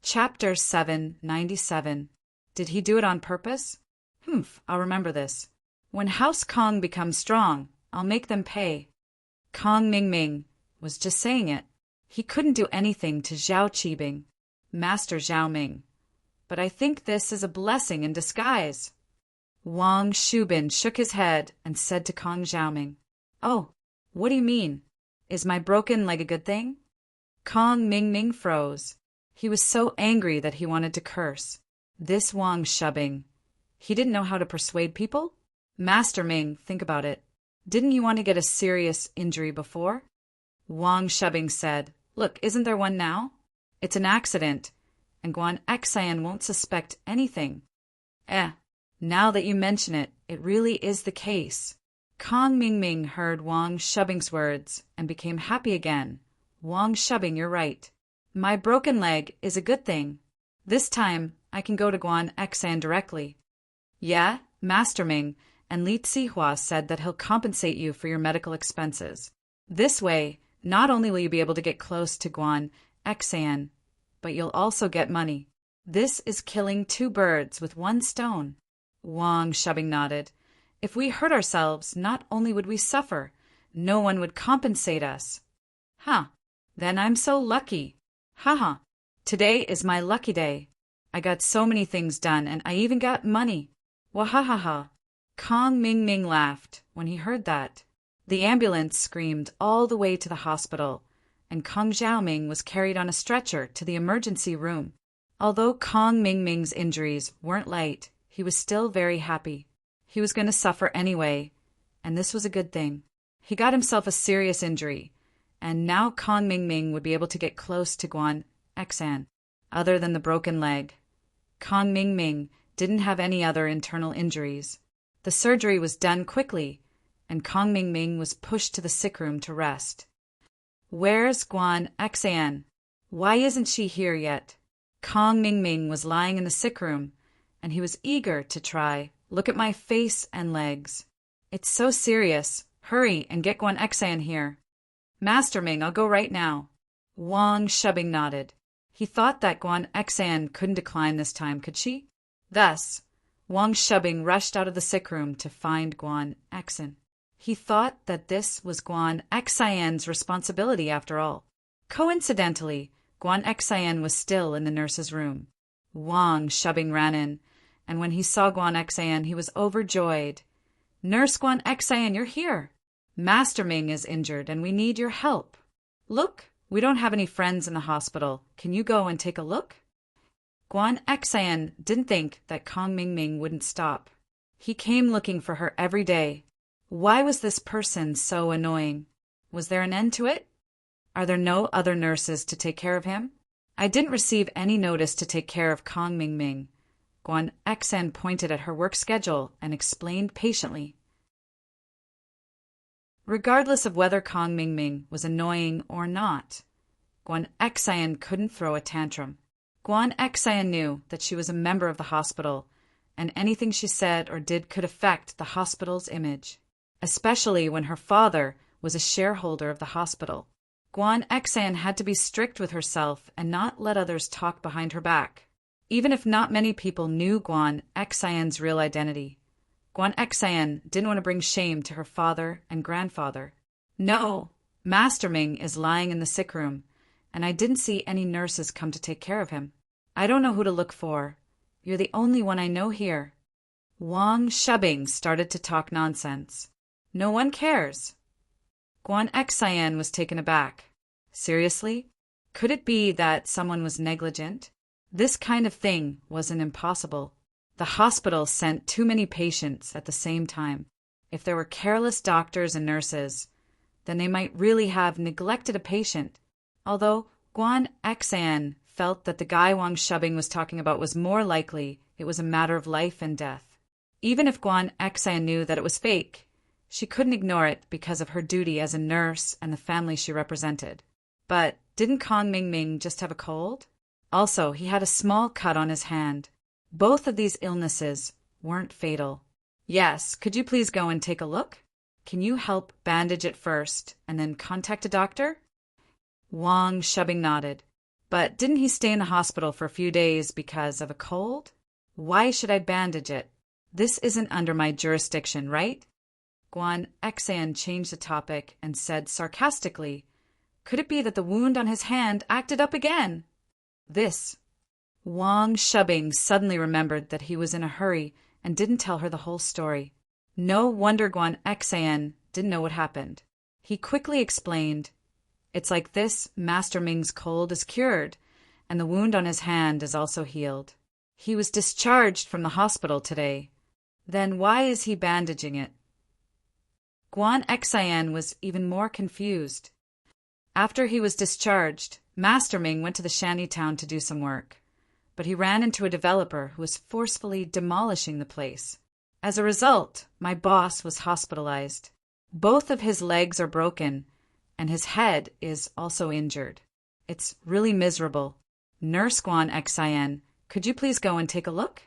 Chapter 797. Did he do it on purpose? I'll remember this. When House Kong becomes strong, I'll make them pay. Kong Ming Ming was just saying it. He couldn't do anything to Zhao Qibing, Master Zhao Ming. But I think this is a blessing in disguise. Wang Shubin shook his head and said to Kong Xiaoming, "Oh, what do you mean? Is my broken leg a good thing?" Kong Ming Ming froze. He was so angry that he wanted to curse. This Wang Shubing. He didn't know how to persuade people? Master Ming, think about it. Didn't you want to get a serious injury before? Wang Shubing said, "Look, isn't there one now? It's an accident, and Guan Xian won't suspect anything." Now that you mention it, it really is the case. Kong Ming Ming heard Wang Shubing's words and became happy again. Wang Shubing, you're right. My broken leg is a good thing. This time, I can go to Guan Xian directly. Yeah, Master Ming, and Li Zihua said that he'll compensate you for your medical expenses. This way, not only will you be able to get close to Guan Xian, but you'll also get money. This is killing two birds with one stone. Wang Shubing nodded. If we hurt ourselves, not only would we suffer, no one would compensate us. Then I'm so lucky. Today is my lucky day. I got so many things done, and I even got money. Wahahaha. Kong Ming Ming laughed when he heard that. The ambulance screamed all the way to the hospital, and Kong Xiaoming was carried on a stretcher to the emergency room. Although Kong Ming Ming's injuries weren't light, he was still very happy. He was going to suffer anyway, and this was a good thing. He got himself a serious injury, and now Kong Ming Ming would be able to get close to Guan Xian, other than the broken leg. Kong Ming Ming didn't have any other internal injuries. The surgery was done quickly, and Kong Ming Ming was pushed to the sick room to rest. Where's Guan Xian? Why isn't she here yet? Kong Ming Ming was lying in the sick room, and he was eager to try. Look at my face and legs. It's so serious. Hurry and get Guan Xian here. Master Ming, I'll go right now. Wang Shubing nodded. He thought that Guan Xian couldn't decline this time, could she? Thus, Wang Shubing rushed out of the sick room to find Guan Xian. He thought that this was Guan Xian's responsibility after all. Coincidentally, Guan Xian was still in the nurse's room. Wang Shubing ran in, and when he saw Guan Xian, he was overjoyed. Nurse Guan Xian, you're here. Master Ming is injured, and we need your help. Look, we don't have any friends in the hospital. Can you go and take a look? Guan Xian didn't think that Kong Ming Ming wouldn't stop. He came looking for her every day. Why was this person so annoying? Was there an end to it? Are there no other nurses to take care of him? I didn't receive any notice to take care of Kong Ming Ming. Guan Xian pointed at her work schedule and explained patiently. Regardless of whether Kong Ming Ming was annoying or not, Guan Xian couldn't throw a tantrum. Guan Xian knew that she was a member of the hospital, and anything she said or did could affect the hospital's image, especially when her father was a shareholder of the hospital. Guan Xian had to be strict with herself and not let others talk behind her back, even if not many people knew Guan Xian's real identity. Guan Xian didn't want to bring shame to her father and grandfather. No, Master Ming is lying in the sick room, and I didn't see any nurses come to take care of him. I don't know who to look for. You're the only one I know here. Wang Shubing started to talk nonsense. No one cares. Guan Xian was taken aback. Seriously? Could it be that someone was negligent? This kind of thing wasn't impossible. The hospital sent too many patients at the same time. If there were careless doctors and nurses, then they might really have neglected a patient. Although Guan Xian felt that the guy Wang Shubing was talking about was more likely it was a matter of life and death. Even if Guan Xian knew that it was fake, she couldn't ignore it because of her duty as a nurse and the family she represented. But didn't Kong Ming Ming just have a cold? Also, he had a small cut on his hand. Both of these illnesses weren't fatal. Yes, could you please go and take a look? Can you help bandage it first and then contact a doctor? Wang Shubing nodded. But didn't he stay in the hospital for a few days because of a cold? Why should I bandage it? This isn't under my jurisdiction, right? Guan Xan changed the topic and said sarcastically, could it be that the wound on his hand acted up again? This. Wang Shubing suddenly remembered that he was in a hurry and didn't tell her the whole story. No wonder Guan Xan didn't know what happened. He quickly explained, it's like this, Master Ming's cold is cured, and the wound on his hand is also healed. He was discharged from the hospital today. Then why is he bandaging it? Guan Xan was even more confused. After he was discharged, Master Ming went to the shanty town to do some work, but he ran into a developer who was forcefully demolishing the place. As a result, my boss was hospitalized. Both of his legs are broken, and his head is also injured. It's really miserable. Nurse Guan Xan, could you please go and take a look?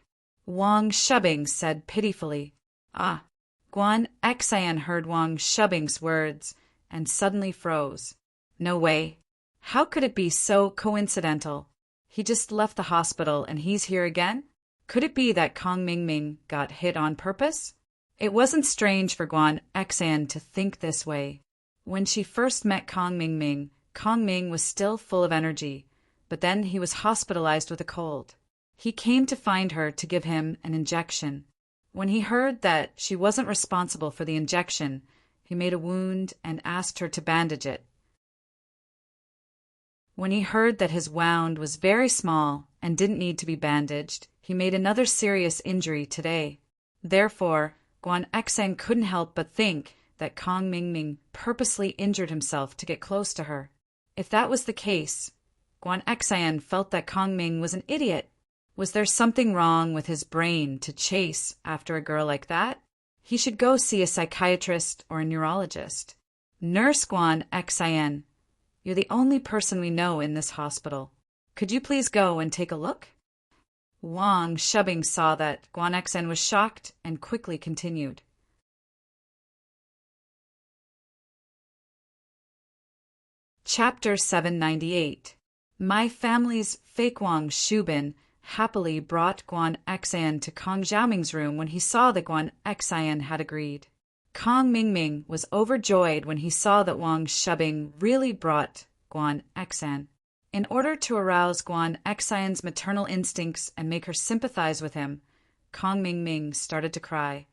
Wang Shubing said pitifully. Ah. Guan Xan heard Wang Shubing's words and suddenly froze. No way. How could it be so coincidental? He just left the hospital and he's here again? Could it be that Kong Mingming got hit on purpose? It wasn't strange for Guan Xan to think this way. When she first met Kong Mingming, Kong Ming was still full of energy, but then he was hospitalized with a cold. He came to find her to give him an injection. When he heard that she wasn't responsible for the injection, he made a wound and asked her to bandage it. When he heard that his wound was very small and didn't need to be bandaged, he made another serious injury today. Therefore, Guan Xan couldn't help but think that Kong Mingming purposely injured himself to get close to her. If that was the case, Guan Xan felt that Kong Ming was an idiot. Was there something wrong with his brain to chase after a girl like that? He should go see a psychiatrist or a neurologist. Nurse Guan Xan, you're the only person we know in this hospital. Could you please go and take a look? Wang Shubing saw that Guan Xan was shocked and quickly continued. Chapter 798. My family's fake Wang Shubin happily brought Guan Xan to Kong Xiaoming's room when he saw that Guan Xan had agreed. Kong Mingming was overjoyed when he saw that Wang Shubing really brought Guan Xan. In order to arouse Guan Xan's maternal instincts and make her sympathize with him, Kong Mingming started to cry.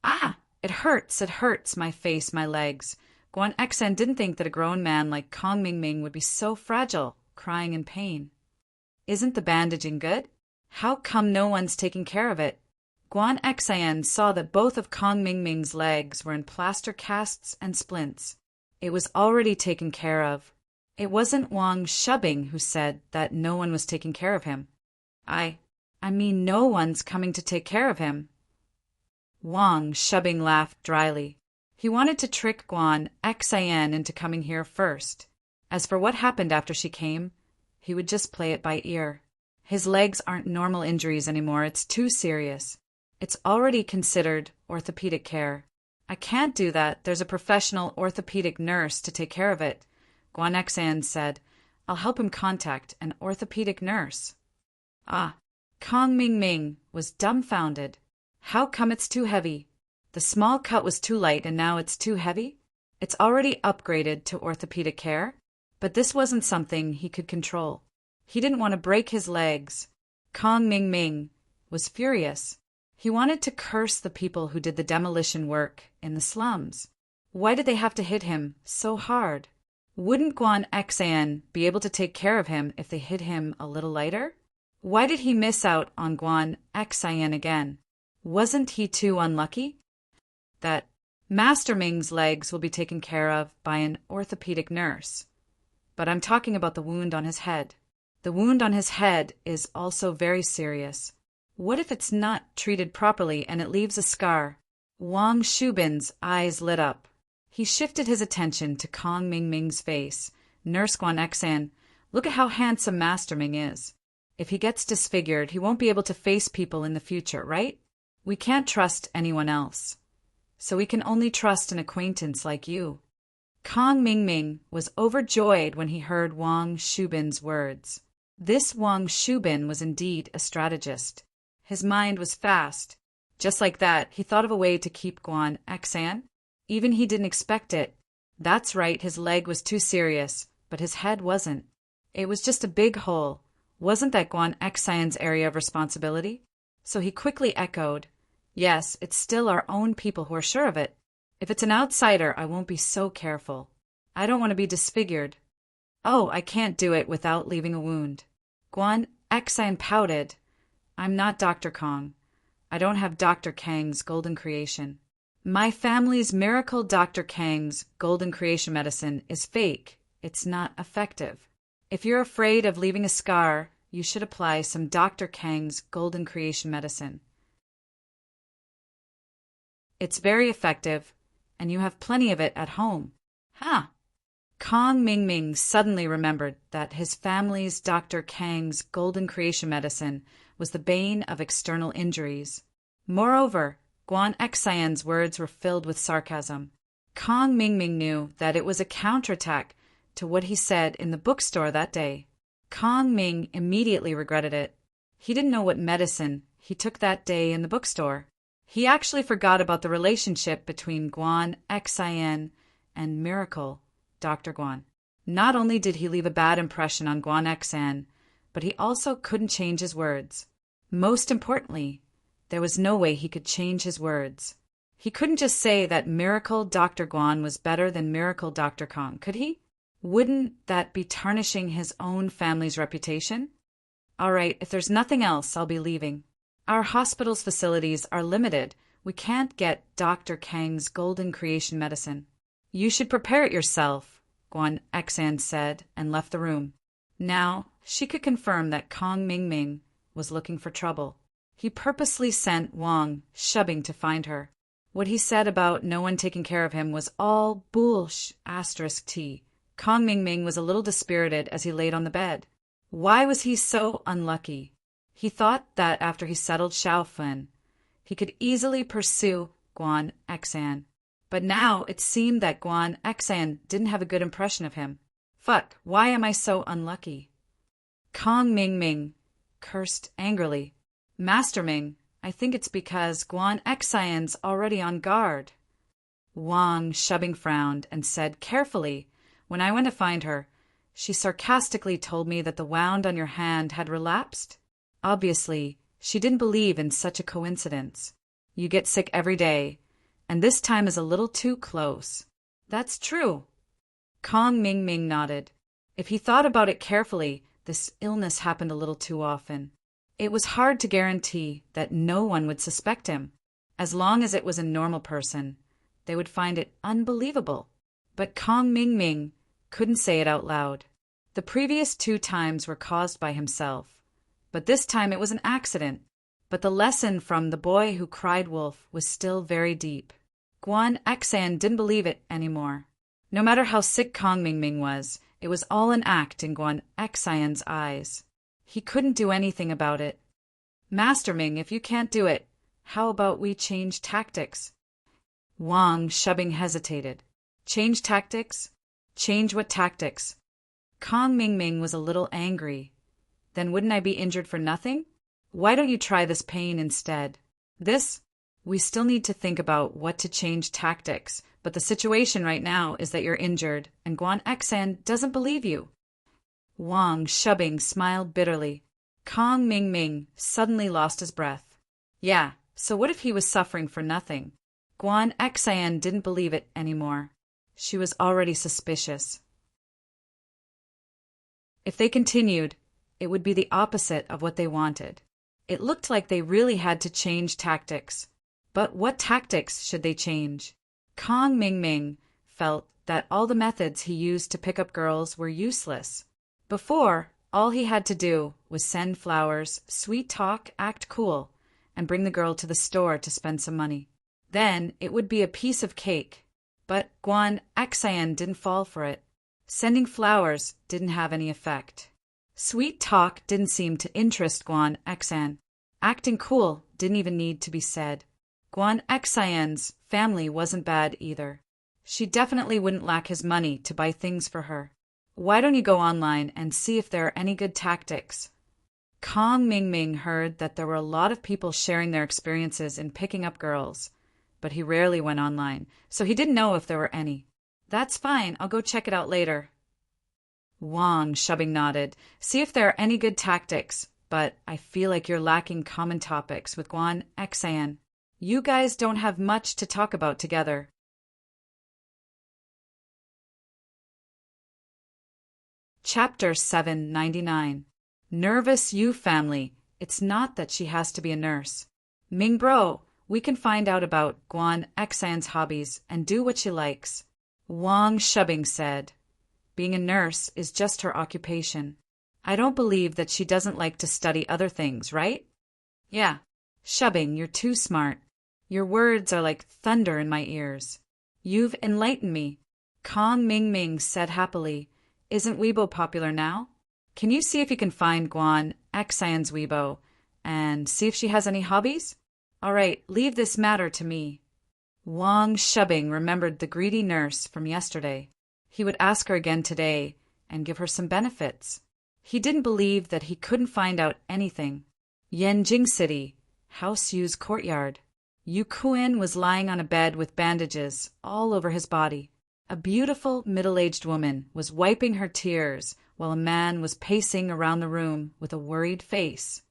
Ah, it hurts, my face, my legs. Guan Xan didn't think that a grown man like Kong Mingming would be so fragile, crying in pain. Isn't the bandaging good? How come no one's taking care of it? Guan Xan saw that both of Kong Mingming's legs were in plaster casts and splints. It was already taken care of. It wasn't Wang Shubing who said that no one was taking care of him. I mean no one's coming to take care of him. Wang Shubing laughed dryly. He wanted to trick Guan Xan into coming here first. As for what happened after she came, he would just play it by ear. His legs aren't normal injuries anymore, it's too serious. It's already considered orthopedic care. I can't do that, there's a professional orthopedic nurse to take care of it. Guan Xan said, I'll help him contact an orthopedic nurse. Ah, Kong Mingming was dumbfounded. How come it's too heavy? The small cut was too light and now it's too heavy? It's already upgraded to orthopedic care, but this wasn't something he could control. He didn't want to break his legs. Kong Mingming was furious. He wanted to curse the people who did the demolition work in the slums. Why did they have to hit him so hard? Wouldn't Guan Xan be able to take care of him if they hit him a little lighter? Why did he miss out on Guan Xan again? Wasn't he too unlucky? That Master Ming's legs will be taken care of by an orthopedic nurse. But I'm talking about the wound on his head. The wound on his head is also very serious. What if it's not treated properly and it leaves a scar? Wang Shubin's eyes lit up. He shifted his attention to Kong Mingming's face. Nurse Guan Xan, look at how handsome Master Ming is. If he gets disfigured, he won't be able to face people in the future, right? We can't trust anyone else. So we can only trust an acquaintance like you. Kong Mingming was overjoyed when he heard Wang Shubin's words. This Wang Shubin was indeed a strategist. His mind was fast. Just like that, he thought of a way to keep Guan Xan. Even he didn't expect it. That's right, his leg was too serious, but his head wasn't. It was just a big hole. Wasn't that Guan Xan's area of responsibility? So he quickly echoed, "Yes, it's still our own people who are sure of it. If it's an outsider, I won't be so careful. I don't want to be disfigured. Oh, I can't do it without leaving a wound." Guan Xan pouted. "I'm not Dr. Kong. I don't have Dr. Kang's golden creation. My family's miracle Dr. Kang's golden creation medicine is fake. It's not effective. If you're afraid of leaving a scar, you should apply some Dr. Kang's golden creation medicine. It's very effective, and you have plenty of it at home." Huh. Kong Mingming suddenly remembered that his family's Dr. Kang's golden creation medicine was the bane of external injuries. Moreover, Guan Xan's words were filled with sarcasm. Kong Mingming knew that it was a counterattack to what he said in the bookstore that day. Kong Ming immediately regretted it. He didn't know what medicine he took that day in the bookstore. He actually forgot about the relationship between Guan Xan and Miracle Dr. Guan. Not only did he leave a bad impression on Guan Xan, but he also couldn't change his words. Most importantly, there was no way he could change his words. He couldn't just say that Miracle Dr. Guan was better than Miracle Dr. Kong, could he? Wouldn't that be tarnishing his own family's reputation? All right, if there's nothing else, I'll be leaving. Our hospital's facilities are limited. We can't get Dr. Kang's golden creation medicine. You should prepare it yourself, Guan Xan said, and left the room. Now, she could confirm that Kong Mingming was looking for trouble. He purposely sent Wang Shubing to find her. What he said about no one taking care of him was all **T. Kong Mingming was a little dispirited as he laid on the bed. Why was he so unlucky? He thought that after he settled Xiaofun, he could easily pursue Guan Xan. But now it seemed that Guan Xan didn't have a good impression of him. Fuck, why am I so unlucky? Kong Mingming cursed angrily. Master Ming, I think it's because Guan Xan's already on guard. Wang Shubing frowned and said carefully, when I went to find her, she sarcastically told me that the wound on your hand had relapsed. Obviously, she didn't believe in such a coincidence. You get sick every day, and this time is a little too close. That's true. Kong Mingming nodded. If he thought about it carefully, this illness happened a little too often. It was hard to guarantee that no one would suspect him. As long as it was a normal person, they would find it unbelievable. But Kong Mingming couldn't say it out loud. The previous 2 times were caused by himself, but this time it was an accident. But the lesson from the boy who cried wolf was still very deep. Guan Xan didn't believe it anymore. No matter how sick Kong Mingming was, it was all an act in Guan Xan's eyes. He couldn't do anything about it. Master Ming, if you can't do it, how about we change tactics? Wang Shubing hesitated. Change tactics? Change what tactics? Kong Mingming was a little angry. Then wouldn't I be injured for nothing? Why don't you try this pain instead? We still need to think about what to change tactics, but the situation right now is that you're injured, and Guan Xan doesn't believe you. Wang Shubing smiled bitterly. Kong Mingming suddenly lost his breath. Yeah, so what if he was suffering for nothing? Guan Xan didn't believe it anymore. She was already suspicious. If they continued, it would be the opposite of what they wanted. It looked like they really had to change tactics. But what tactics should they change? Kong Mingming felt that all the methods he used to pick up girls were useless. Before, all he had to do was send flowers, sweet talk, act cool, and bring the girl to the store to spend some money. Then it would be a piece of cake. But Guan Xan didn't fall for it. Sending flowers didn't have any effect. Sweet talk didn't seem to interest Guan Xan. Acting cool didn't even need to be said. Guan Xan's family wasn't bad either. She definitely wouldn't lack his money to buy things for her. Why don't you go online and see if there are any good tactics? Kong Ming Ming heard that there were a lot of people sharing their experiences in picking up girls, but he rarely went online, so he didn't know if there were any. That's fine, I'll go check it out later. Wang Shubbing nodded. See if there are any good tactics, but I feel like you're lacking common topics with Guan Xan. You guys don't have much to talk about together. Chapter 799. Nervous Yu Family. It's not that she has to be a nurse. Ming Bro, we can find out about Guan Xan's hobbies and do what she likes. Wang Shubbing said. Being a nurse is just her occupation. I don't believe that she doesn't like to study other things, right? Yeah. Shubbing, you're too smart. Your words are like thunder in my ears. You've enlightened me. Kong Ming Ming said happily. Isn't Weibo popular now? Can you see if you can find Guan Xan's Weibo and see if she has any hobbies? All right, leave this matter to me. Wang Shubbing remembered the greedy nurse from yesterday. He would ask her again today and give her some benefits. He didn't believe that he couldn't find out anything. Yanjing City, House Yu's courtyard. Yu Kuan was lying on a bed with bandages all over his body. A beautiful middle-aged woman was wiping her tears while a man was pacing around the room with a worried face.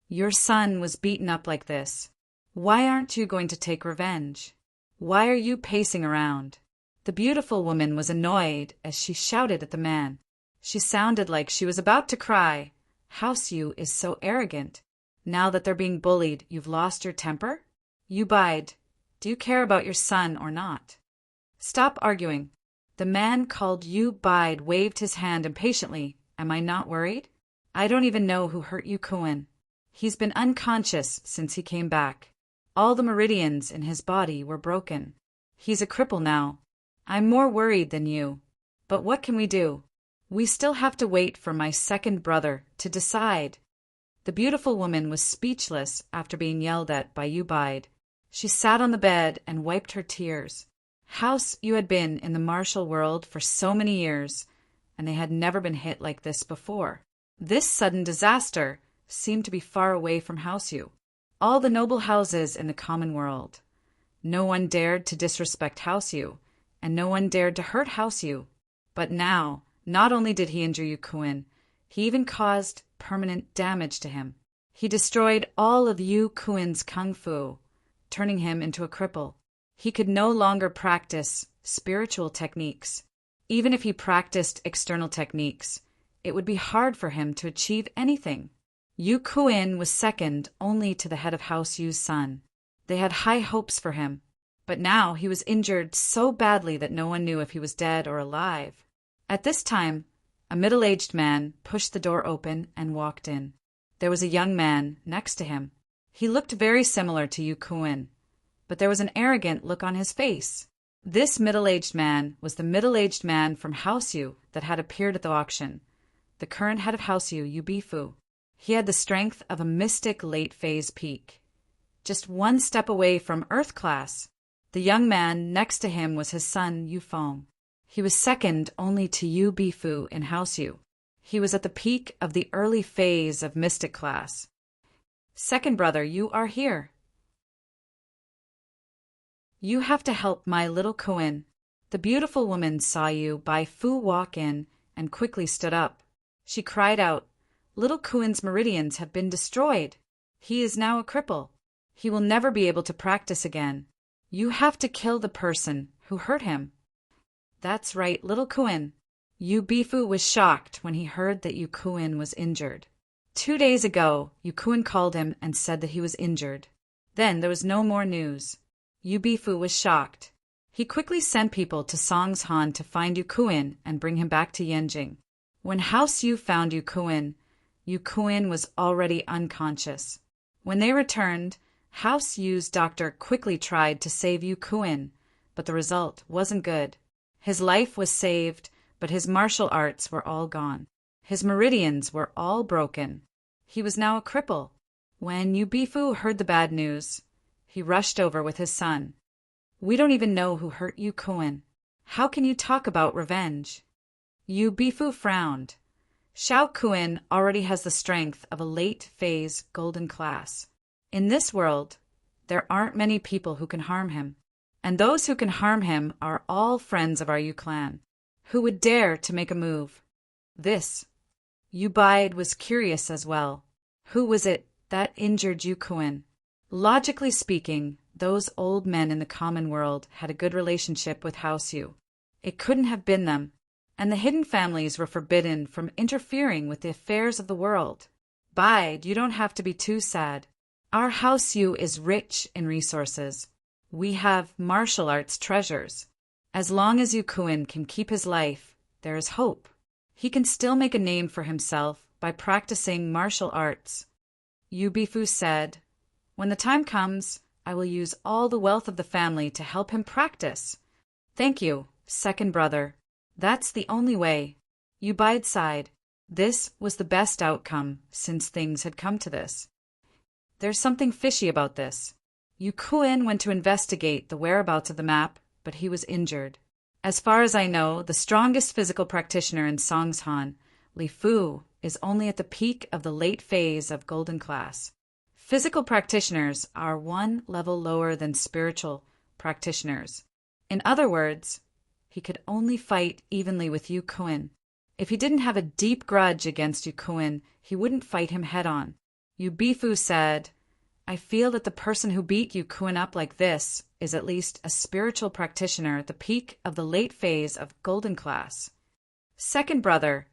Your son was beaten up like this. Why aren't you going to take revenge? Why are you pacing around? The beautiful woman was annoyed as she shouted at the man. She sounded like she was about to cry. House Yu is so arrogant. Now that they're being bullied, you've lost your temper? You bide. Do you care about your son or not? Stop arguing. The man called Yu Bide waved his hand impatiently. Am I not worried? I don't even know who hurt Yu Kuan. He's been unconscious since he came back. All the meridians in his body were broken. He's a cripple now. I'm more worried than you. But what can we do? We still have to wait for my second brother to decide. The beautiful woman was speechless after being yelled at by Yu Bide. She sat on the bed and wiped her tears. House Yu had been in the martial world for so many years, and they had never been hit like this before. This sudden disaster seemed to be far away from House Yu. All the noble houses in the common world. No one dared to disrespect House Yu, and no one dared to hurt House Yu. But now, not only did he injure Yu Kuan, he even caused permanent damage to him. He destroyed all of Yu Kuan's kung fu, turning him into a cripple. He could no longer practice spiritual techniques. Even if he practiced external techniques, it would be hard for him to achieve anything. Yu Kuan was second only to the head of House Yu's son. They had high hopes for him, but now he was injured so badly that no one knew if he was dead or alive. At this time, a middle-aged man pushed the door open and walked in. There was a young man next to him. He looked very similar to Yu Kuan, but there was an arrogant look on his face. This middle-aged man was the middle-aged man from House Yu that had appeared at the auction, the current head of House Yu, Yu Bifu. He had the strength of a mystic late-phase peak, just one step away from Earth class. The young man next to him was his son, Yu Feng. He was second only to Yu Bifu in House Yu. He was at the peak of the early phase of mystic class. Second brother, you are here. You have to help my little Kuan. The beautiful woman saw Yu Bifu walk in and quickly stood up. She cried out, Little Kuan's meridians have been destroyed. He is now a cripple. He will never be able to practice again. You have to kill the person who hurt him. That's right, little Kuan. Yu Bifu was shocked when he heard that Yu Kuan was injured. 2 days ago, Yu Kuan called him and said that he was injured. Then there was no more news. Yu Bifu was shocked. He quickly sent people to Songshan to find Yu Kuan and bring him back to Yanjing. When House Yu found Yu Kuan was already unconscious. When they returned, House Yu's doctor quickly tried to save Yu Kuan, but the result wasn't good. His life was saved, but his martial arts were all gone. His meridians were all broken. He was now a cripple. When Yu Bifu heard the bad news, he rushed over with his son. We don't even know who hurt Yu Kuan. How can you talk about revenge? Yu Bifu frowned. Xiao Kun already has the strength of a late-phase golden class. In this world, there aren't many people who can harm him. And those who can harm him are all friends of our Yu clan. Who would dare to make a move? This. Yu Bide was curious as well. Who was it that injured Yu Kun? Logically speaking, those old men in the common world had a good relationship with House Yu. It couldn't have been them, and the hidden families were forbidden from interfering with the affairs of the world. Bide, you don't have to be too sad. Our House Yu is rich in resources. We have martial arts treasures. As long as Yu Kun can keep his life, there is hope. He can still make a name for himself by practicing martial arts. Yu Bifu said, "When the time comes, I will use all the wealth of the family to help him practice." "Thank you, second brother. That's the only way." Yu Bide sighed. This was the best outcome since things had come to this. There's something fishy about this. Yu Kun went to investigate the whereabouts of the map, but he was injured. As far as I know, the strongest physical practitioner in Songshan, Li Fu, is only at the peak of the late phase of golden class. Physical practitioners are one level lower than spiritual practitioners. In other words, he could only fight evenly with Yu Kun. If he didn't have a deep grudge against Yu Kun, he wouldn't fight him head-on. Yu Bifu said, "I feel that the person who beat Yu Kun up like this is at least a spiritual practitioner at the peak of the late phase of golden class." "Second brother,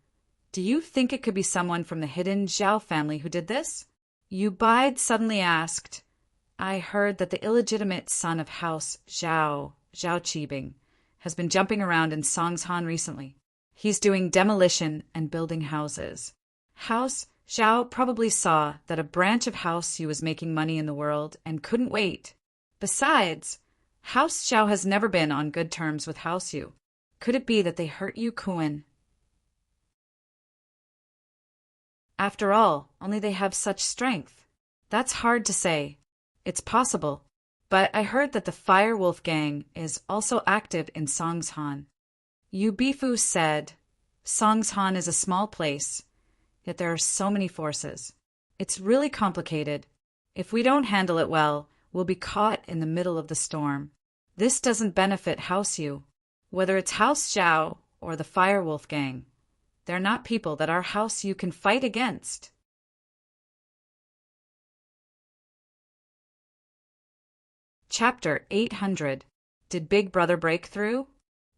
do you think it could be someone from the hidden Zhao family who did this?" Yu Bide suddenly asked. "I heard that the illegitimate son of House Zhao Qibing, has been jumping around in Songshan recently. He's doing demolition and building houses. House Zhao probably saw that a branch of House Yu was making money in the world and couldn't wait. Besides, House Zhao has never been on good terms with House Yu. Could it be that they hurt Yu Kun? After all, only they have such strength. That's hard to say. It's possible. But I heard that the Fire Wolf Gang is also active in Songshan." Yu Bifu said, "Songshan is a small place, yet there are so many forces. It's really complicated. If we don't handle it well, we'll be caught in the middle of the storm. This doesn't benefit House Yu. Whether it's House Zhao or the Fire Wolf Gang, they're not people that our House Yu can fight against." Chapter 800. Did Big Brother break through?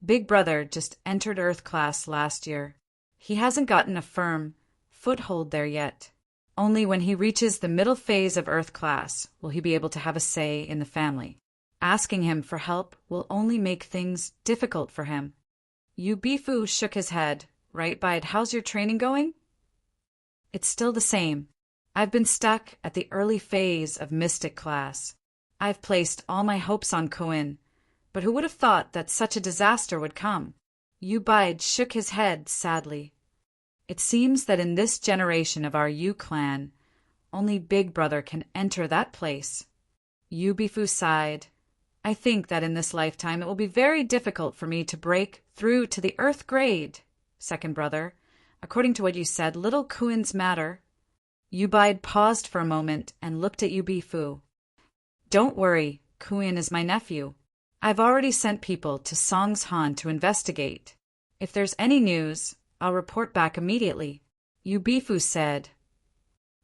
Big Brother just entered Earth class last year. He hasn't gotten a firm foothold there yet. Only when he reaches the middle phase of Earth class will he be able to have a say in the family. Asking him for help will only make things difficult for him. Yu Bifu shook his head. "Right, Bide, how's your training going?" "It's still the same. I've been stuck at the early phase of Mystic class. I've placed all my hopes on Kun, but who would have thought that such a disaster would come?" Yu Bide shook his head sadly. "It seems that in this generation of our Yu clan, only Big Brother can enter that place." Yu Bifu sighed. "I think that in this lifetime it will be very difficult for me to break through to the Earth grade, second brother. According to what you said, little Kun's matter." Yu Bide paused for a moment and looked at Yu Bifu. "Don't worry, Kun is my nephew. I've already sent people to Songshan to investigate. If there's any news, I'll report back immediately." Yu Bifu said.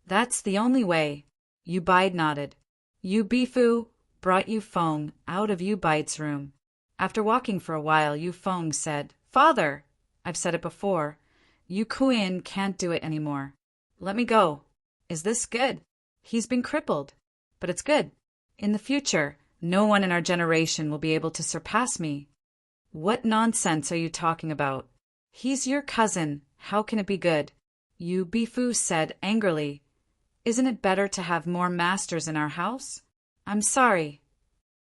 "That's the only way." Yu Bide nodded. Yu Bifu brought Yu Feng out of Yu Bide's room. After walking for a while, Yu Feng said, "Father, I've said it before, Yu Kun can't do it anymore. Let me go. Is this good? He's been crippled, but it's good. In the future, no one in our generation will be able to surpass me." "What nonsense are you talking about? He's your cousin. How can it be good?" Yu Bifu said angrily. "Isn't it better to have more masters in our house?" "I'm sorry."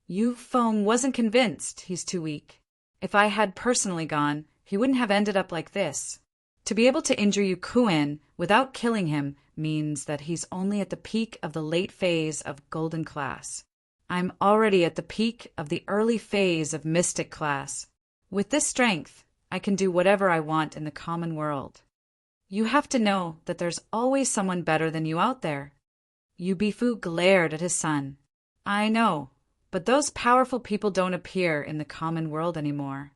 Yu Feng wasn't convinced. He's too weak. If I had personally gone, he wouldn't have ended up like this. To be able to injure Yu Kun without killing him means that he's only at the peak of the late phase of golden class. I'm already at the peak of the early phase of mystic class. With this strength, I can do whatever I want in the common world. You have to know that there's always someone better than you out there. Yu Bifu glared at his son. I know, but those powerful people don't appear in the common world anymore.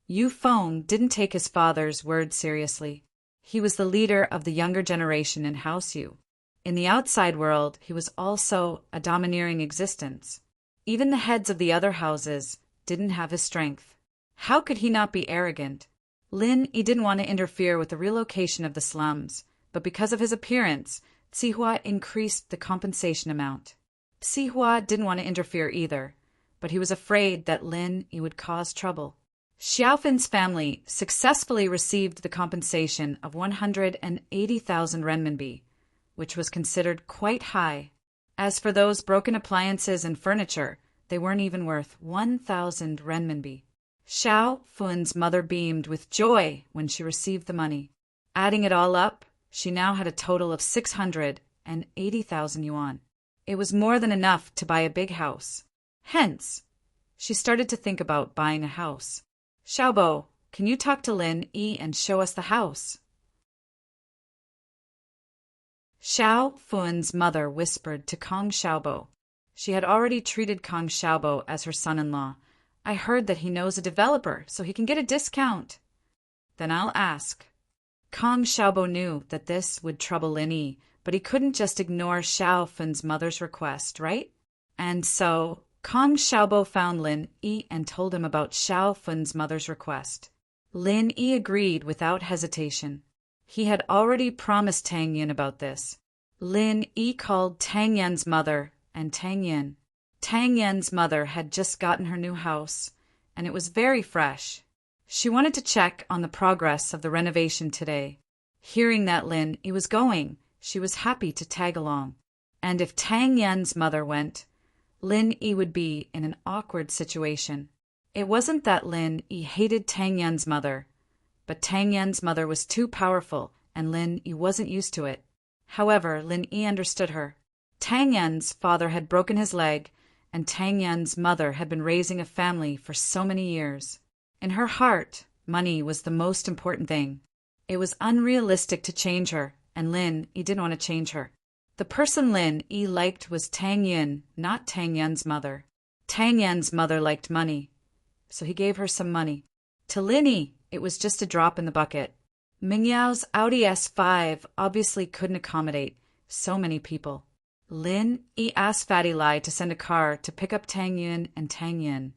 Yu Feng didn't take his father's words seriously. He was the leader of the younger generation in House Yu. In the outside world, he was also a domineering existence. Even the heads of the other houses didn't have his strength. How could he not be arrogant? Lin Yi didn't want to interfere with the relocation of the slums, but because of his appearance, Sihua increased the compensation amount. Sihua didn't want to interfere either, but he was afraid that Lin Yi would cause trouble. Xiaofin's family successfully received the compensation of 180,000 renminbi, which was considered quite high. As for those broken appliances and furniture, they weren't even worth 1,000 renminbi. Xiao Fun's mother beamed with joy when she received the money. Adding it all up, she now had a total of 680,000 yuan. It was more than enough to buy a big house. Hence, she started to think about buying a house. Xiaobo, can you talk to Lin Yi and show us the house? Xiao Fun's mother whispered to Kong Xiaobo. She had already treated Kong Xiaobo as her son-in-law. I heard that he knows a developer, so he can get a discount. Then I'll ask. Kong Xiaobo knew that this would trouble Lin Yi, but he couldn't just ignore Xiao Fun's mother's request, right? And so Kong Xiaobo found Lin Yi and told him about Xiao Fun's mother's request. Lin Yi agreed without hesitation. He had already promised Tang Yin about this. Lin Yi called Tang Yan's mother and Tang Yin. Tang Yan's mother had just gotten her new house, and it was very fresh. She wanted to check on the progress of the renovation today. Hearing that Lin Yi was going, she was happy to tag along. And if Tang Yan's mother went, Lin Yi would be in an awkward situation. It wasn't that Lin Yi hated Tang Yan's mother, but Tang Yan's mother was too powerful, and Lin Yi wasn't used to it. However, Lin Yi understood her. Tang Yan's father had broken his leg, and Tang Yan's mother had been raising a family for so many years. In her heart, money was the most important thing. It was unrealistic to change her, and Lin Yi didn't want to change her. The person Lin Yi liked was Tang Yin, not Tang Yan's mother. Tang Yan's mother liked money, so he gave her some money. To Lin Yi, it was just a drop in the bucket. Mingyao's Audi S5 obviously couldn't accommodate so many people. Lin Yi asked Fatty Lai to send a car to pick up Tang Yin and Tang Yin,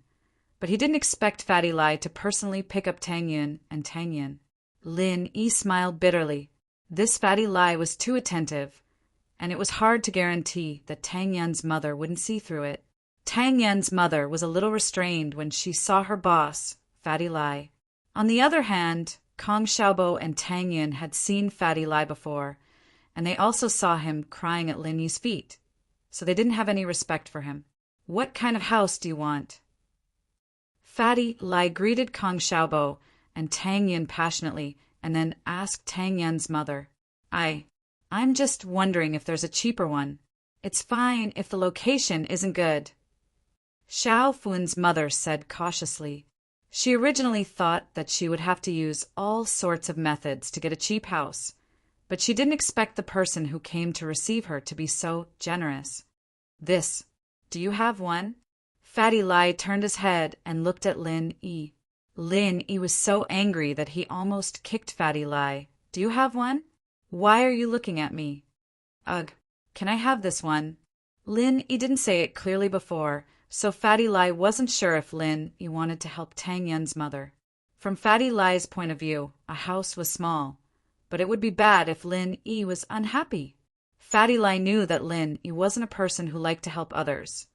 but he didn't expect Fatty Lai to personally pick up Tang Yin and Tang Yin. Lin Yi smiled bitterly. This Fatty Lai was too attentive, and it was hard to guarantee that Tang Yan's mother wouldn't see through it. Tang Yan's mother was a little restrained when she saw her boss, Fatty Lai. On the other hand, Kong Xiaobo and Tang Yin had seen Fatty Lai before, and they also saw him crying at Lin Yi's feet, so they didn't have any respect for him. What kind of house do you want? Fatty Lai greeted Kong Xiaobo and Tang Yin passionately, and then asked Tang Yan's mother, I'm just wondering if there's a cheaper one. It's fine if the location isn't good. Xiao Fun's mother said cautiously. She originally thought that she would have to use all sorts of methods to get a cheap house, but she didn't expect the person who came to receive her to be so generous. Do you have one? Fatty Lai turned his head and looked at Lin Yi. Lin Yi was so angry that he almost kicked Fatty Lai. Do you have one? Why are you looking at me? Ugh, can I have this one? Lin Yi didn't say it clearly before, so Fatty Lai wasn't sure if Lin Yi wanted to help Tang Yan's mother. From Fatty Lai's point of view, a house was small, but it would be bad if Lin Yi was unhappy. Fatty Lai knew that Lin Yi wasn't a person who liked to help others,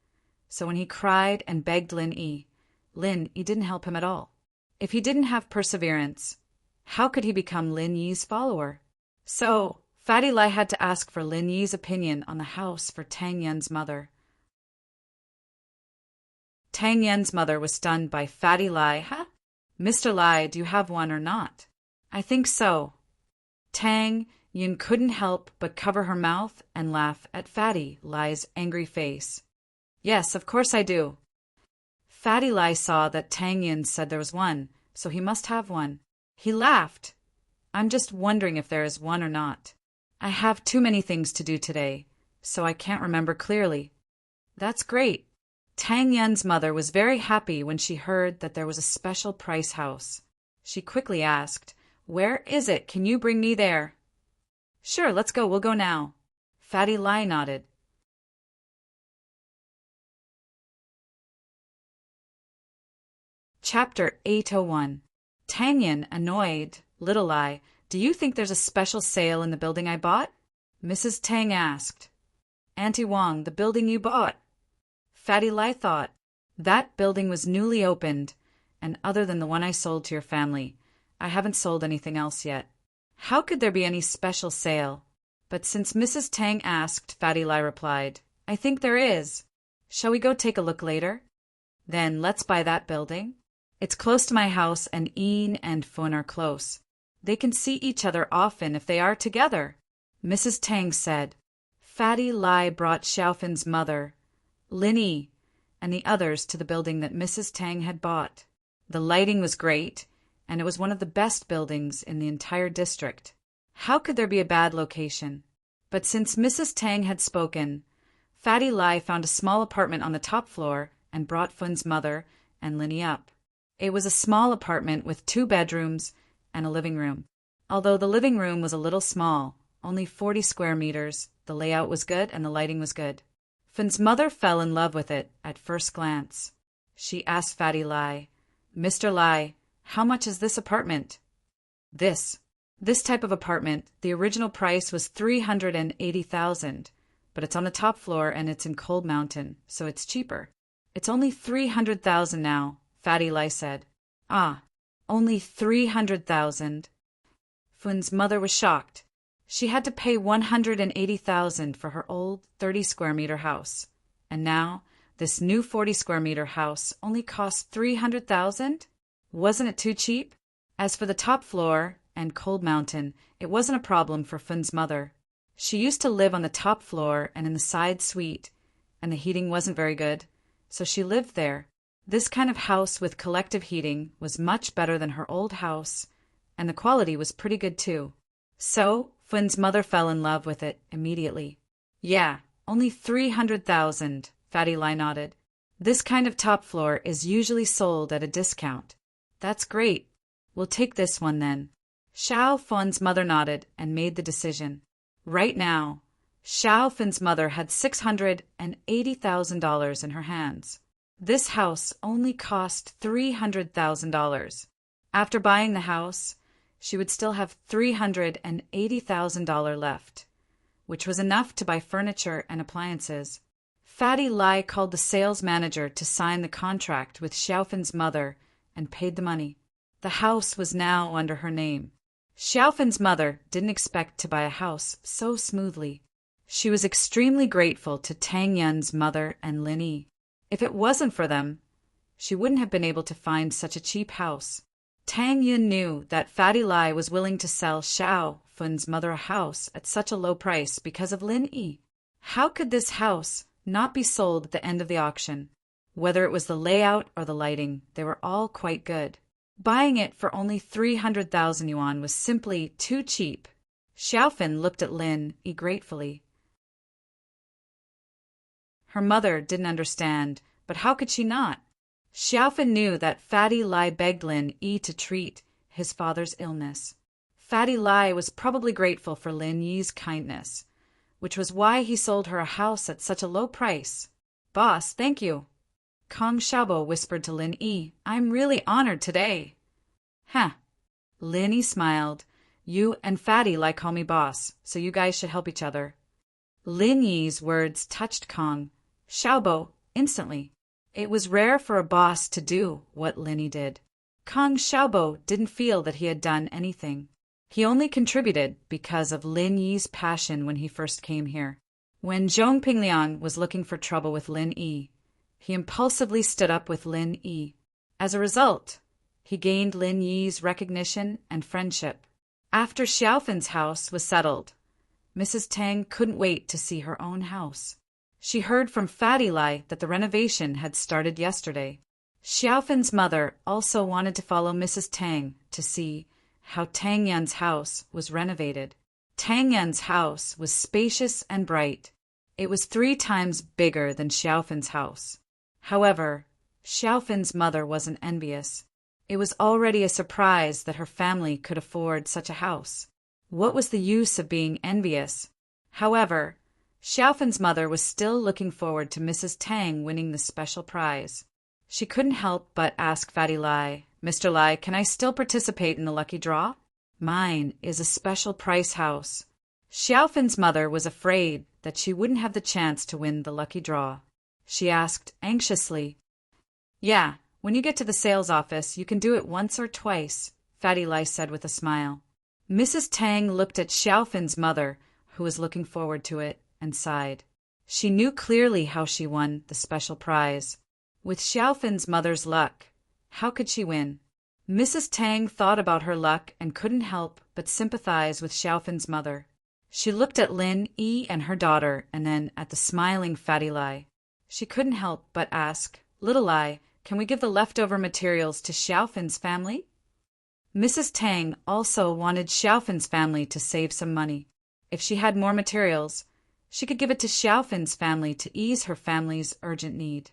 so when he cried and begged Lin Yi didn't help him at all. If he didn't have perseverance, how could he become Lin Yi's follower? So, Fatty Lai had to ask for Lin Yi's opinion on the house for Tang Yan's mother. Tang Yan's mother was stunned by Fatty Lai. Huh? Mr. Lai, do you have one or not? I think so. Tang Yin couldn't help but cover her mouth and laugh at Fatty Lai's angry face. Yes, of course I do. Fatty Lai saw that Tang Yin said there was one, so he must have one. He laughed. I'm just wondering if there is one or not. I have too many things to do today, so I can't remember clearly. That's great. Tang Yun's mother was very happy when she heard that there was a special price house. She quickly asked, Where is it? Can you bring me there? Sure, let's go. We'll go now. Fatty Lai nodded. Chapter 801. Tang Yun, annoyed. Little Lai, do you think there's a special sale in the building I bought? Mrs. Tang asked. Auntie Wang, the building you bought. Fatty Lai thought. That building was newly opened, and other than the one I sold to your family, I haven't sold anything else yet. How could there be any special sale? But since Mrs. Tang asked, Fatty Lai replied, I think there is. Shall we go take a look later? Then let's buy that building. It's close to my house, and Een and Fun are close. They can see each other often if they are together. Mrs. Tang said. Fatty Lai brought Xiaofan's mother, Lin Yi, and the others to the building that Mrs. Tang had bought. The lighting was great, and it was one of the best buildings in the entire district. How could there be a bad location? But since Mrs. Tang had spoken, Fatty Lai found a small apartment on the top floor and brought Fun's mother and Lin Yi up. It was a small apartment with 2 bedrooms and a living room. Although the living room was a little small, only 40 square meters, the layout was good and the lighting was good. Fun's mother fell in love with it at first glance. She asked Fatty Lai, Mr. Lai, how much is this apartment? This type of apartment, the original price was 380,000, but it's on the top floor and it's in Cold Mountain, so it's cheaper. It's only 300,000 now, Fatty Lai said. Ah, only 300,000. Fun's mother was shocked. She had to pay 180,000 for her old 30 square meter house. And now, this new 40 square meter house only cost 300,000? Wasn't it too cheap? As for the top floor and Cold Mountain, it wasn't a problem for Fun's mother. She used to live on the top floor and in the side suite, and the heating wasn't very good, so she lived there. This kind of house with collective heating was much better than her old house, and the quality was pretty good too. So, Fun's mother fell in love with it immediately. Yeah, only 300,000, Fatty Lai nodded. This kind of top floor is usually sold at a discount. That's great. We'll take this one then. Xiao Fun's mother nodded and made the decision. Right now, Xiao Fun's mother had $680,000 in her hands. This house only cost $300,000. After buying the house, she would still have $380,000 left, which was enough to buy furniture and appliances. Fatty Lai called the sales manager to sign the contract with Xiaofan's mother and paid the money. The house was now under her name. Xiaofan's mother didn't expect to buy a house so smoothly. She was extremely grateful to Tang Yun's mother and Lin Yi. If it wasn't for them, she wouldn't have been able to find such a cheap house. Tang Yun knew that Fatty Lai was willing to sell Xiao Fun's mother a house at such a low price because of Lin Yi. How could this house not be sold at the end of the auction? Whether it was the layout or the lighting, they were all quite good. Buying it for only 300,000 yuan was simply too cheap. Xiaofan looked at Lin Yi gratefully. Her mother didn't understand, but how could she not? Xiaofan knew that Fatty Lai begged Lin Yi to treat his father's illness. Fatty Lai was probably grateful for Lin Yi's kindness, which was why he sold her a house at such a low price. Boss, thank you. Kong Xiaobo whispered to Lin Yi, I'm really honored today. Huh. Lin Yi smiled. You and Fatty Lai call me boss, so you guys should help each other. Lin Yi's words touched Kong Xiaobo instantly. It was rare for a boss to do what Lin Yi did. Kong Xiaobo didn't feel that he had done anything. He only contributed because of Lin Yi's passion when he first came here. When Zhong Pingliang was looking for trouble with Lin Yi, he impulsively stood up with Lin Yi. As a result, he gained Lin Yi's recognition and friendship. After Xiaofan's house was settled, Mrs. Tang couldn't wait to see her own house. She heard from Fatty Lai that the renovation had started yesterday. Xiaofen's mother also wanted to follow Mrs. Tang to see how Tang Yan's house was renovated. Tang Yan's house was spacious and bright. It was 3 times bigger than Xiaofen's house. However, Xiaofen's mother wasn't envious. It was already a surprise that her family could afford such a house. What was the use of being envious? However, Xiaofen's mother was still looking forward to Mrs. Tang winning the special prize. She couldn't help but ask Fatty Lai, "Mr. Lai, can I still participate in the lucky draw? Mine is a special price house." Xiaofen's mother was afraid that she wouldn't have the chance to win the lucky draw. She asked anxiously, "Yeah, when you get to the sales office, you can do it once or twice," Fatty Lai said with a smile. Mrs. Tang looked at Xiaofen's mother, who was looking forward to it, and sighed. She knew clearly how she won the special prize. With Xiaofen's mother's luck, how could she win? Mrs. Tang thought about her luck and couldn't help but sympathize with Xiaofen's mother. She looked at Lin Yi and her daughter and then at the smiling Fatty Lai. She couldn't help but ask, "Little Lai, can we give the leftover materials to Xiaofen's family?" Mrs. Tang also wanted Xiaofen's family to save some money. If she had more materials, she could give it to Xiaofen's family to ease her family's urgent need.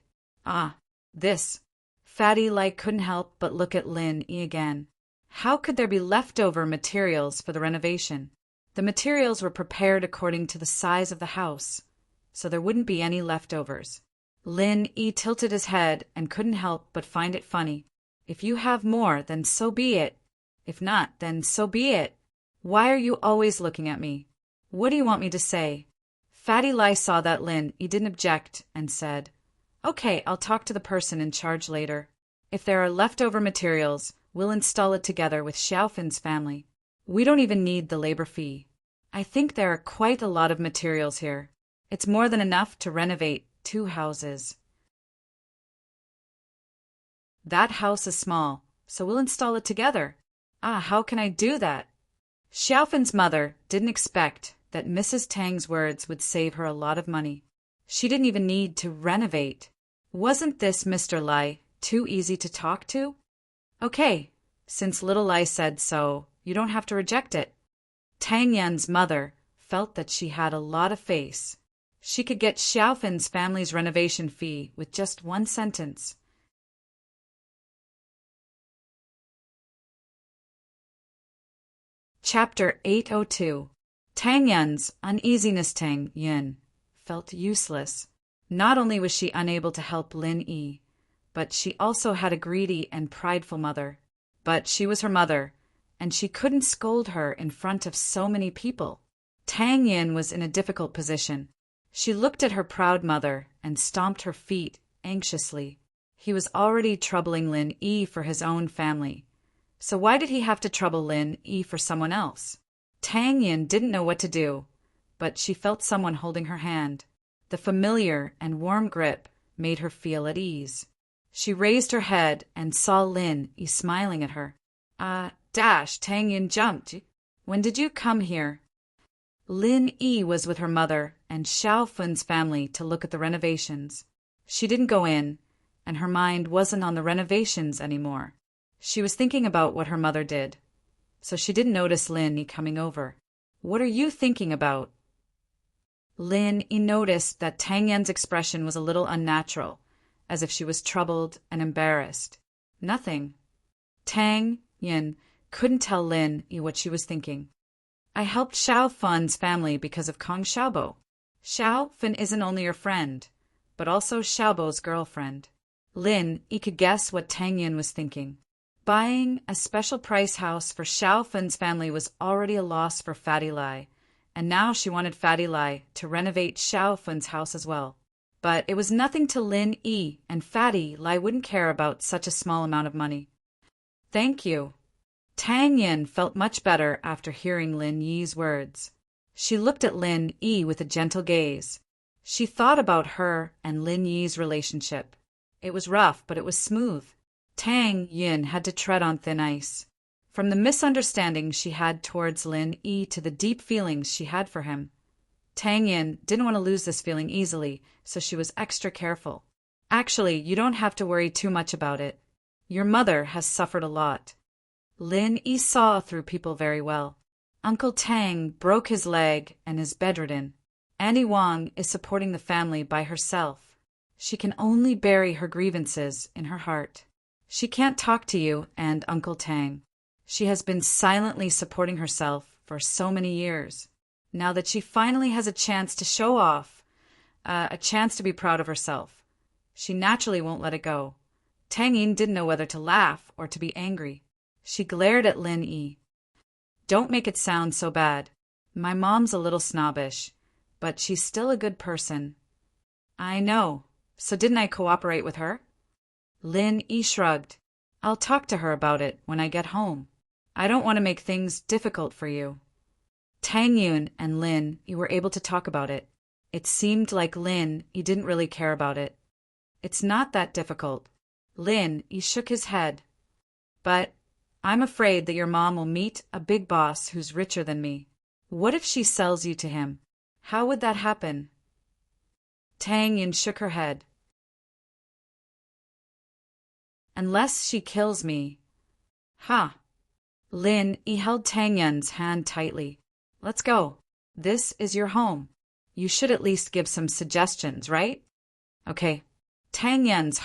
This. Fatty Lai couldn't help but look at Lin Yi again. How could there be leftover materials for the renovation? The materials were prepared according to the size of the house, so there wouldn't be any leftovers. Lin Yi tilted his head and couldn't help but find it funny. If you have more, then so be it. If not, then so be it. Why are you always looking at me? What do you want me to say? Fatty Lai saw that Lin Yi didn't object and said, "Okay, I'll talk to the person in charge later. If there are leftover materials, we'll install it together with Xiaofen's family. We don't even need the labor fee. I think there are quite a lot of materials here. It's more than enough to renovate 2 houses. That house is small, so we'll install it together. How can I do that?" Xiaofen's mother didn't expect that Mrs. Tang's words would save her a lot of money. She didn't even need to renovate. Wasn't this Mr. Lai too easy to talk to? Okay, since little Lai said so, you don't have to reject it. Tang Yan's mother felt that she had a lot of face. She could get Xiaofen's family's renovation fee with just 1 sentence. Chapter 802. Tang Yan's uneasiness. Tang Yan felt useless. Not only was she unable to help Lin Yi, but she also had a greedy and prideful mother. But she was her mother, and she couldn't scold her in front of so many people. Tang Yan was in a difficult position. She looked at her proud mother and stomped her feet anxiously. He was already troubling Lin Yi for his own family. So why did he have to trouble Lin Yi for someone else? Tang Yan didn't know what to do, but she felt someone holding her hand. The familiar and warm grip made her feel at ease. She raised her head and saw Lin Yi smiling at her. Tang Yan jumped. "When did you come here?" Lin Yi was with her mother and Xiaofen's family to look at the renovations. She didn't go in, and her mind wasn't on the renovations anymore. She was thinking about what her mother did, so she didn't notice Lin Yi coming over. "What are you thinking about?" Lin Yi noticed that Tang Yan's expression was a little unnatural, as if she was troubled and embarrassed. "Nothing." Tang Yan couldn't tell Lin Yi what she was thinking. "I helped Xiaofen's family because of Kong Xiaobo. Xiaofen isn't only your friend, but also Xiaobo's girlfriend." Lin Yi could guess what Tang Yan was thinking. Buying a special price house for Xiaofen's family was already a loss for Fatty Lai, and now she wanted Fatty Lai to renovate Xiaofen's house as well. But it was nothing to Lin Yi, and Fatty Lai wouldn't care about such a small amount of money. "Thank you." Tang Yan felt much better after hearing Lin Yi's words. She looked at Lin Yi with a gentle gaze. She thought about her and Lin Yi's relationship. It was rough, but it was smooth. Tang Yan had to tread on thin ice. From the misunderstanding she had towards Lin Yi to the deep feelings she had for him. Tang Yan didn't want to lose this feeling easily, so she was extra careful. Actually, you don't have to worry too much about it. Your mother has suffered a lot. Lin Yi saw through people very well. Uncle Tang broke his leg and is bedridden. Annie Wang is supporting the family by herself. She can only bury her grievances in her heart. She can't talk to you and Uncle Tang. She has been silently supporting herself for so many years. Now that she finally has a chance to show off, a chance to be proud of herself, she naturally won't let it go. Tang Yin didn't know whether to laugh or to be angry. She glared at Lin Yi. Don't make it sound so bad. My mom's a little snobbish, but she's still a good person. I know. So didn't I cooperate with her? Lin Yi shrugged. I'll talk to her about it when I get home. I don't want to make things difficult for you. Tang Yun and Lin Yi were able to talk about it. It seemed like Lin Yi didn't really care about it. It's not that difficult. Lin Yi shook his head. But I'm afraid that your mom will meet a big boss who's richer than me. What if she sells you to him? How would that happen? Tang Yin shook her head. Unless she kills me. Ha! Lin Yi held Tang Yin's hand tightly. Let's go. This is your home. You should at least give some suggestions, right? Okay. Tang Yin's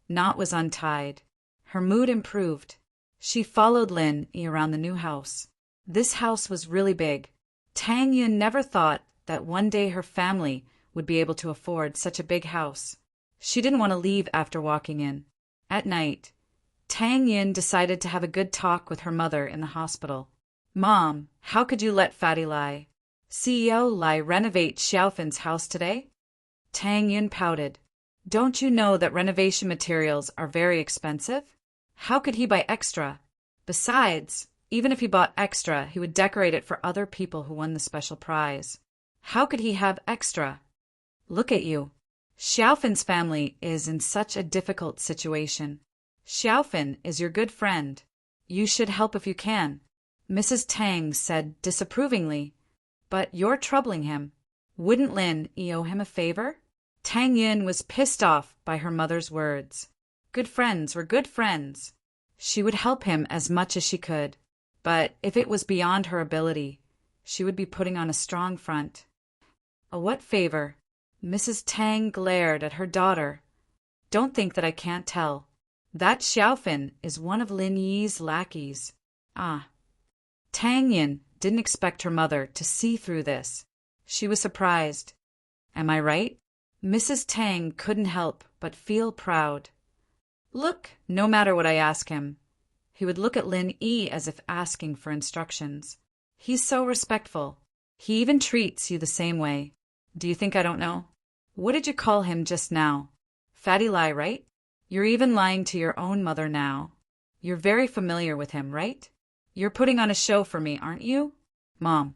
knot was untied. Her mood improved. She followed Lin Yi around the new house. This house was really big. Tang Yin never thought that one day her family would be able to afford such a big house. She didn't want to leave after walking in. At night, Tang Yin decided to have a good talk with her mother in the hospital. Mom, how could you let Fatty Lai, CEO Lai, renovate Xiaofan's house today? Tang Yin pouted. Don't you know that renovation materials are very expensive? How could he buy extra? Besides, even if he bought extra, he would decorate it for other people who won the special prize. How could he have extra? Look at you. Xiaofan's family is in such a difficult situation. Xiaofan is your good friend. You should help if you can. Mrs. Tang said disapprovingly. But you're troubling him. Wouldn't Lin Yi owe him a favor? Tang Yin was pissed off by her mother's words. Good friends were good friends. She would help him as much as she could. But if it was beyond her ability, she would be putting on a strong front. A what favor? Mrs. Tang glared at her daughter. Don't think that I can't tell. That Xiaofan is one of Lin Yi's lackeys. Ah. Tang Yin didn't expect her mother to see through this. She was surprised. Am I right? Mrs. Tang couldn't help but feel proud. Look, no matter what I ask him. He would look at Lin Yi as if asking for instructions. He's so respectful. He even treats you the same way. Do you think I don't know? What did you call him just now? Fatty Lai, right? You're even lying to your own mother now. You're very familiar with him, right? You're putting on a show for me, aren't you? Mom.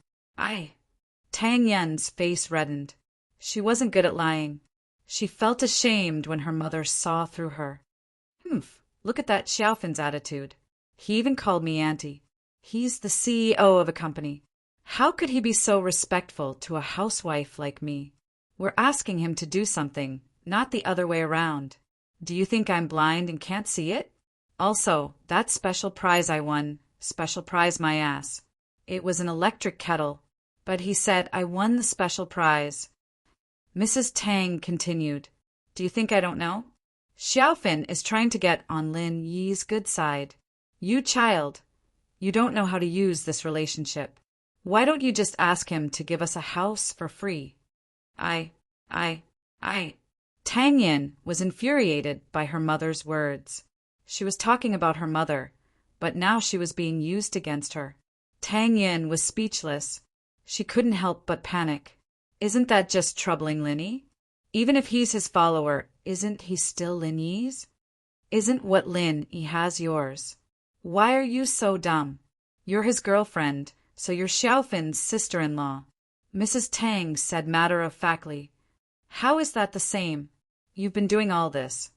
Tang Yin's face reddened. She wasn't good at lying. She felt ashamed when her mother saw through her. Look at that Xiaofan's attitude. He even called me auntie. He's the CEO of a company. How could he be so respectful to a housewife like me? We're asking him to do something, not the other way around. Do you think I'm blind and can't see it? Also, that special prize I won, special prize my ass. It was an electric kettle, but he said I won the special prize. Mrs. Tang continued. Do you think I don't know? Xiaofan is trying to get on Lin Yi's good side. You child, you don't know how to use this relationship. Why don't you just ask him to give us a house for free? Tang Yin was infuriated by her mother's words. She was talking about her mother, but now she was being used against her. Tang Yin was speechless. She couldn't help but panic. Isn't that just troubling Lin Yi? Even if he's his follower, isn't he still Lin Yi's? Isn't what Lin Yi has yours? Why are you so dumb? You're his girlfriend, so you're Xiaofan's sister-in-law. Mrs. Tang said matter-of-factly. How is that the same? You've been doing all this.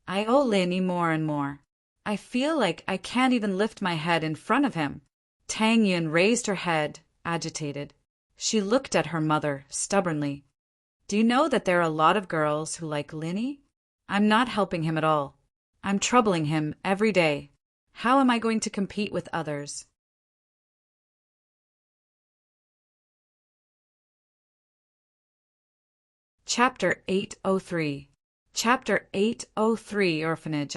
I owe Lin Yi more and more. I feel like I can't even lift my head in front of him. Tang Yin raised her head, agitated. She looked at her mother stubbornly. Do you know that there are a lot of girls who like Linny? I'm not helping him at all. I'm troubling him every day. How am I going to compete with others? Chapter 803. Chapter 803, Orphanage.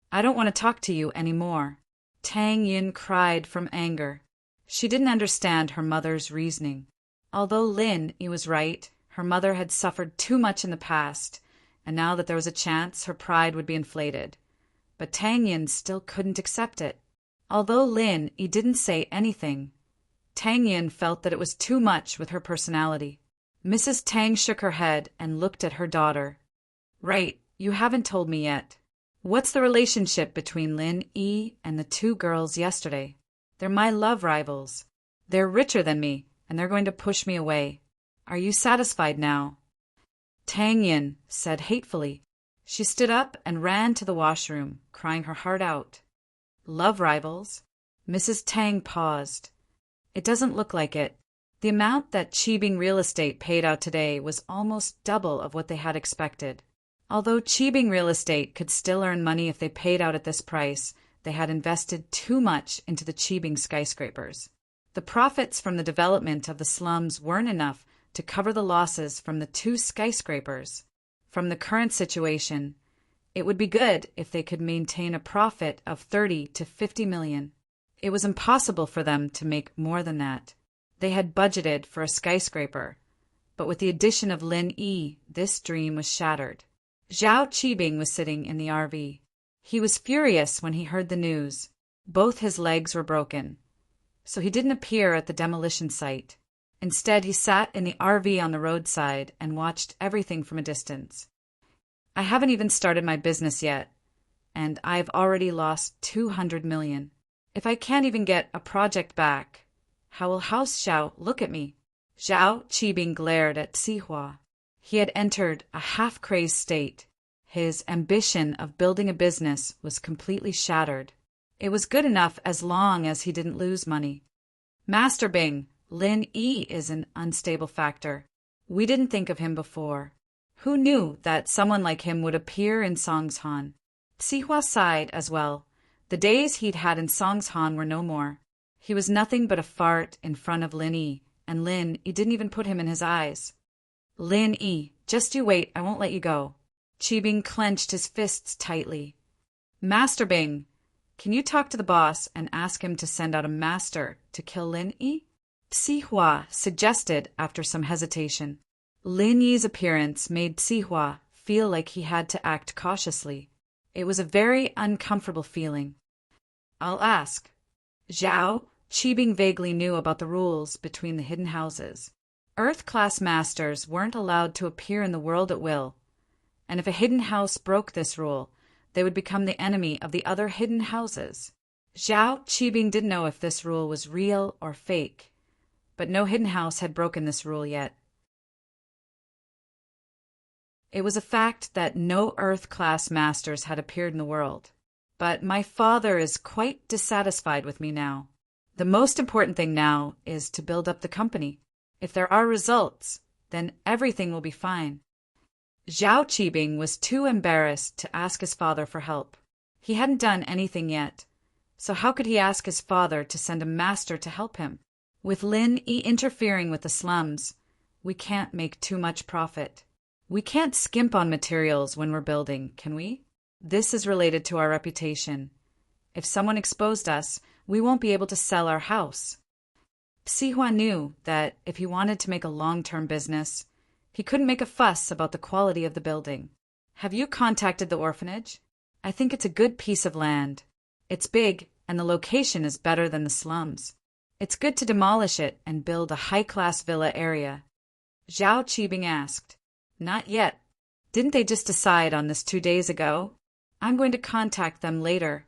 I don't want to talk to you anymore. Tang Yin cried from anger. She didn't understand her mother's reasoning. Although Lin Yi was right, her mother had suffered too much in the past, and now that there was a chance, her pride would be inflated. But Tang Yin still couldn't accept it. Although Lin Yi didn't say anything, Tang Yin felt that it was too much with her personality. Mrs. Tang shook her head and looked at her daughter. Right, you haven't told me yet. What's the relationship between Lin Yi and the two girls yesterday? They're my love rivals. They're richer than me, and they're going to push me away. Are you satisfied now? Tang Yin said hatefully. She stood up and ran to the washroom, crying her heart out. Love rivals? Mrs. Tang paused. It doesn't look like it. The amount that Qibing Real Estate paid out today was almost double of what they had expected. Although Qibing Real Estate could still earn money if they paid out at this price, they had invested too much into the Qibing skyscrapers. The profits from the development of the slums weren't enough to cover the losses from the two skyscrapers. From the current situation, it would be good if they could maintain a profit of 30 to 50 million. It was impossible for them to make more than that. They had budgeted for a skyscraper, but with the addition of Lin Yi, this dream was shattered. Zhao Qibing was sitting in the RV. He was furious when he heard the news. Both his legs were broken, so he didn't appear at the demolition site. Instead, he sat in the RV on the roadside and watched everything from a distance. I haven't even started my business yet, and I've already lost 200 million. If I can't even get a project back, how will House Zhao look at me? Zhao Qibing glared at Sihua. He had entered a half-crazed state. His ambition of building a business was completely shattered. It was good enough as long as he didn't lose money. Master Bing, Lin Yi is an unstable factor. We didn't think of him before. Who knew that someone like him would appear in Songshan? Sihua sighed as well. The days he'd had in Songshan were no more. He was nothing but a fart in front of Lin Yi, and Lin Yi didn't even put him in his eyes. Lin Yi, just you wait, I won't let you go. Qibing clenched his fists tightly. Master Bing, can you talk to the boss and ask him to send out a master to kill Lin Yi? Sihua suggested after some hesitation. Lin Yi's appearance made Sihua feel like he had to act cautiously. It was a very uncomfortable feeling. I'll ask. Zhao Qibing vaguely knew about the rules between the hidden houses. Earth-class masters weren't allowed to appear in the world at will, and if a hidden house broke this rule, they would become the enemy of the other hidden houses. Zhao Qibing didn't know if this rule was real or fake, but no hidden house had broken this rule yet. It was a fact that no Earth-class masters had appeared in the world. But my father is quite dissatisfied with me now. The most important thing now is to build up the company. If there are results, then everything will be fine. Zhao Qibing was too embarrassed to ask his father for help. He hadn't done anything yet, so how could he ask his father to send a master to help him? With Lin Yi interfering with the slums, we can't make too much profit. We can't skimp on materials when we're building, can we? This is related to our reputation. If someone exposed us, we won't be able to sell our house. Sihua knew that if he wanted to make a long-term business, he couldn't make a fuss about the quality of the building. Have you contacted the orphanage? I think it's a good piece of land. It's big, and the location is better than the slums. It's good to demolish it and build a high-class villa area. Zhao Qibing asked. Not yet. Didn't they just decide on this 2 days ago? I'm going to contact them later.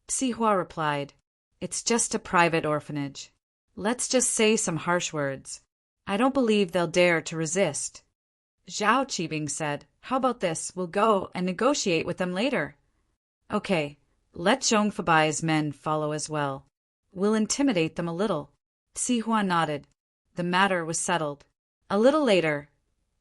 Sihua replied. It's just a private orphanage. Let's just say some harsh words. I don't believe they'll dare to resist. Zhao Qibing said, how about this? We'll go and negotiate with them later. Okay, let Zhong Fabai's men follow as well. We'll intimidate them a little. Sihua nodded. The matter was settled. A little later,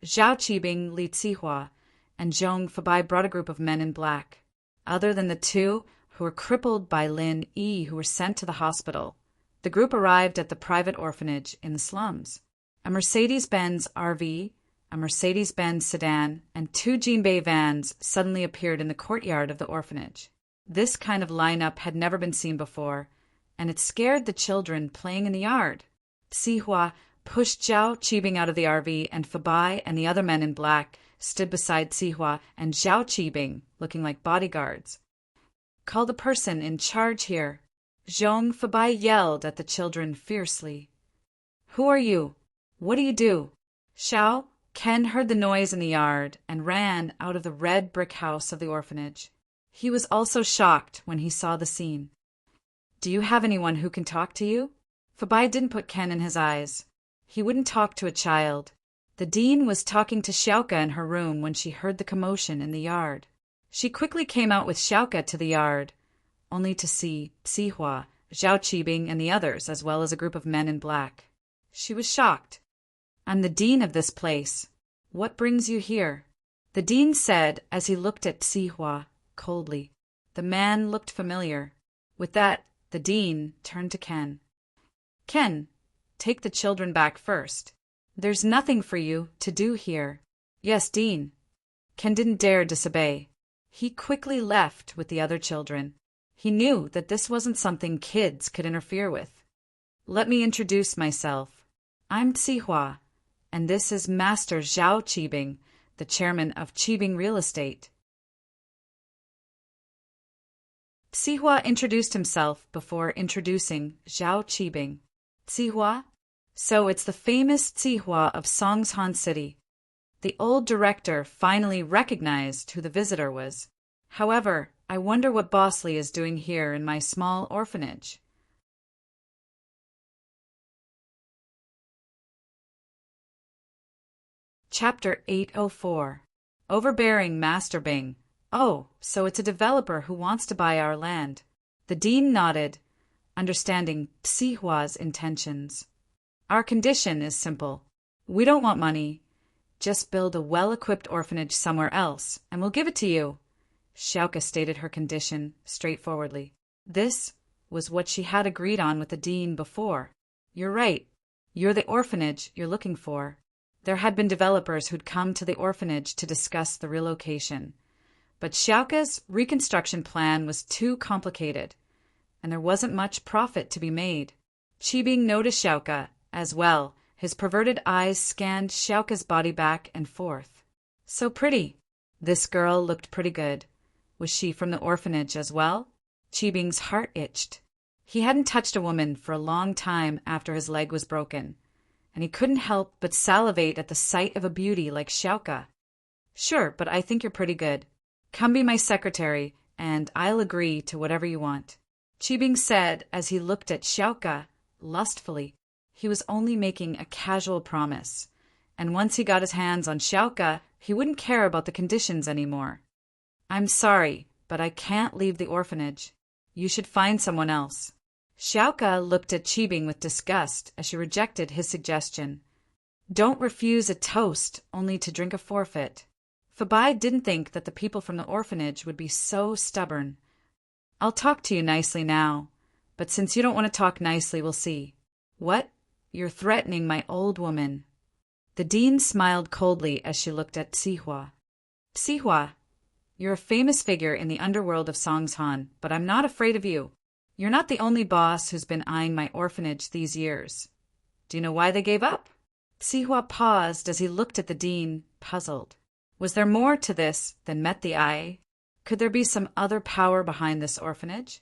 Zhao Qibing, Li Cihua, and Zhong Fabai brought a group of men in black. Other than the two who were crippled by Lin Yi who were sent to the hospital, the group arrived at the private orphanage in the slums. A Mercedes-Benz RV, a Mercedes-Benz sedan, and two Jinbei vans suddenly appeared in the courtyard of the orphanage. This kind of lineup had never been seen before, and it scared the children playing in the yard. Cihua pushed Zhao Qibing out of the RV, and Fabai and the other men in black stood beside Cihua and Zhao Qibing, looking like bodyguards. "Call the person in charge here," Zhong Fabai yelled at the children fiercely. "Who are you? What do you do?" Xiao Ken heard the noise in the yard and ran out of the red brick house of the orphanage. He was also shocked when he saw the scene. "Do you have anyone who can talk to you?" Fabai didn't put Ken in his eyes. He wouldn't talk to a child. The dean was talking to Xiaoka in her room when she heard the commotion in the yard. She quickly came out with Xiaoka to the yard, only to see Cihua, Zhao Qibing, and the others, as well as a group of men in black. She was shocked. "I'm the dean of this place. What brings you here?" The dean said as he looked at Cihua coldly. The man looked familiar. With that, the dean turned to Ken. "Ken, take the children back first. There's nothing for you to do here." "Yes, Dean." Ken didn't dare disobey. He quickly left with the other children. He knew that this wasn't something kids could interfere with. "Let me introduce myself. I'm Cihua, and this is Master Zhao Qibing, the chairman of Qibing Real Estate." Cihua introduced himself before introducing Zhao Qibing. "Cihua? So it's the famous Cihua of Songshan City." The old director finally recognized who the visitor was. "However, I wonder what Bosley is doing here in my small orphanage." Chapter 804. Overbearing Master Bing. "Oh, so it's a developer who wants to buy our land." The dean nodded, understanding Cihua's intentions. "Our condition is simple. We don't want money. Just build a well-equipped orphanage somewhere else, and we'll give it to you." Xiaoka stated her condition straightforwardly. This was what she had agreed on with the dean before. "You're right. You're the orphanage you're looking for." There had been developers who'd come to the orphanage to discuss the relocation. But Xiaoka's reconstruction plan was too complicated, and there wasn't much profit to be made. Qibing noticed Xiaoka as well. His perverted eyes scanned Xiaoka's body back and forth. So pretty. This girl looked pretty good. Was she from the orphanage as well? Qibing's heart itched. He hadn't touched a woman for a long time after his leg was broken, and he couldn't help but salivate at the sight of a beauty like Xiaoka. "Sure, but I think you're pretty good. Come be my secretary, and I'll agree to whatever you want," Qibing said as he looked at Xiaoka lustfully. He was only making a casual promise, and once he got his hands on Xiaoka, he wouldn't care about the conditions anymore. "I'm sorry, but I can't leave the orphanage. You should find someone else." Xiaoka looked at Qibing with disgust as she rejected his suggestion. Don't refuse a toast only to drink a forfeit. Fabai didn't think that the people from the orphanage would be so stubborn. "I'll talk to you nicely now, but since you don't want to talk nicely, we'll see." "What? You're threatening my old woman." The dean smiled coldly as she looked at Cihua. "Cihua, you're a famous figure in the underworld of Songshan, but I'm not afraid of you. You're not the only boss who's been eyeing my orphanage these years. Do you know why they gave up?" Cihua paused as he looked at the dean, puzzled. Was there more to this than met the eye? Could there be some other power behind this orphanage?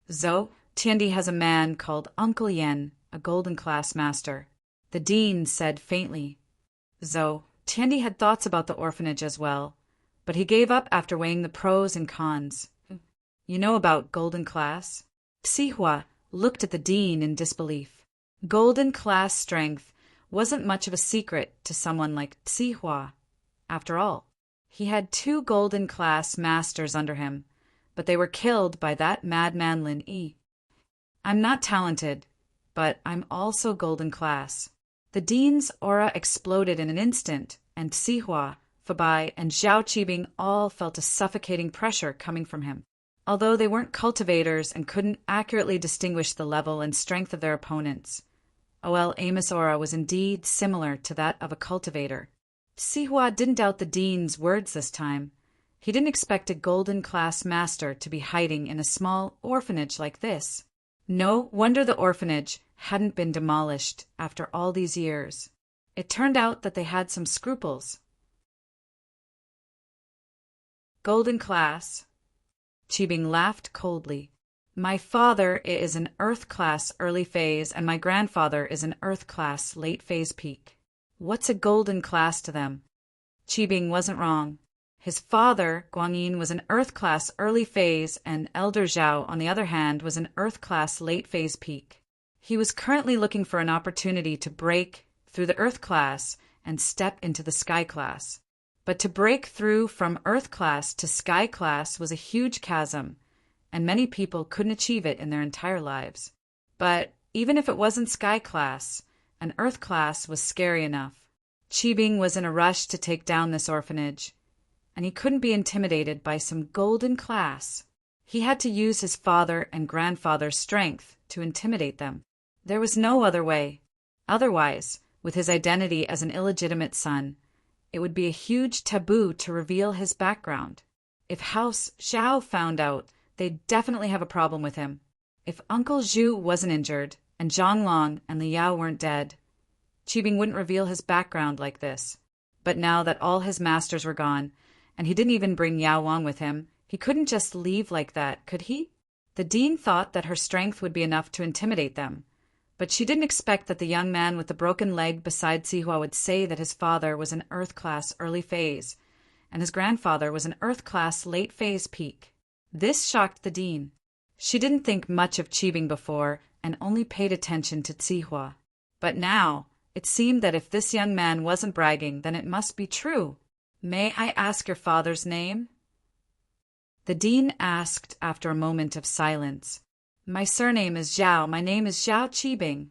"Zhou Tiandi has a man called Uncle Yen, a golden class master," the dean said faintly. Zhou Tiandi had thoughts about the orphanage as well, but he gave up after weighing the pros and cons. "You know about golden class?" Cihua looked at the dean in disbelief. Golden class strength wasn't much of a secret to someone like Cihua. After all, he had 2 golden class masters under him, but they were killed by that madman Lin Yi. "I'm not talented, but I'm also golden class." The dean's aura exploded in an instant, and Sihua, Fabai, and Zhao Qibing all felt a suffocating pressure coming from him. Although they weren't cultivators and couldn't accurately distinguish the level and strength of their opponents, OL Amos' aura was indeed similar to that of a cultivator. Sihua didn't doubt the dean's words this time. He didn't expect a golden-class master to be hiding in a small orphanage like this. No wonder the orphanage hadn't been demolished after all these years. It turned out that they had some scruples. Golden class. Qibing laughed coldly. My father is an Earth class early phase, and my grandfather is an Earth class late phase peak. What's a golden class to them? Qibing wasn't wrong. His father, Guangyin, was an Earth class early phase, and Elder Zhao, on the other hand, was an Earth class late phase peak. He was currently looking for an opportunity to break through the Earth class and step into the Sky class. But to break through from Earth class to Sky class was a huge chasm, and many people couldn't achieve it in their entire lives. But even if it wasn't Sky class, an Earth class was scary enough. Qibing was in a rush to take down this orphanage, and he couldn't be intimidated by some golden class. He had to use his father and grandfather's strength to intimidate them. There was no other way. Otherwise, with his identity as an illegitimate son, it would be a huge taboo to reveal his background. If House Zhao found out, they'd definitely have a problem with him. If Uncle Zhu wasn't injured, and Zhang Long and Liao weren't dead, Qibing wouldn't reveal his background like this. But now that all his masters were gone, and he didn't even bring Yao Wang with him, he couldn't just leave like that, could he? The dean thought that her strength would be enough to intimidate them, but she didn't expect that the young man with the broken leg beside Sihua would say that his father was an Earth class early phase, and his grandfather was an Earth class late phase peak. This shocked the dean. She didn't think much of Qibing before and only paid attention to Sihua. But now, it seemed that if this young man wasn't bragging, then it must be true. May I ask your father's name? The dean asked after a moment of silence. My surname is Zhao. My name is Zhao Qibing.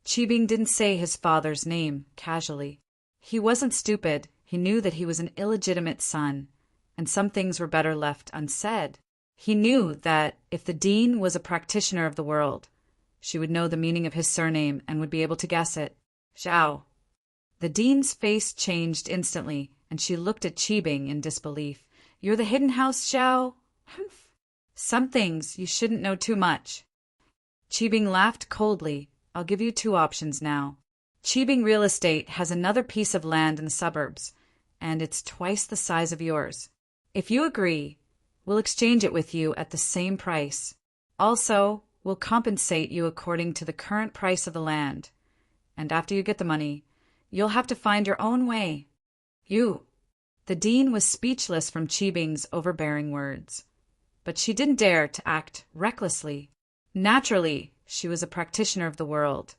Qibing didn't say his father's name casually. He wasn't stupid. He knew that he was an illegitimate son, and some things were better left unsaid. He knew that if the dean was a practitioner of the world, she would know the meaning of his surname and would be able to guess it. Zhao. The dean's face changed instantly, and she looked at Qibing in disbelief. You're the hidden house, Zhao? Humph. Some things you shouldn't know too much. Qibing laughed coldly. I'll give you two options now. Qibing Real Estate has another piece of land in the suburbs, and it's twice the size of yours. If you agree, we'll exchange it with you at the same price. Also, we'll compensate you according to the current price of the land. And after you get the money, you'll have to find your own way. You. The dean was speechless from Qibing's overbearing words. But she didn't dare to act recklessly. Naturally, she was a practitioner of the world,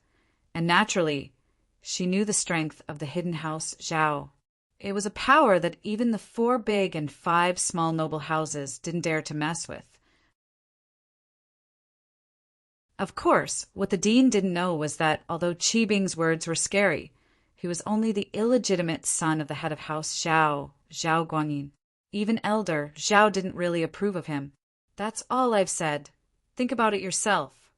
and naturally, she knew the strength of the hidden house Zhao. It was a power that even the 4 big and 5 small noble houses didn't dare to mess with. Of course, what the dean didn't know was that although Qibing's words were scary, he was only the illegitimate son of the head of House Zhao, Zhao Guangyin. Even Elder Zhao didn't really approve of him. That's all I've said. Think about it yourself.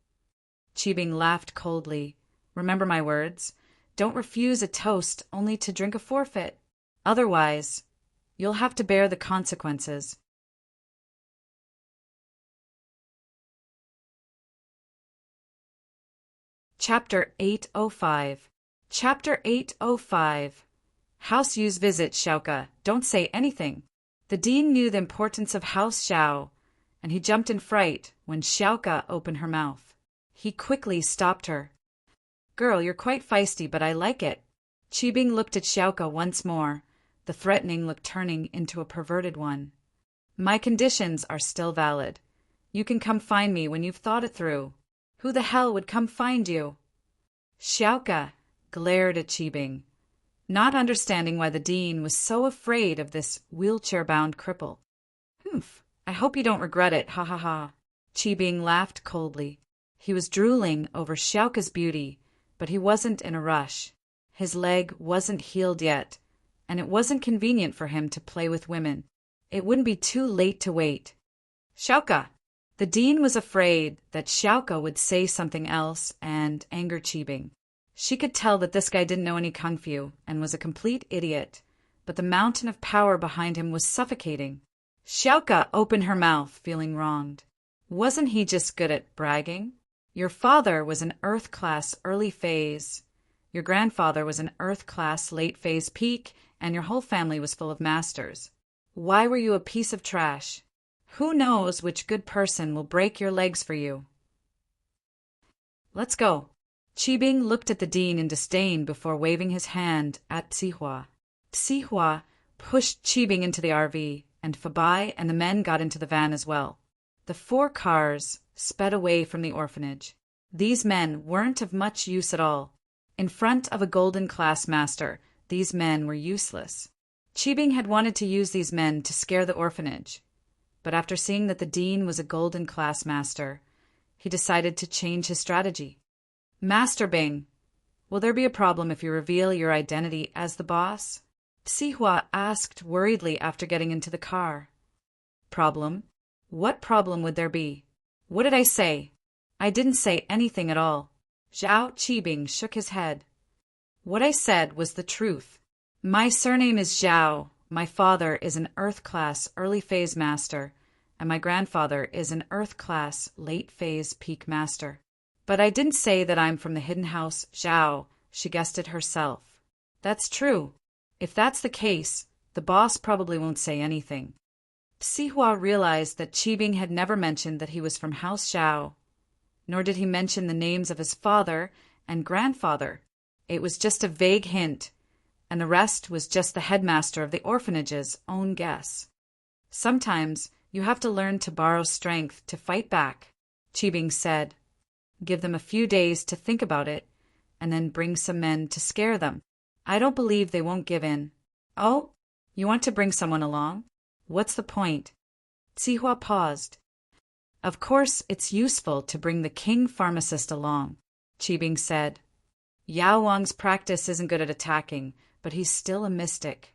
Qibing laughed coldly. Remember my words. Don't refuse a toast only to drink a forfeit. Otherwise, you'll have to bear the consequences. Chapter 805. Chapter 805. House Yu's visit, Xiaoka. Don't say anything. The dean knew the importance of House Zhao, and he jumped in fright when Xiaoka opened her mouth. He quickly stopped her. Girl, you're quite feisty, but I like it. Qibing looked at Xiaoka once more, the threatening look turning into a perverted one. My conditions are still valid. You can come find me when you've thought it through. Who the hell would come find you? Xiaoka glared at Qibing, not understanding why the dean was so afraid of this wheelchair-bound cripple. Humph, I hope you don't regret it, ha ha ha. Qibing laughed coldly. He was drooling over Xiaoka's beauty, but he wasn't in a rush. His leg wasn't healed yet, and it wasn't convenient for him to play with women. It wouldn't be too late to wait. Xiaoka! The dean was afraid that Xiaoka would say something else and anger Qibing. She could tell that this guy didn't know any kung fu and was a complete idiot, but the mountain of power behind him was suffocating. Xiaoka opened her mouth, feeling wronged. Wasn't he just good at bragging? Your father was an Earth-class early phase. Your grandfather was an Earth-class late phase peak, and your whole family was full of masters. Why were you a piece of trash? Who knows which good person will break your legs for you? Let's go. Qibing looked at the dean in disdain before waving his hand at Psihua. Psihua pushed Qibing into the RV, and Fabai and the men got into the van as well. The 4 cars sped away from the orphanage. These men weren't of much use at all. In front of a golden class master, these men were useless. Qibing had wanted to use these men to scare the orphanage, but after seeing that the dean was a golden class master, he decided to change his strategy. Master Bing, will there be a problem if you reveal your identity as the boss? Psihua asked worriedly after getting into the car. Problem? What problem would there be? What did I say? I didn't say anything at all. Zhao Qibing shook his head. What I said was the truth. My surname is Zhao. My father is an Earth-class early-phase master, and my grandfather is an Earth-class late-phase peak master. But I didn't say that I'm from the hidden house Zhao. She guessed it herself. That's true. If that's the case, the boss probably won't say anything. Psihua realized that Qibing had never mentioned that he was from House Zhao, nor did he mention the names of his father and grandfather. It was just a vague hint, and the rest was just the headmaster of the orphanage's own guess. Sometimes you have to learn to borrow strength to fight back, Qibing said. Give them a few days to think about it, and then bring some men to scare them. I don't believe they won't give in. Oh, you want to bring someone along? What's the point? Psihua paused. Of course it's useful to bring the king pharmacist along, Qibing said. Yao Wang's practice isn't good at attacking, but he's still a mystic.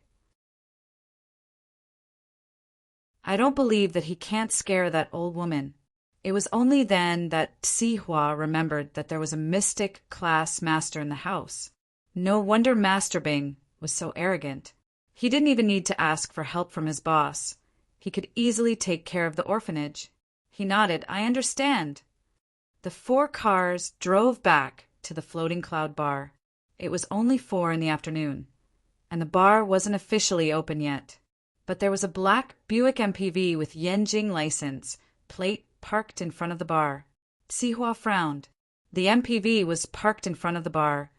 I don't believe that he can't scare that old woman. It was only then that Psihua remembered that there was a mystic class master in the house. No wonder Master Bing was so arrogant. He didn't even need to ask for help from his boss. He could easily take care of the orphanage. He nodded. I understand. The 4 cars drove back to the Floating Cloud Bar. It was only 4 in the afternoon, and the bar wasn't officially open yet. But there was a black Buick MPV with Yanjing license plate parked in front of the bar. Psihua frowned. The MPV was parked in front of the bar,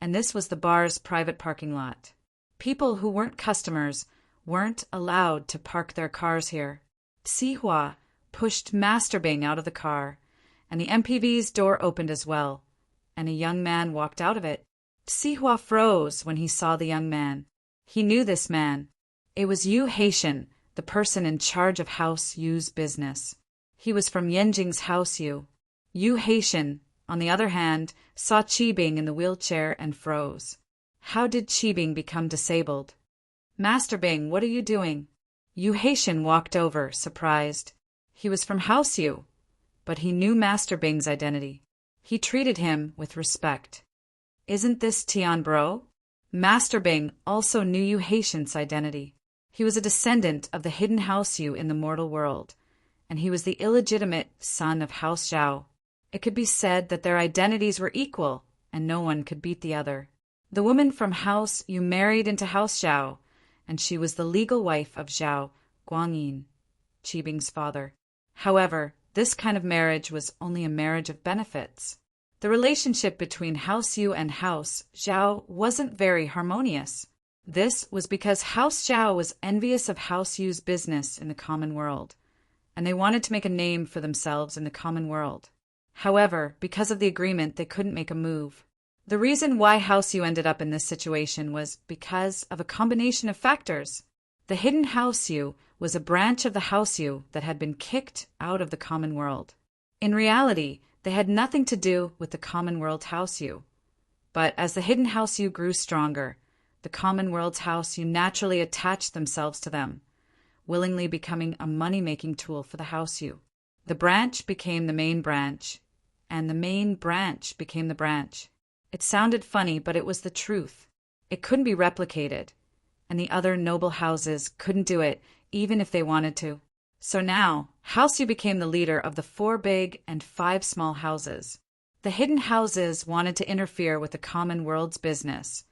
and this was the bar's private parking lot. People who weren't customers weren't allowed to park their cars here. Psihua pushed Master Bing out of the car, and the MPV's door opened as well, and a young man walked out of it. Psihua froze when he saw the young man. He knew this man. It was Yu Haitian, the person in charge of House Yu's business. He was from Yanjing's House Yu. Yu Haitian, on the other hand, saw Qibing in the wheelchair and froze. How did Qibing become disabled? Master Bing, what are you doing? Yu Haitian walked over, surprised. He was from House Yu, but he knew Master Bing's identity. He treated him with respect. Isn't this Tian Bro? Master Bing also knew Yu Haitian's identity. He was a descendant of the hidden House Yu in the mortal world, and he was the illegitimate son of House Zhao. It could be said that their identities were equal, and no one could beat the other. The woman from House Yu married into House Zhao, and she was the legal wife of Zhao Guangyin, Qibing's father. However, this kind of marriage was only a marriage of benefits. The relationship between House Yu and House Zhao wasn't very harmonious. This was because House Zhao was envious of House Yu's business in the common world, and they wanted to make a name for themselves in the common world. However, because of the agreement, they couldn't make a move. The reason why House Yu ended up in this situation was because of a combination of factors. The hidden House Yu was a branch of the House Yu that had been kicked out of the common world. In reality, they had nothing to do with the common world House Yu. But as the hidden House Yu grew stronger, the common world's house, you naturally attached themselves to them, willingly becoming a money-making tool for the house you. The branch became the main branch, and the main branch became the branch. It sounded funny, but it was the truth. It couldn't be replicated, and the other noble houses couldn't do it, even if they wanted to. So now, House U became the leader of the 4 big and 5 small houses. The hidden houses wanted to interfere with the common world's business,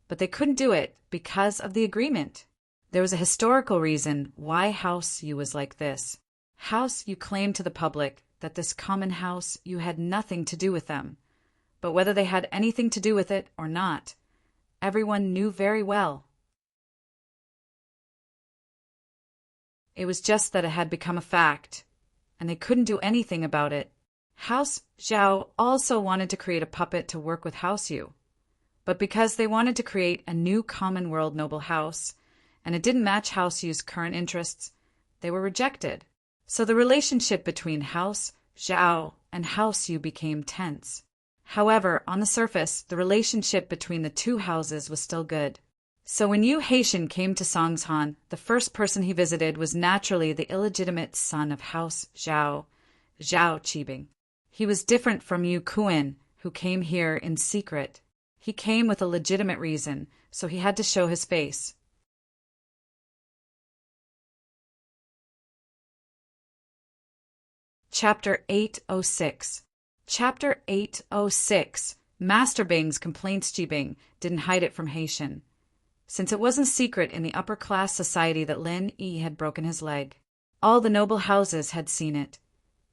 but they couldn't do it because of the agreement. There was a historical reason why House U was like this. House U claimed to the public that this common house U had nothing to do with them, but whether they had anything to do with it or not, everyone knew very well. It was just that it had become a fact, and they couldn't do anything about it. House Zhao also wanted to create a puppet to work with House U, but because they wanted to create a new common world noble house, and it didn't match House U's current interests, they were rejected. So the relationship between House Zhao and House U became tense. However, on the surface, the relationship between the 2 houses was still good. So when Yu Haitian came to Songshan, the first person he visited was naturally the illegitimate son of House Zhao, Zhao Qibing. He was different from Yu Kuan, who came here in secret. He came with a legitimate reason, so he had to show his face. Chapter 806. Chapter 806. Master Bing's complaints. Qibing didn't hide it from Haitian, since it wasn't secret in the upper-class society that Lin Yi had broken his leg. All the noble houses had seen it,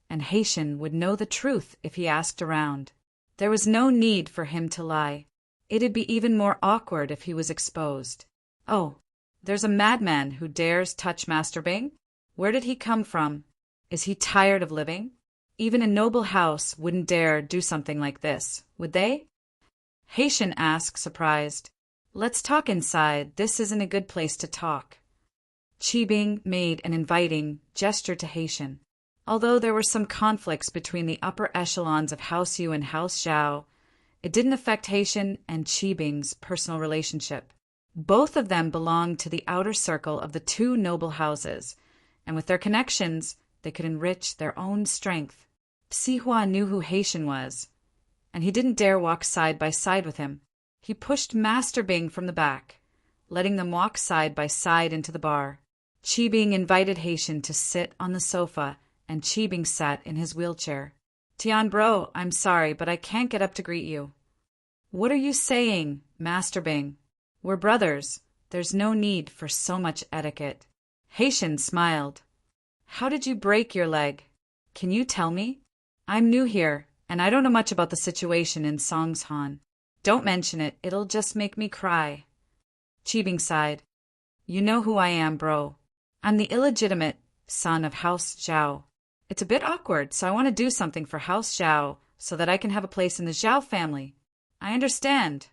and Haitian would know the truth if he asked around. There was no need for him to lie. It'd be even more awkward if he was exposed. Oh, there's a madman who dares touch Master Bing? Where did he come from? Is he tired of living? Even a noble house wouldn't dare do something like this, would they? Haitian asked, surprised. Let's talk inside. This isn't a good place to talk. Qibing made an inviting gesture to Haitian. Although there were some conflicts between the upper echelons of House U and House Zhao, it didn't affect Haitian and Qibing's personal relationship. Both of them belonged to the outer circle of the 2 noble houses, and with their connections, they could enrich their own strength. Psihua knew who Haitian was, and he didn't dare walk side by side with him. He pushed Master Bing from the back, letting them walk side by side into the bar. Qibing invited Haitian to sit on the sofa, and Qibing sat in his wheelchair. Tian bro, I'm sorry, but I can't get up to greet you. What are you saying, Master Bing? We're brothers. There's no need for so much etiquette. Haitian smiled. How did you break your leg? Can you tell me? I'm new here, and I don't know much about the situation in Songshan. Don't mention it, it'll just make me cry. Qibing sighed. You know who I am, bro. I'm the illegitimate son of House Zhao. It's a bit awkward, so I want to do something for House Zhao so that I can have a place in the Zhao family. I understand.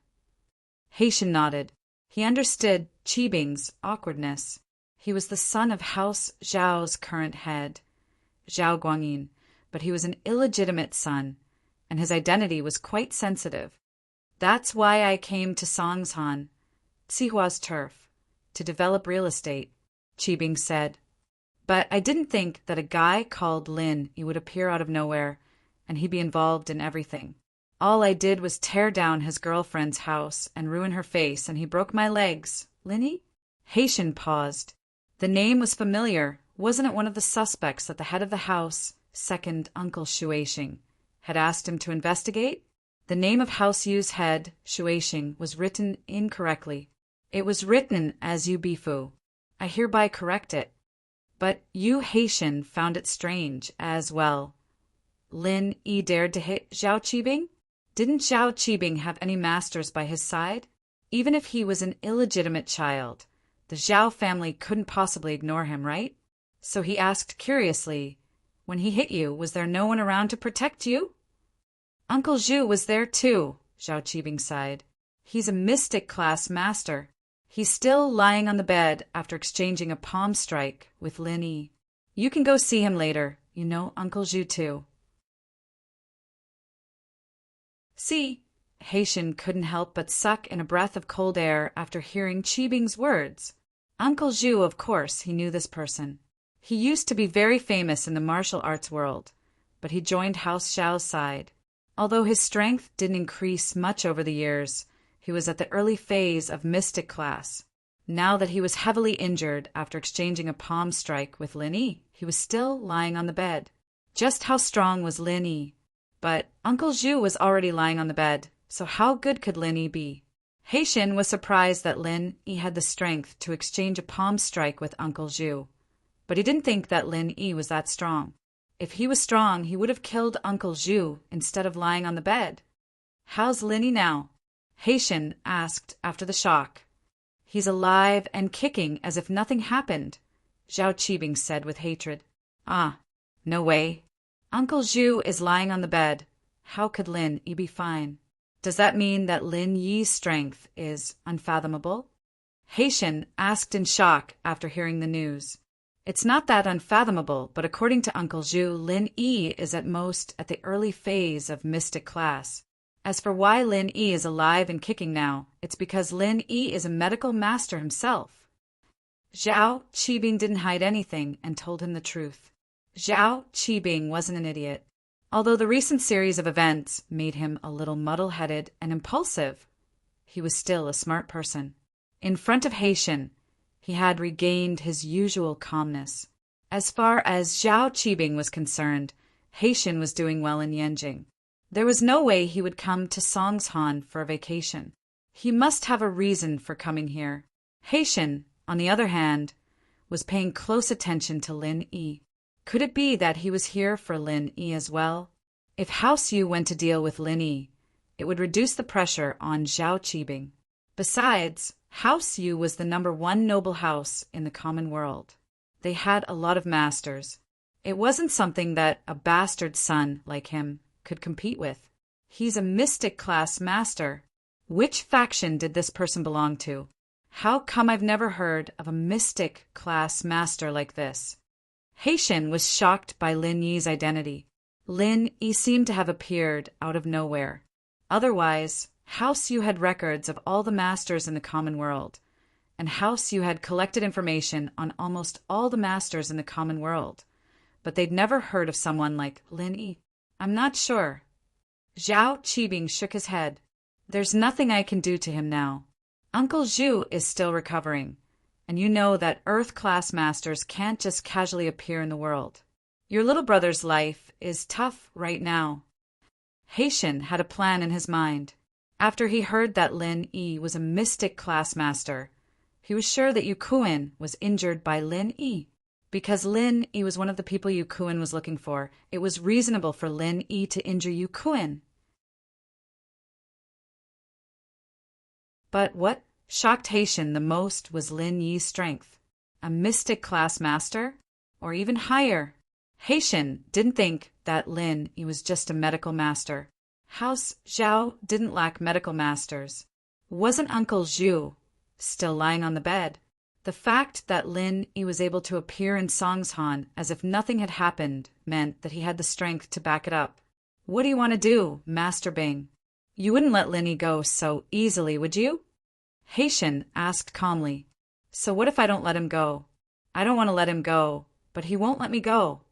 Haitian nodded. He understood Qibing's awkwardness. He was the son of House Zhao's current head, Zhao Guangyin, but he was an illegitimate son, and his identity was quite sensitive. That's why I came to Songshan, Tsihua's turf, to develop real estate, Qibing said. But I didn't think that a guy called Lin Yi would appear out of nowhere, and he'd be involved in everything. All I did was tear down his girlfriend's house and ruin her face, and he broke my legs. Lin Yi? Haitian paused. The name was familiar. Wasn't it one of the suspects that the head of the house, second Uncle Shuaixing, had asked him to investigate? The name of House Yu's head, Shuaixing, was written incorrectly. It was written as Yu Bifu. I hereby correct it. But Yu Haitian found it strange as well. Lin Yi dared to hit Zhao Qibing? Didn't Zhao Qibing have any masters by his side? Even if he was an illegitimate child, the Zhao family couldn't possibly ignore him, right? So he asked curiously, when he hit you, was there no one around to protect you? Uncle Zhu was there too, Zhao Qibing sighed. He's a mystic class master. He's still lying on the bed after exchanging a palm strike with Lin Yi. You can go see him later. You know Uncle Zhu too. See, Haitian couldn't help but suck in a breath of cold air after hearing Qibing's words. Uncle Zhu, of course, he knew this person. He used to be very famous in the martial arts world, but he joined House Zhao's side. Although his strength didn't increase much over the years, he was at the early phase of mystic class. Now that he was heavily injured after exchanging a palm strike with Lin Yi, he was still lying on the bed. Just how strong was Lin Yi? But Uncle Zhu was already lying on the bed, so how good could Lin Yi be? Haitian was surprised that Lin Yi had the strength to exchange a palm strike with Uncle Zhu, but he didn't think that Lin Yi was that strong. If he was strong, he would have killed Uncle Zhu instead of lying on the bed. "How's Lin Yi now?" Haitian asked after the shock. "He's alive and kicking as if nothing happened," Zhao Qibing said with hatred. "Ah, no way. Uncle Zhu is lying on the bed. How could Lin Yi be fine? Does that mean that Lin Yi's strength is unfathomable?" Haitian asked in shock after hearing the news. "It's not that unfathomable, but according to Uncle Zhu, Lin Yi is at most at the early phase of mystic class. As for why Lin Yi is alive and kicking now, it's because Lin Yi is a medical master himself." Zhao Qibing didn't hide anything and told him the truth. Zhao Qibing wasn't an idiot. Although the recent series of events made him a little muddle-headed and impulsive, he was still a smart person. In front of Haitian, he had regained his usual calmness. As far as Zhao Qibing was concerned, Haitian was doing well in Yanjing. There was no way he would come to Songshan for a vacation. He must have a reason for coming here. Haitian, on the other hand, was paying close attention to Lin Yi. Could it be that he was here for Lin Yi as well? If House Yu went to deal with Lin Yi, it would reduce the pressure on Zhao Qibing. Besides, House Yu was the #1 noble house in the common world. They had a lot of masters. It wasn't something that a bastard son like him could compete with. He's a mystic class master. Which faction did this person belong to? How come I've never heard of a mystic class master like this? Haitian was shocked by Lin Yi's identity. Lin Yi seemed to have appeared out of nowhere. Otherwise, House Yu had records of all the masters in the common world, and House Yu had collected information on almost all the masters in the common world, but they'd never heard of someone like Lin Yi. "I'm not sure." Zhao Qibing shook his head. "There's nothing I can do to him now. Uncle Zhu is still recovering, and you know that Earth-class masters can't just casually appear in the world. Your little brother's life is tough right now." Haitian had a plan in his mind. After he heard that Lin Yi was a mystic class master, he was sure that Yu Kuan was injured by Lin Yi. Because Lin Yi was one of the people Yu Kuan was looking for, it was reasonable for Lin Yi to injure Yu Kuan. But what shocked Haitian the most was Lin Yi's strength. A mystic class master? Or even higher? Haitian didn't think that Lin Yi was just a medical master. House Zhao didn't lack medical masters. Wasn't Uncle Zhu still lying on the bed? The fact that Lin Yi was able to appear in Songshan as if nothing had happened meant that he had the strength to back it up. "What do you want to do, Master Bing? You wouldn't let Lin Yi go so easily, would you?" Haitian asked calmly. "So what if I don't let him go?" "I don't want to let him go, but he won't let me go."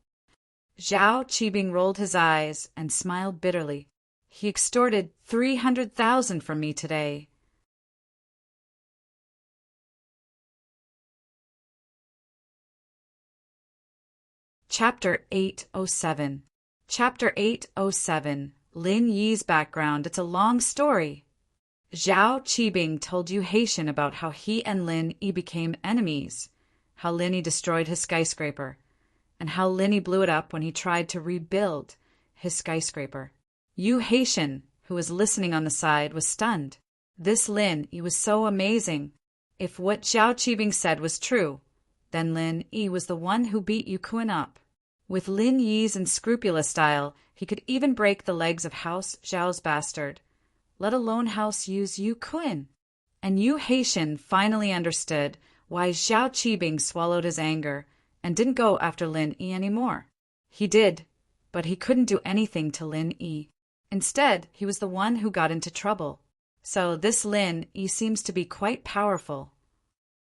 Zhao Qibing rolled his eyes and smiled bitterly. "He extorted 300,000 from me today." Chapter 807. Chapter 807. Lin Yi's background. It's a long story. Zhao Qibing told you Haitian about how he and Lin Yi became enemies, how Lin Yi destroyed his skyscraper, and how Lin Yi blew it up when he tried to rebuild his skyscraper. You Haitian, who was listening on the side, was stunned. This Lin Yi was so amazing. If what Zhao Qibing said was true, then Lin Yi was the one who beat Yu Kuan up. With Lin Yi's unscrupulous style, he could even break the legs of House Zhao's bastard, let alone House Yu's Yu Kuan. And Yu Haitian finally understood why Zhao Qibing swallowed his anger and didn't go after Lin Yi anymore. He did, but he couldn't do anything to Lin Yi. Instead, he was the one who got into trouble. So this Lin Yi seems to be quite powerful.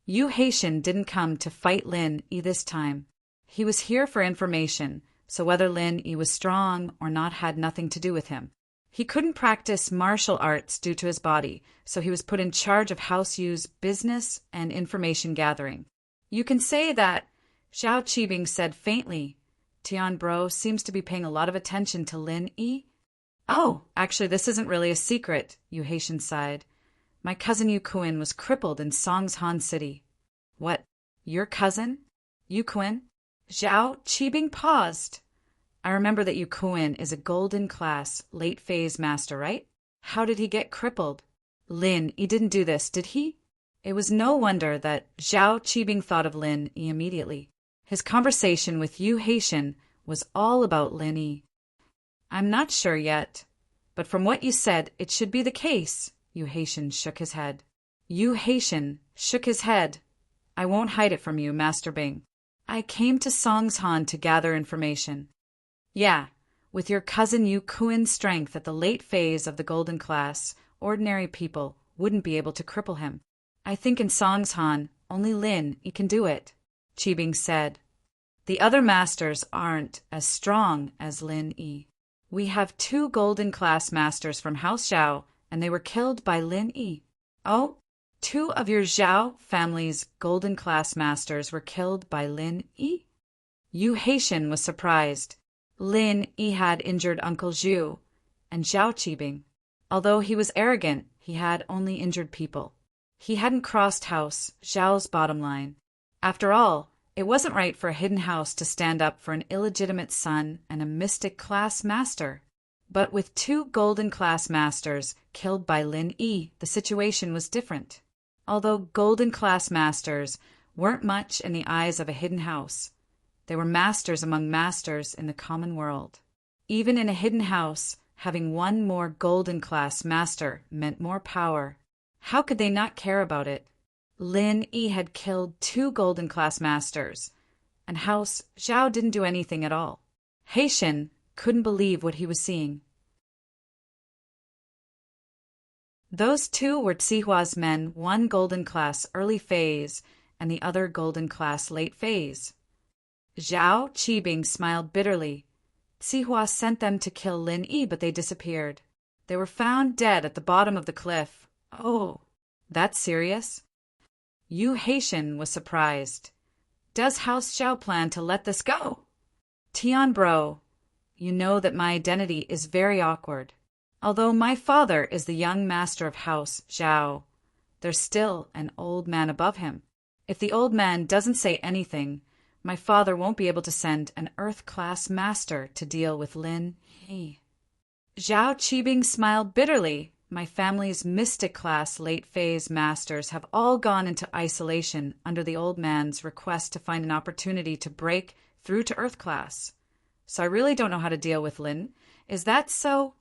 Yu Haitian didn't come to fight Lin Yi this time. He was here for information, so whether Lin Yi was strong or not had nothing to do with him. He couldn't practice martial arts due to his body, so he was put in charge of House Yu's business and information gathering. You can say that, Zhao Qibing said faintly. Tian Bro seems to be paying a lot of attention to Lin Yi. Oh, actually this isn't really a secret, Yu Haitian sighed. My cousin Yu Kuan was crippled in Songshan City. What, your cousin? Yu Kuan? Zhao Qibing paused. I remember that Yu Kuan is a golden class, late phase master, right? How did he get crippled? Lin Yi didn't do this, did he? It was no wonder that Zhao Qibing thought of Lin Yi immediately. His conversation with Yu Haitian was all about Lin Yi. I'm not sure yet, but from what you said, it should be the case. Yu Haitian shook his head. Yu Haitian shook his head. I won't hide it from you, Master Bing. I came to Songshan to gather information. Yeah, with your cousin Yu Kuan's strength at the late phase of the golden class, ordinary people wouldn't be able to cripple him. I think in Songshan, only Lin Yi can do it, Qibing said. The other masters aren't as strong as Lin Yi. We have 2 golden class masters from House Zhao, and they were killed by Lin Yi. Oh, 2 of your Zhao family's golden class masters were killed by Lin Yi? Yu Haitian was surprised. Lin Yi had injured Uncle Zhu and Zhao Qibing. Although he was arrogant, he had only injured people. He hadn't crossed House Zhao's bottom line. After all, it wasn't right for a hidden house to stand up for an illegitimate son and a mystic class master. But with 2 golden class masters killed by Lin Yi, the situation was different. Although golden class masters weren't much in the eyes of a hidden house, they were masters among masters in the common world. Even in a hidden house, having 1 more golden class master meant more power. How could they not care about it? Lin Yi had killed 2 golden class masters, and House Zhao didn't do anything at all. Haitian couldn't believe what he was seeing. Those 2 were Tsihua's men, 1 golden class early phase and the other golden class late phase. Zhao Qibing smiled bitterly. Tsihua sent them to kill Lin Yi, but they disappeared. They were found dead at the bottom of the cliff. Oh, that's serious? Yu Haitian was surprised. Does House Zhao plan to let this go? Tian Bro, you know that my identity is very awkward. Although my father is the young master of House Zhao, there's still an old man above him. If the old man doesn't say anything, my father won't be able to send an Earth-class master to deal with Lin Yi. Zhao Qibing smiled bitterly. My family's mystic-class late-phase masters have all gone into isolation under the old man's request to find an opportunity to break through to Earth-class. So I really don't know how to deal with Lin. Is that so?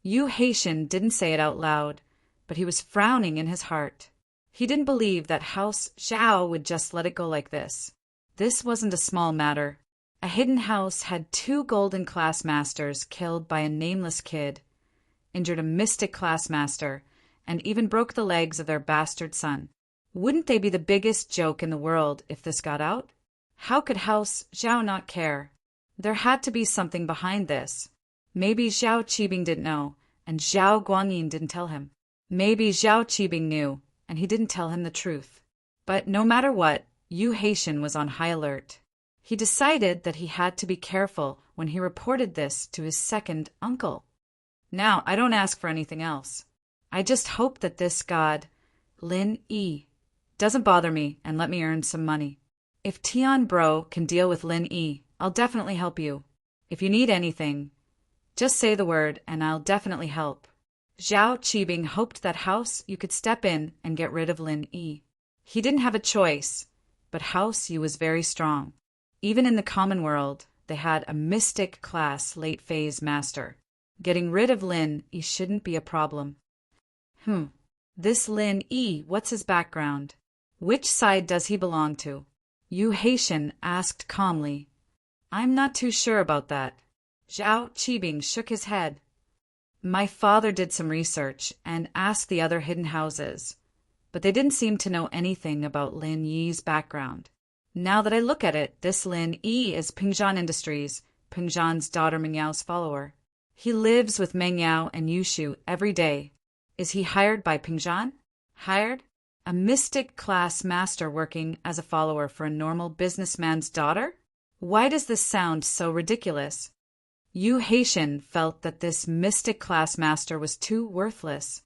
Yu Haitian didn't say it out loud, but he was frowning in his heart. He didn't believe that House Zhao would just let it go like this. This wasn't a small matter. A hidden house had 2 golden class masters killed by a nameless kid, injured a mystic class master, and even broke the legs of their bastard son. Wouldn't they be the biggest joke in the world if this got out? How could House Zhao not care? There had to be something behind this. Maybe Zhao Qibing didn't know, and Zhao Guangyin didn't tell him. Maybe Zhao Qibing knew, and he didn't tell him the truth. But no matter what, Yu Haitian was on high alert. He decided that he had to be careful when he reported this to his second uncle. Now, I don't ask for anything else. I just hope that this god, Lin Yi, doesn't bother me and let me earn some money. If Tian Bro can deal with Lin Yi, I'll definitely help you. If you need anything, just say the word and I'll definitely help. Zhao Qibing hoped that House Yu could step in and get rid of Lin Yi. He didn't have a choice, but House Yu was very strong. Even in the common world, they had a mystic class late phase master. Getting rid of Lin Yi shouldn't be a problem. This Lin Yi, what's his background? Which side does he belong to? Yu Haitian asked calmly. I'm not too sure about that. Zhao Qibing shook his head. My father did some research and asked the other hidden houses, but they didn't seem to know anything about Lin Yi's background. Now that I look at it, this Lin Yi is Pingzhan Industries, Pingzhan's daughter Mengyao's follower. He lives with Mengyao and Yushu every day. Is he hired by Pingzhan? Hired? A mystic class master working as a follower for a normal businessman's daughter? Why does this sound so ridiculous? Yu Haitian felt that this mystic class master was too worthless.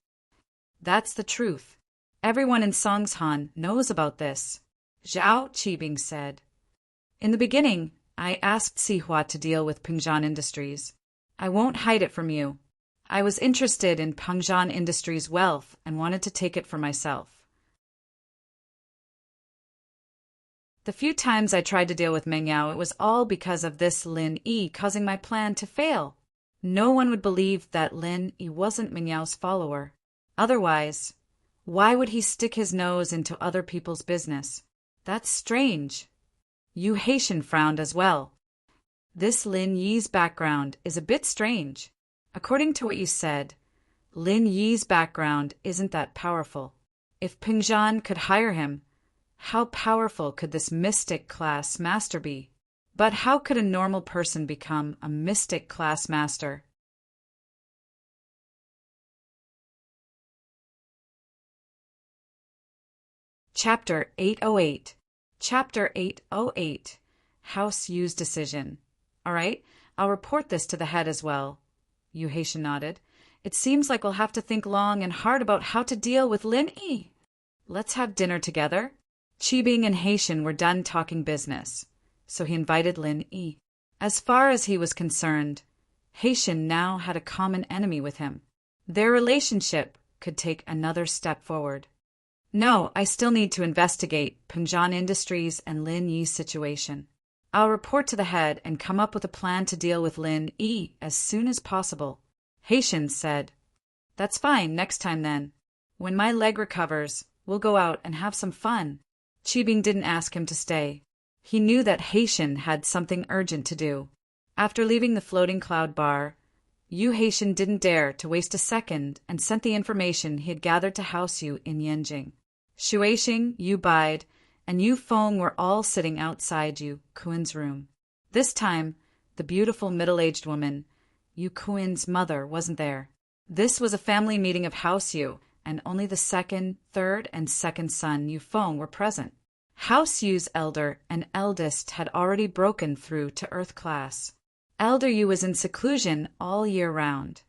That's the truth. Everyone in Songshan knows about this, Zhao Qibing said. In the beginning, I asked Sihua to deal with Pingzhan Industries. I won't hide it from you. I was interested in Pingzhan Industries' wealth and wanted to take it for myself. The few times I tried to deal with Mengyao, it was all because of this Lin Yi causing my plan to fail. No one would believe that Lin Yi wasn't Mengyao's follower. Otherwise, why would he stick his nose into other people's business? That's strange. Yu Haitian frowned as well. This Lin Yi's background is a bit strange. According to what you said, Lin Yi's background isn't that powerful. If Pingzhan could hire him, how powerful could this mystic class master be? But how could a normal person become a mystic class master? Chapter 808. Chapter 808. House Yu's decision. All right, I'll report this to the head as well. Yu Haitian nodded. It seems like we'll have to think long and hard about how to deal with Lin Yi. Let's have dinner together. Qibing and Haitian were done talking business, so he invited Lin Yi. As far as he was concerned, Haitian now had a common enemy with him. Their relationship could take another step forward. No, I still need to investigate Pingzhan Industries and Lin Yi's situation. I'll report to the head and come up with a plan to deal with Lin Yi as soon as possible. Haitian said, That's fine, next time then. When my leg recovers, we'll go out and have some fun. Qibing didn't ask him to stay. He knew that Haitian had something urgent to do. After leaving the floating cloud bar, Yu Haitian didn't dare to waste a second and sent the information he had gathered to House Yu in Yanjing. Shuaixing, Yu Bide, and Yu Feng were all sitting outside Yu Kuin's room. This time, the beautiful middle-aged woman, Yu Kuin's mother, wasn't there. This was a family meeting of House Yu, and only the second, third, and second son, Yu Feng, were present. House Yu's elder and eldest had already broken through to Earth class. Elder Yu was in seclusion all year round,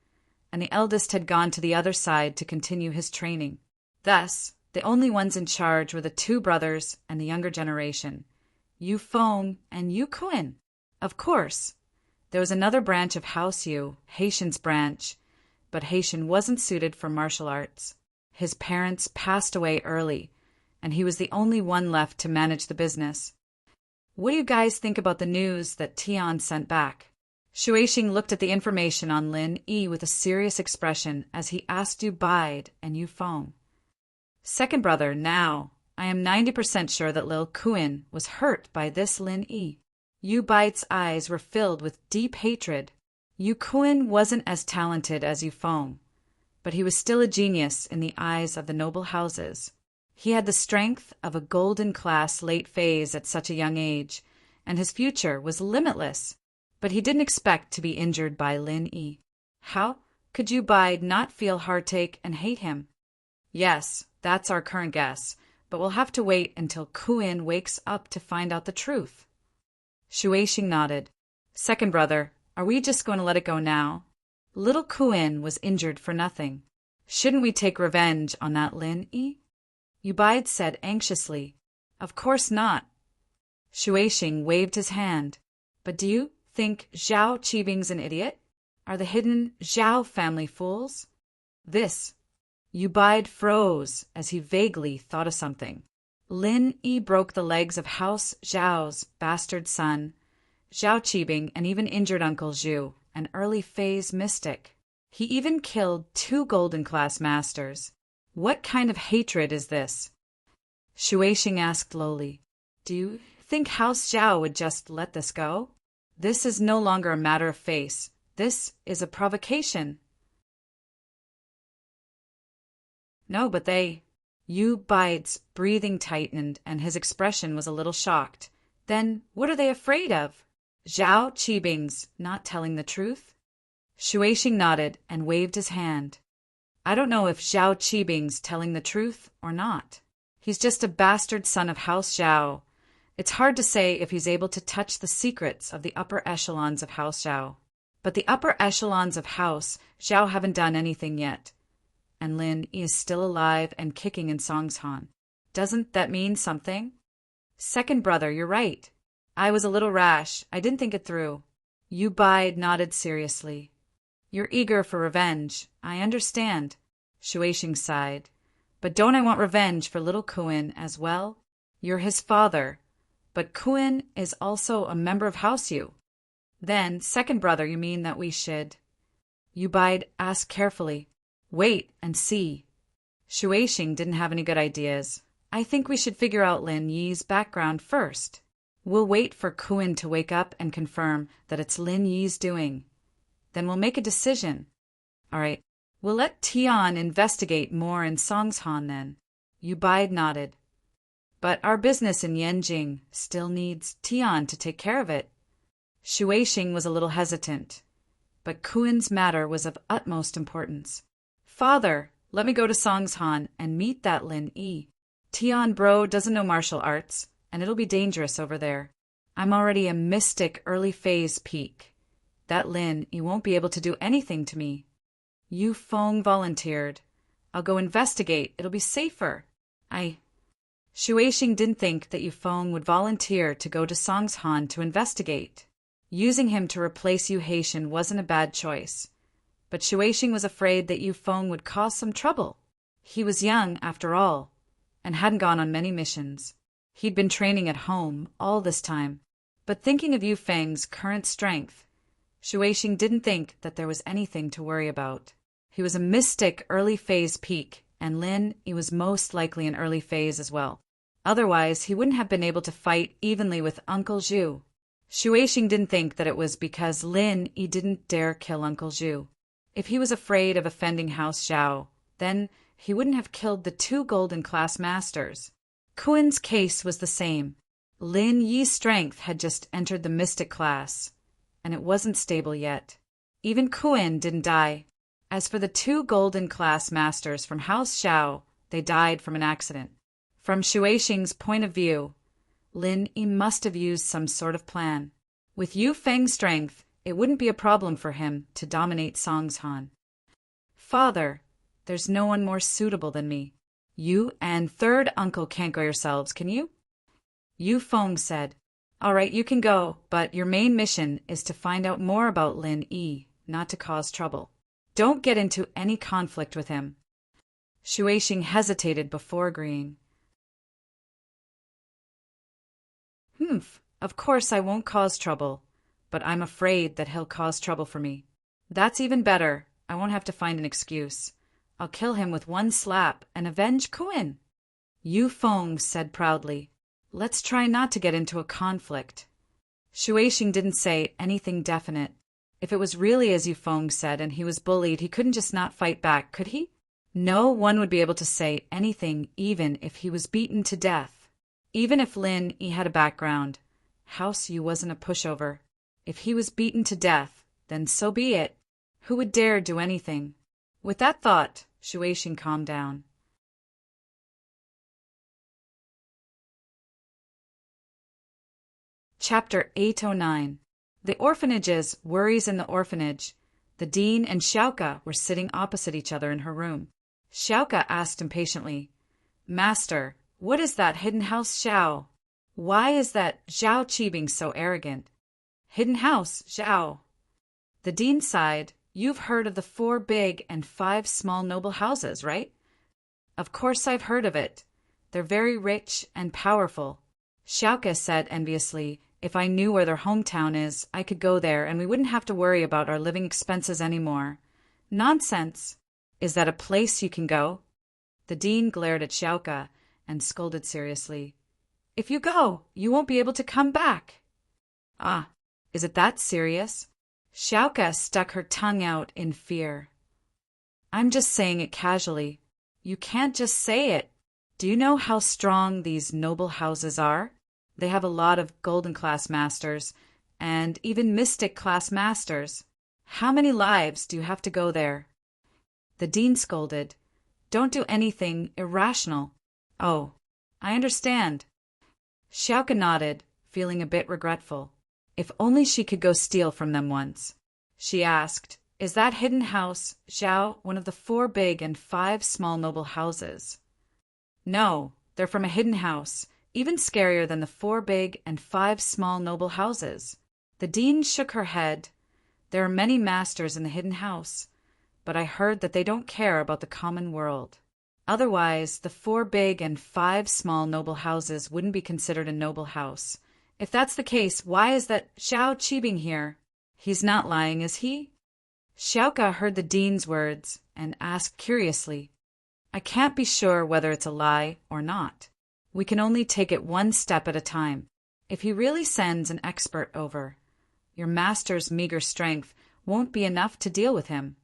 and the eldest had gone to the other side to continue his training. Thus, the only ones in charge were the two brothers and the younger generation, Yu Feng and Yu Kuin. Of course, there was another branch of House Yu, Haitian's branch, but Haitian wasn't suited for martial arts. His parents passed away early, and he was the only one left to manage the business. What do you guys think about the news that Tian sent back? Shuaixing looked at the information on Lin Yi with a serious expression as he asked Yu Bide and Yu Feng. Second brother, now, I am 90% sure that Lil Kuin was hurt by this Lin Yi. Yu Bide's eyes were filled with deep hatred. Yu Kuin wasn't as talented as Yu Feng, but he was still a genius in the eyes of the noble houses. He had the strength of a golden class late phase at such a young age, and his future was limitless. But he didn't expect to be injured by Lin Yi. How could Yu Bide not feel heartache and hate him? Yes, that's our current guess, but we'll have to wait until Kuin wakes up to find out the truth. Shuaixing nodded. Second brother, are we just going to let it go now? Little Kuin was injured for nothing. Shouldn't we take revenge on that Lin Yi? Yu Bide said anxiously. Of course not. Shuaixing waved his hand. But do you think Zhao Qibing's an idiot? Are the hidden Zhao family fools? Yu Bide froze as he vaguely thought of something. Lin Yi broke the legs of House Zhao's bastard son, Zhao Qibing, and even injured Uncle Zhu, an early phase mystic. He even killed 2 golden class masters. What kind of hatred is this? Shuaixing asked lowly. Do you think House Zhao would just let this go? This is no longer a matter of face. This is a provocation. No, but they. Yu Bai's breathing tightened and his expression was a little shocked. Then what are they afraid of? Zhao Qibing's not telling the truth? Shuishing nodded and waved his hand. I don't know if Zhao Qibing's telling the truth or not. He's just a bastard son of House Zhao. It's hard to say if he's able to touch the secrets of the upper echelons of House Zhao. But the upper echelons of House Zhao haven't done anything yet. And Lin is still alive and kicking in Songshan. Doesn't that mean something? Second brother, you're right. I was a little rash. I didn't think it through. Yu Bai nodded seriously. You're eager for revenge. I understand. Shuishing sighed. But don't I want revenge for little Kuan as well? You're his father. But Kuan is also a member of House Yu. Then, second brother, you mean that we should? Yu Bai asked carefully. Wait and see. Shuishing didn't have any good ideas. I think we should figure out Lin Yi's background first. We'll wait for Kuan to wake up and confirm that it's Lin Yi's doing. Then we'll make a decision. All right, we'll let Tian investigate more in Songshan then. Yu Bai nodded. But our business in Yanjing still needs Tian to take care of it. Shuishing was a little hesitant, but Kuan's matter was of utmost importance. Father, let me go to Songshan and meet that Lin Yi. Tian bro doesn't know martial arts, and it'll be dangerous over there. I'm already a mystic early phase peak. That Lin Yi won't be able to do anything to me. Yu Feng volunteered. I'll go investigate. It'll be safer. Shuishing didn't think that Yu Feng would volunteer to go to Songshan to investigate. Using him to replace Yu Haitian wasn't a bad choice. But Shuishing was afraid that Yu Feng would cause some trouble. He was young, after all, and hadn't gone on many missions. He'd been training at home all this time. But thinking of Yu Feng's current strength, Shuishing didn't think that there was anything to worry about. He was a mystic early phase peak, and Lin Yi was most likely an early phase as well. Otherwise, he wouldn't have been able to fight evenly with Uncle Zhu. Shuishing didn't think that it was because Lin Yi didn't dare kill Uncle Zhu. If he was afraid of offending House Zhao, then he wouldn't have killed the 2 golden class masters. Kuan's case was the same. Lin Yi's strength had just entered the mystic class, and it wasn't stable yet. Even Kuan didn't die. As for the 2 golden class masters from House Zhao, they died from an accident. From Shuishing's point of view, Lin Yi must have used some sort of plan. With Yu Feng's strength, it wouldn't be a problem for him to dominate Songshan. Father, there's no one more suitable than me. You and third uncle can't go yourselves, can you? Yu Feng said. All right, you can go, but your main mission is to find out more about Lin Yi, not to cause trouble. Don't get into any conflict with him. Shuishing hesitated before agreeing. Of course I won't cause trouble, but I'm afraid that he'll cause trouble for me. That's even better. I won't have to find an excuse. I'll kill him with one slap and avenge Kuan. Yu Feng said proudly. Let's try not to get into a conflict. Shuishing didn't say anything definite. If it was really as Yu Feng said and he was bullied, he couldn't just not fight back, could he? No one would be able to say anything even if he was beaten to death. Even if Lin Yi had a background, House Yu wasn't a pushover. If he was beaten to death, then so be it. Who would dare do anything? With that thought, Shuishing calmed down. Chapter 809. The Orphanage's Worries in the Orphanage. The Dean and Xiaoka were sitting opposite each other in her room. Xiaoka asked impatiently, Master, what is that hidden house Xiao? Why is that Zhao Qibing so arrogant? Hidden house, Zhao. The Dean sighed. You've heard of the 4 big and 5 small noble houses, right? Of course I've heard of it. They're very rich and powerful. Xiaoka said enviously, if I knew where their hometown is, I could go there and we wouldn't have to worry about our living expenses anymore. Nonsense. Is that a place you can go? The Dean glared at Xiaoka and scolded seriously. If you go, you won't be able to come back. Ah, is it that serious? Xiaoka stuck her tongue out in fear. I'm just saying it casually. You can't just say it. Do you know how strong these noble houses are? They have a lot of golden class masters, and even mystic class masters. How many lives do you have to go there? The dean scolded. Don't do anything irrational. Oh, I understand. Xiaoka nodded, feeling a bit regretful. If only she could go steal from them once. She asked, Is that hidden house, Xiao, one of the 4 big and 5 small noble houses? No, they're from a hidden house, even scarier than the 4 big and 5 small noble houses. The dean shook her head. There are many masters in the hidden house, but I heard that they don't care about the common world. Otherwise, the 4 big and 5 small noble houses wouldn't be considered a noble house. If that's the case, why is that Xiao Qibing here? He's not lying, is he? Xiaoka heard the dean's words and asked curiously, I can't be sure whether it's a lie or not. We can only take it one step at a time. If he really sends an expert over, your master's meager strength won't be enough to deal with him.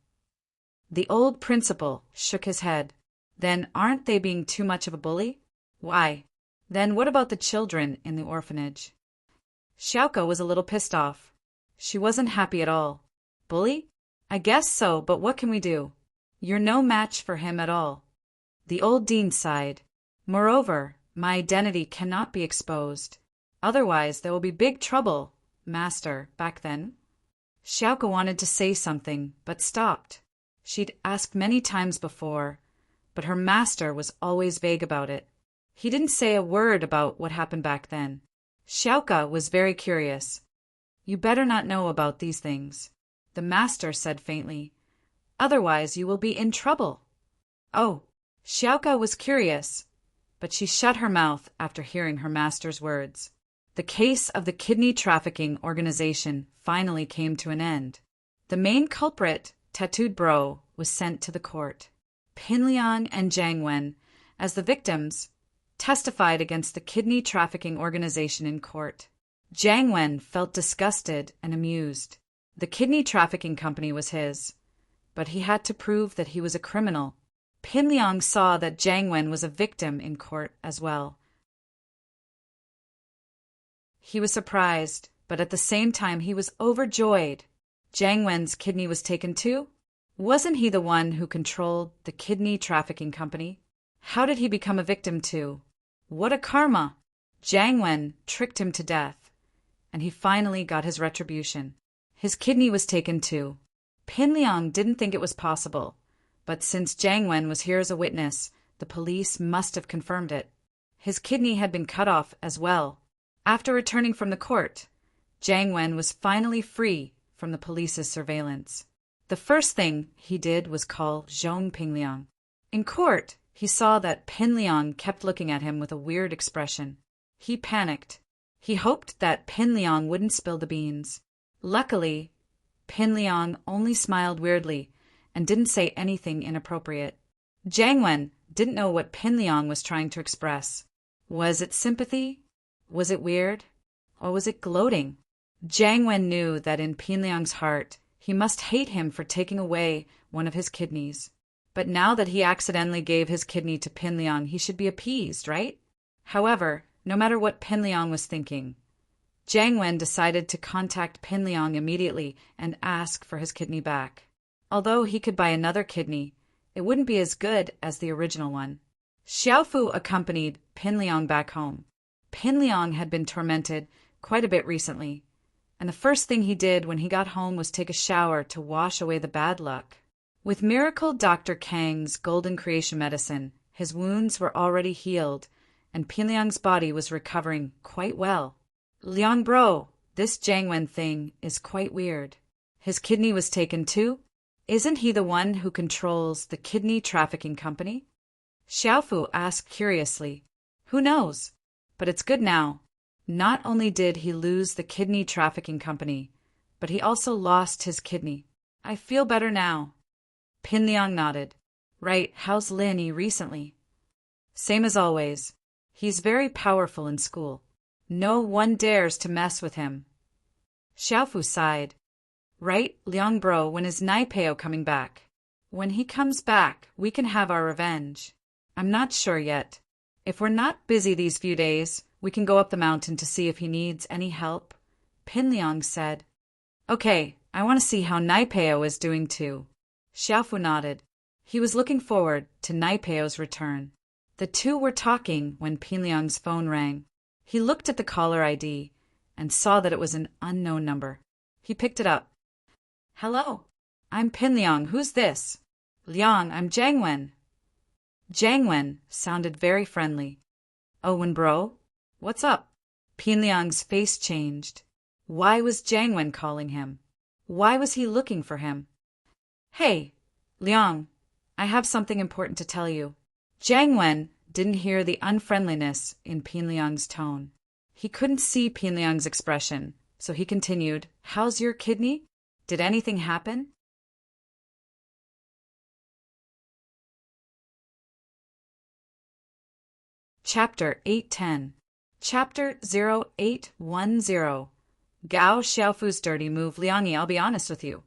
The old principal shook his head. Then aren't they being too much of a bully? Why? Then what about the children in the orphanage? Xiaoka was a little pissed off. She wasn't happy at all. Bully? I guess so, but what can we do? You're no match for him at all. The old dean sighed. Moreover, my identity cannot be exposed. Otherwise there will be big trouble, master, back then. Xiaoka wanted to say something, but stopped. She'd asked many times before, but her master was always vague about it. He didn't say a word about what happened back then. Xiaoka was very curious. You better not know about these things, the master said faintly. Otherwise you will be in trouble. Oh, Xiaoka was curious, but she shut her mouth after hearing her master's words. The case of the kidney trafficking organization finally came to an end. The main culprit, Tattooed Bro, was sent to the court. Pin Liang and Jiang Wen, as the victims, testified against the kidney trafficking organization in court. Jiang Wen felt disgusted and amused. The kidney trafficking company was his, but he had to prove that he was a criminal. Pin Liang saw that Jiang Wen was a victim in court as well. He was surprised, but at the same time he was overjoyed. Jiang Wen's kidney was taken too? Wasn't he the one who controlled the kidney trafficking company? How did he become a victim too? What a karma! Jiang Wen tricked him to death, and he finally got his retribution. His kidney was taken too. Pin Liang didn't think it was possible, but since Jiang Wen was here as a witness, the police must have confirmed it. His kidney had been cut off as well. After returning from the court, Jiang Wen was finally free from the police's surveillance. The first thing he did was call Zhong Pin Liang. In court, he saw that Pin Liang kept looking at him with a weird expression. He panicked. He hoped that Pin Liang wouldn't spill the beans. Luckily, Pin Liang only smiled weirdly and didn't say anything inappropriate. Jiang Wen didn't know what Pin Liang was trying to express. Was it sympathy? Was it weird? Or was it gloating? Jiang Wen knew that in Pin Liang's heart, he must hate him for taking away one of his kidneys. But now that he accidentally gave his kidney to Pin Liang, he should be appeased, right? However, no matter what Pin Liang was thinking, Jiang Wen decided to contact Pin Liang immediately and ask for his kidney back. Although he could buy another kidney, it wouldn't be as good as the original one. Xiaofu accompanied Pin Liang back home. Pin Liang had been tormented quite a bit recently, and the first thing he did when he got home was take a shower to wash away the bad luck. With miracle Dr. Kang's golden creation medicine, his wounds were already healed, and Pin Liang's body was recovering quite well. Liang bro, this Jiang Wen thing is quite weird. His kidney was taken too? Isn't he the one who controls the kidney trafficking company? Xiaofu asked curiously. Who knows? But it's good now. Not only did he lose the kidney trafficking company, but he also lost his kidney. I feel better now. Pin Liang nodded. Right, how's Linny recently? Same as always. He's very powerful in school. No one dares to mess with him. Xiaofu sighed. Right, Liang bro, when is Naipeo coming back? When he comes back, we can have our revenge. I'm not sure yet. If we're not busy these few days, we can go up the mountain to see if he needs any help. Pinliang said. Okay, I want to see how Naipeo is doing too. Xiaofu nodded. He was looking forward to Naipeo's return. The two were talking when Pinliang's phone rang. He looked at the caller ID and saw that it was an unknown number. He picked it up. Hello, I'm Pinliang. Who's this? Liang, I'm Jiangwen. Jiangwen sounded very friendly. Oh, Wen bro? What's up? Pinliang's face changed. Why was Jiangwen calling him? Why was he looking for him? Hey, Liang, I have something important to tell you. Jiangwen didn't hear the unfriendliness in Pinliang's tone. He couldn't see Pinliang's expression, so he continued, How's your kidney? Did anything happen? Chapter 810. Chapter 0810. Gao Xiaofu's dirty move. Liang, I'll be honest with you.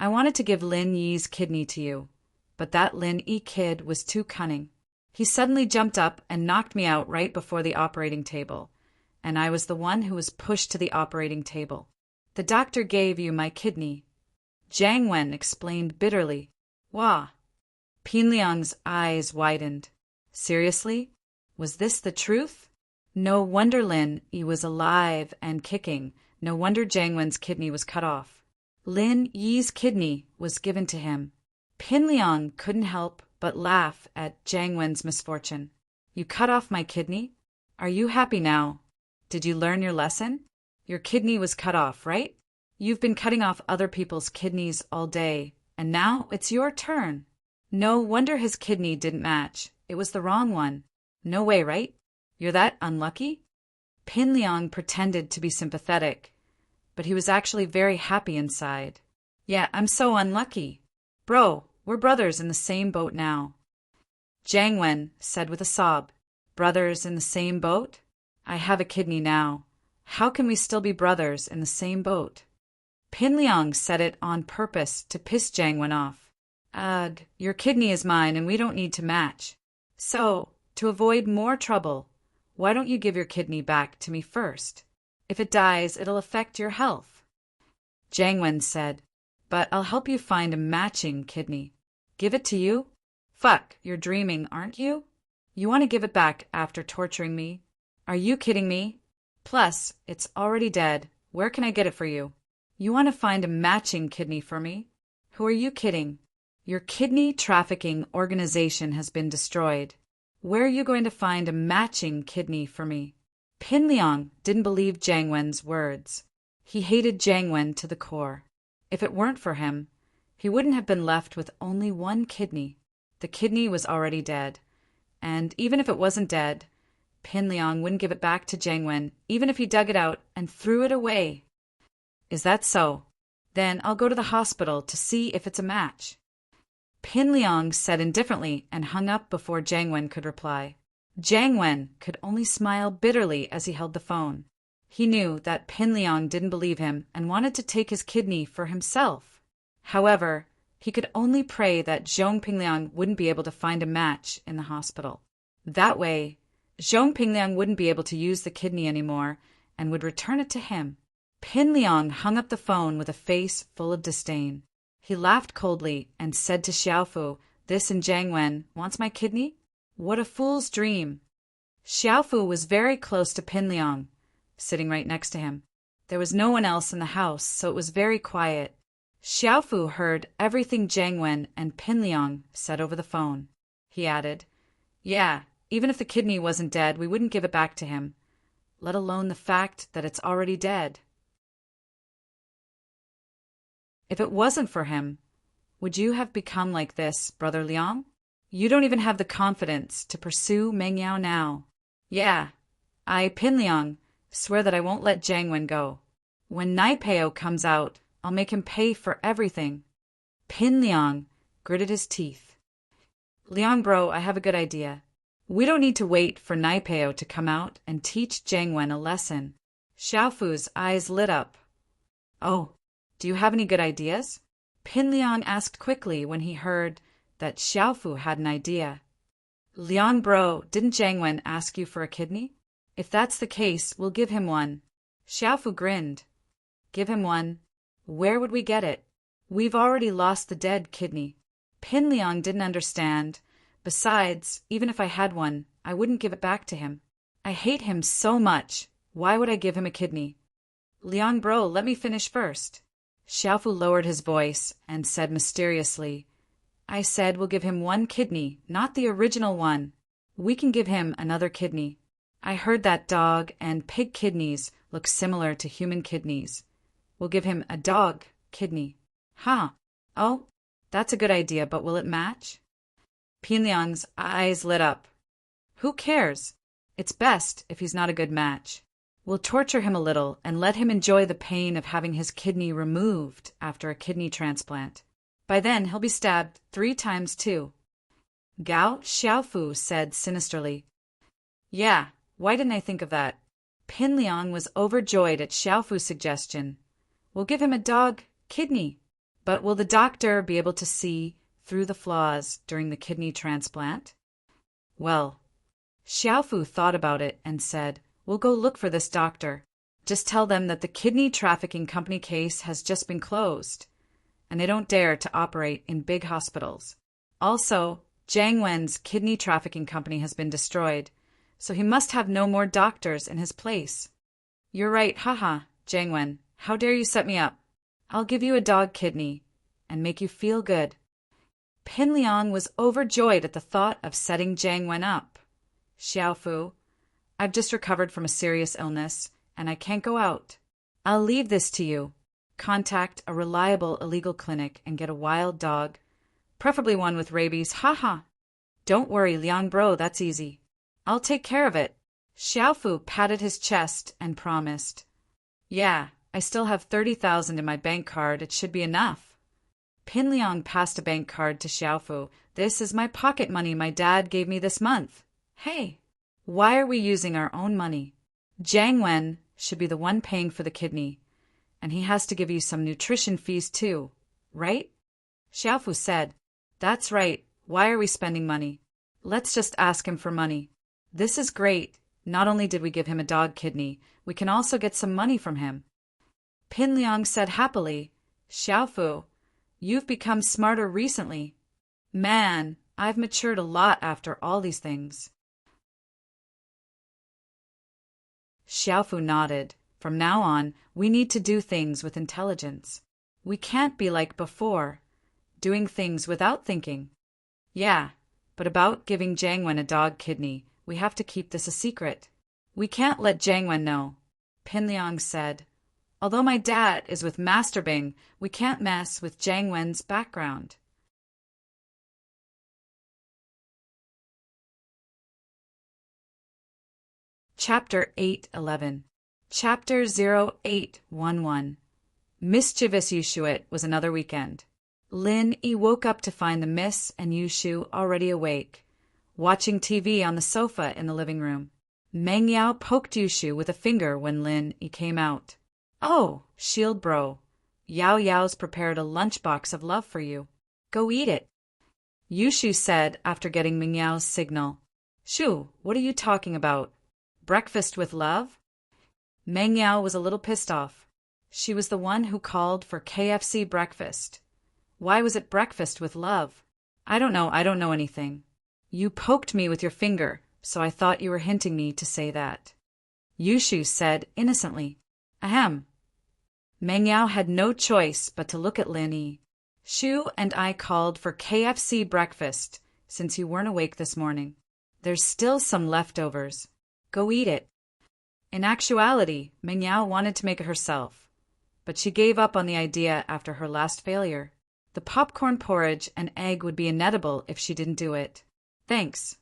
I wanted to give Lin Yi's kidney to you, but that Lin Yi kid was too cunning. He suddenly jumped up and knocked me out right before the operating table, and I was the one who was pushed to the operating table. The doctor gave you my kidney. Jiangwen explained bitterly. Wah! Pinliang's eyes widened. Seriously? Was this the truth? No wonder Lin Yi was alive and kicking. No wonder Jiangwen's kidney was cut off. Lin Yi's kidney was given to him. Pinliang couldn't help but laugh at Jiangwen's misfortune. You cut off my kidney? Are you happy now? Did you learn your lesson? Your kidney was cut off, right? You've been cutting off other people's kidneys all day, and now it's your turn. No wonder his kidney didn't match. It was the wrong one. No way, right? You're that unlucky? Pinliang pretended to be sympathetic, but he was actually very happy inside. Yeah, I'm so unlucky. Bro, we're brothers in the same boat now. Jiangwen said with a sob. Brothers in the same boat? I have a kidney now. How can we still be brothers in the same boat? Pinliang said it on purpose to piss Jiangwen off. Ugh, your kidney is mine and we don't need to match. So, to avoid more trouble, why don't you give your kidney back to me first? If it dies, it'll affect your health. Jiangwen said, but I'll help you find a matching kidney. Give it to you? Fuck, you're dreaming, aren't you? You want to give it back after torturing me? Are you kidding me? Plus, it's already dead. Where can I get it for you? You want to find a matching kidney for me? Who are you kidding? Your kidney trafficking organization has been destroyed. Where are you going to find a matching kidney for me? Pinliang didn't believe Jiangwen's words. He hated Jiangwen to the core. If it weren't for him, he wouldn't have been left with only one kidney. The kidney was already dead. And even if it wasn't dead, Pinliang wouldn't give it back to Jiangwen, even if he dug it out and threw it away. Is that so? Then I'll go to the hospital to see if it's a match. Pinliang said indifferently and hung up before Jiangwen could reply. Jiangwen could only smile bitterly as he held the phone. He knew that Pinliang didn't believe him and wanted to take his kidney for himself. However, he could only pray that Zhong Pinliang wouldn't be able to find a match in the hospital. That way, Zhong Pinliang wouldn't be able to use the kidney anymore and would return it to him. Pinliang hung up the phone with a face full of disdain. He laughed coldly and said to Xiaofu, This and Jiangwen wants my kidney? What a fool's dream. Xiaofu was very close to Pinliang, sitting right next to him. There was no one else in the house, so it was very quiet. Xiaofu heard everything Jiangwen and Pinliang said over the phone. He added, Yeah, even if the kidney wasn't dead, we wouldn't give it back to him, let alone the fact that it's already dead. If it wasn't for him, would you have become like this, Brother Liang? You don't even have the confidence to pursue Mengyao now. Yeah, I, Pinliang, swear that I won't let Jiangwen go. When Naipeo comes out, I'll make him pay for everything. Pinliang gritted his teeth. Liang bro, I have a good idea. We don't need to wait for Naipeo to come out and teach Jiangwen a lesson. Xiaofu's eyes lit up. Oh, do you have any good ideas? Pin Liang asked quickly when he heard that Xiaofu had an idea. Liang bro, didn't Jiang Wen ask you for a kidney? If that's the case, we'll give him one. Xiaofu grinned. Give him one? Where would we get it? We've already lost the dead kidney. Pin Liang didn't understand. Besides, even if I had one, I wouldn't give it back to him. I hate him so much. Why would I give him a kidney? Liang bro, let me finish first. Xiaofu lowered his voice and said mysteriously, I said we'll give him one kidney, not the original one. We can give him another kidney. I heard that dog and pig kidneys look similar to human kidneys. We'll give him a dog kidney. Huh. Oh, that's a good idea, but will it match? Pin Liang's eyes lit up. Who cares? It's best if he's not a good match. We'll torture him a little and let him enjoy the pain of having his kidney removed after a kidney transplant. By then, he'll be stabbed 3 times too. Gao Xiaofu said sinisterly. Yeah, why didn't I think of that? Pin Liang was overjoyed at Xiaofu's suggestion. We'll give him a dog kidney. But will the doctor be able to see through the flaws during the kidney transplant? Well, Xiaofu thought about it and said, we'll go look for this doctor. Just tell them that the kidney trafficking company case has just been closed, and they don't dare to operate in big hospitals. Also, Jiang Wen's kidney trafficking company has been destroyed, so he must have no more doctors in his place. You're right, haha, Jiang Wen. How dare you set me up? I'll give you a dog kidney and make you feel good. Pin Liang was overjoyed at the thought of setting Jiang Wen up. Xiaofu, I've just recovered from a serious illness, and I can't go out. I'll leave this to you. Contact a reliable illegal clinic and get a wild dog, preferably one with rabies, haha. Don't worry, Liang bro, that's easy. I'll take care of it. Xiaofu patted his chest and promised. Yeah, I still have 30,000 in my bank card. It should be enough. Pin Liang passed a bank card to Xiaofu. This is my pocket money my dad gave me this month. Hey, why are we using our own money? Jiang Wen should be the one paying for the kidney, and he has to give you some nutrition fees too, right? Xiaofu said, That's right. Why are we spending money? Let's just ask him for money. This is great. Not only did we give him a dog kidney, we can also get some money from him. Pin Liang said happily, Xiaofu, you've become smarter recently. Man, I've matured a lot after all these things. Xiaofu nodded. From now on, we need to do things with intelligence. We can't be like before, doing things without thinking. Yeah, but about giving Jiang Wen a dog kidney, we have to keep this a secret. We can't let Jiang Wen know. Pin Liang said, Although my dad is with Master Bing, we can't mess with Jiang Wen's background. Chapter 811. Chapter 0811. Mischievous Yushuit was another weekend. Lin Yi woke up to find the Miss and Yushu already awake, watching TV on the sofa in the living room. Meng Yao poked Yushu with a finger when Lin Yi came out. Oh, shield bro. Yao Yao's prepared a lunchbox of love for you. Go eat it. Yushu said after getting Meng Yao's signal. Shu, what are you talking about? Breakfast with love? Meng Yao was a little pissed off. She was the one who called for KFC breakfast. Why was it breakfast with love? I don't know anything. You poked me with your finger, so I thought you were hinting me to say that. Yushu said innocently. Ahem. Meng Yao had no choice but to look at Lin Yi. Shu and I called for KFC breakfast since you weren't awake this morning. There's still some leftovers. Go eat it. In actuality, Meng Yao wanted to make it herself, but she gave up on the idea after her last failure. The popcorn porridge and egg would be inedible if she didn't do it. Thanks.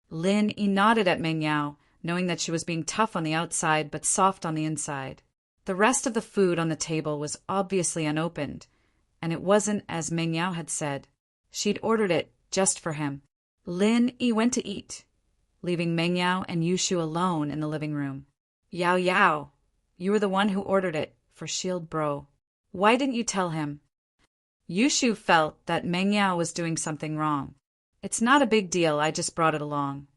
Lin Yi nodded at Meng Yao, knowing that she was being tough on the outside but soft on the inside. The rest of the food on the table was obviously unopened, and it wasn't as Meng Yao had said. She'd ordered it just for him. Lin Yi went to eat, leaving Meng Yao and Yushu alone in the living room. Yao Yao, you were the one who ordered it for Shield Bro. Why didn't you tell him? Yushu felt that Meng Yao was doing something wrong. It's not a big deal, I just brought it along.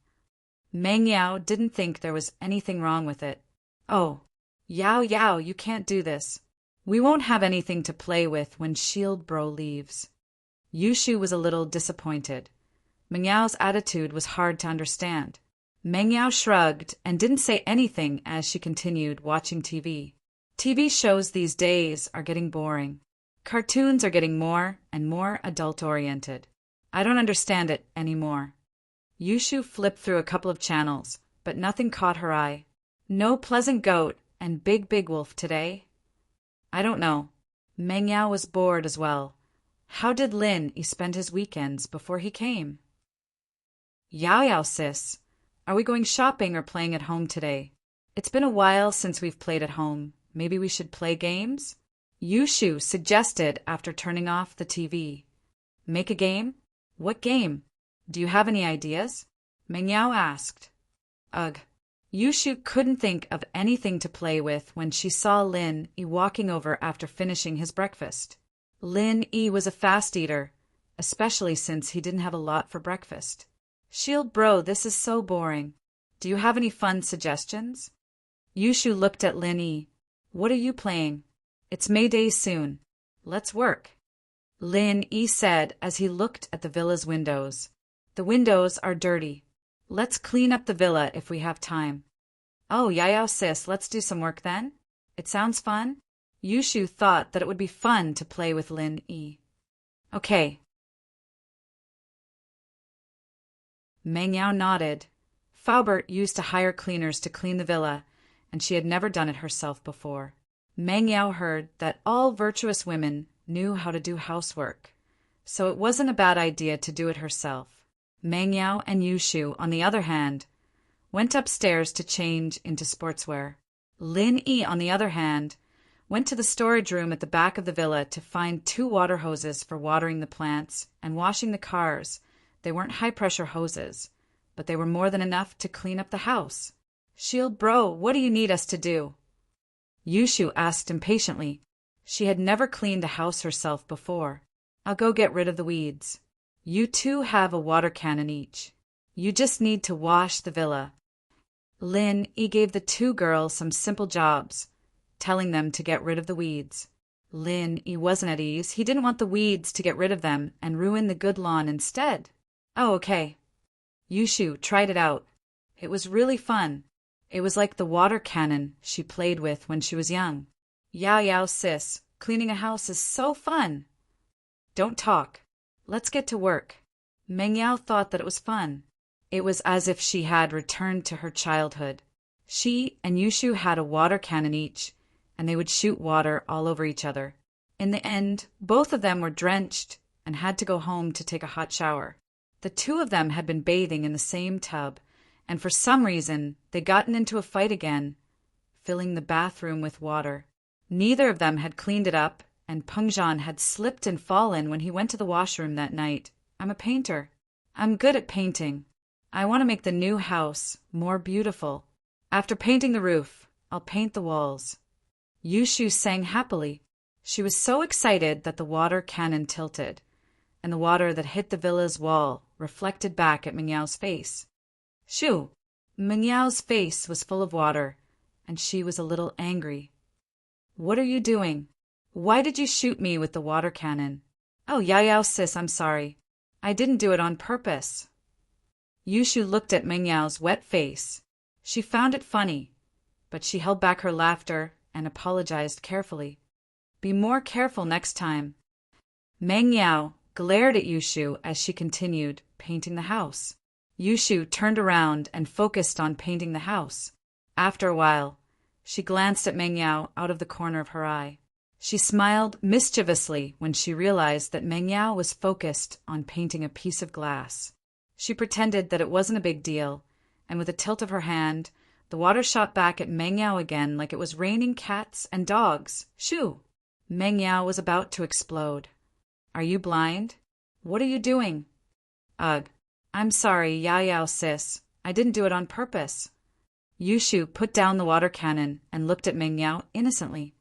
Meng Yao didn't think there was anything wrong with it. Oh, Yao Yao, you can't do this. We won't have anything to play with when Shield Bro leaves. Yushu was a little disappointed. Meng Yao's attitude was hard to understand. Meng Yao shrugged and didn't say anything as she continued watching TV. TV shows these days are getting boring. Cartoons are getting more and more adult-oriented. I don't understand it anymore. Yushu flipped through a couple of channels, but nothing caught her eye. No Pleasant Goat and Big Wolf today? I don't know. Meng Yao was bored as well. How did Lin spend his weekends before he came? Yao Yao sis, are we going shopping or playing at home today? It's been a while since we've played at home. Maybe we should play games? Yushu suggested after turning off the TV. Make a game? What game? Do you have any ideas? Meng Yao asked. Ugh. Yushu couldn't think of anything to play with when she saw Lin walking over after finishing his breakfast. Lin was a fast eater, especially since he didn't have a lot for breakfast. Shield Bro, this is so boring. Do you have any fun suggestions? Yushu looked at Lin. What are you playing? It's May Day soon. Let's work. Lin said as he looked at the villa's windows. The windows are dirty. Let's clean up the villa if we have time. Oh, Yao sis, let's do some work then? It sounds fun? Yushu thought that it would be fun to play with Lin. Okay. Meng Yao nodded. Faubert used to hire cleaners to clean the villa, and she had never done it herself before. Meng Yao heard that all virtuous women knew how to do housework, so it wasn't a bad idea to do it herself. Meng Yao and Yushu, on the other hand, went upstairs to change into sportswear. Lin on the other hand, went to the storage room at the back of the villa to find 2 water hoses for watering the plants and washing the cars. They weren't high-pressure hoses, but they were more than enough to clean up the house. Shield Bro, what do you need us to do? Yushu asked impatiently. She had never cleaned a house herself before. I'll go get rid of the weeds. You 2 have a water cannon each. You just need to wash the villa. Lin gave the 2 girls some simple jobs, telling them to get rid of the weeds. Lin wasn't at ease. He didn't want the weeds to get rid of them and ruin the good lawn instead. Oh, okay. Yushu tried it out. It was really fun. It was like the water cannon she played with when she was young. Yao Yao sis, cleaning a house is so fun. Don't talk. Let's get to work. Meng Yao thought that it was fun. It was as if she had returned to her childhood. She and Yushu had a water cannon each, and they would shoot water all over each other. In the end, both of them were drenched and had to go home to take a hot shower. The 2 of them had been bathing in the same tub, and for some reason they'd gotten into a fight again, filling the bathroom with water. Neither of them had cleaned it up, and Pengzhan had slipped and fallen when he went to the washroom that night. I'm a painter. I'm good at painting. I want to make the new house more beautiful. After painting the roof, I'll paint the walls. Yushu sang happily. She was so excited that the water cannon tilted, and the water that hit the villa's wall reflected back at Meng Yao's face. Shoo! Meng Yao's face was full of water, and she was a little angry. What are you doing? Why did you shoot me with the water cannon? Oh, Yao Yao sis, I'm sorry. I didn't do it on purpose. Yushu looked at Meng Yao's wet face. She found it funny, but she held back her laughter and apologized carefully. Be more careful next time. Meng Yao glared at Yushu as she continued painting the house. Yushu turned around and focused on painting the house. After a while, she glanced at Meng Yao out of the corner of her eye. She smiled mischievously when she realized that Meng Yao was focused on painting a piece of glass. She pretended that it wasn't a big deal, and with a tilt of her hand, the water shot back at Meng Yao again like it was raining cats and dogs. Shoo! Meng Yao was about to explode. Are you blind? What are you doing? Ugh. I'm sorry, Yao Yao sis. I didn't do it on purpose. Yushu put down the water cannon and looked at Meng Yao innocently.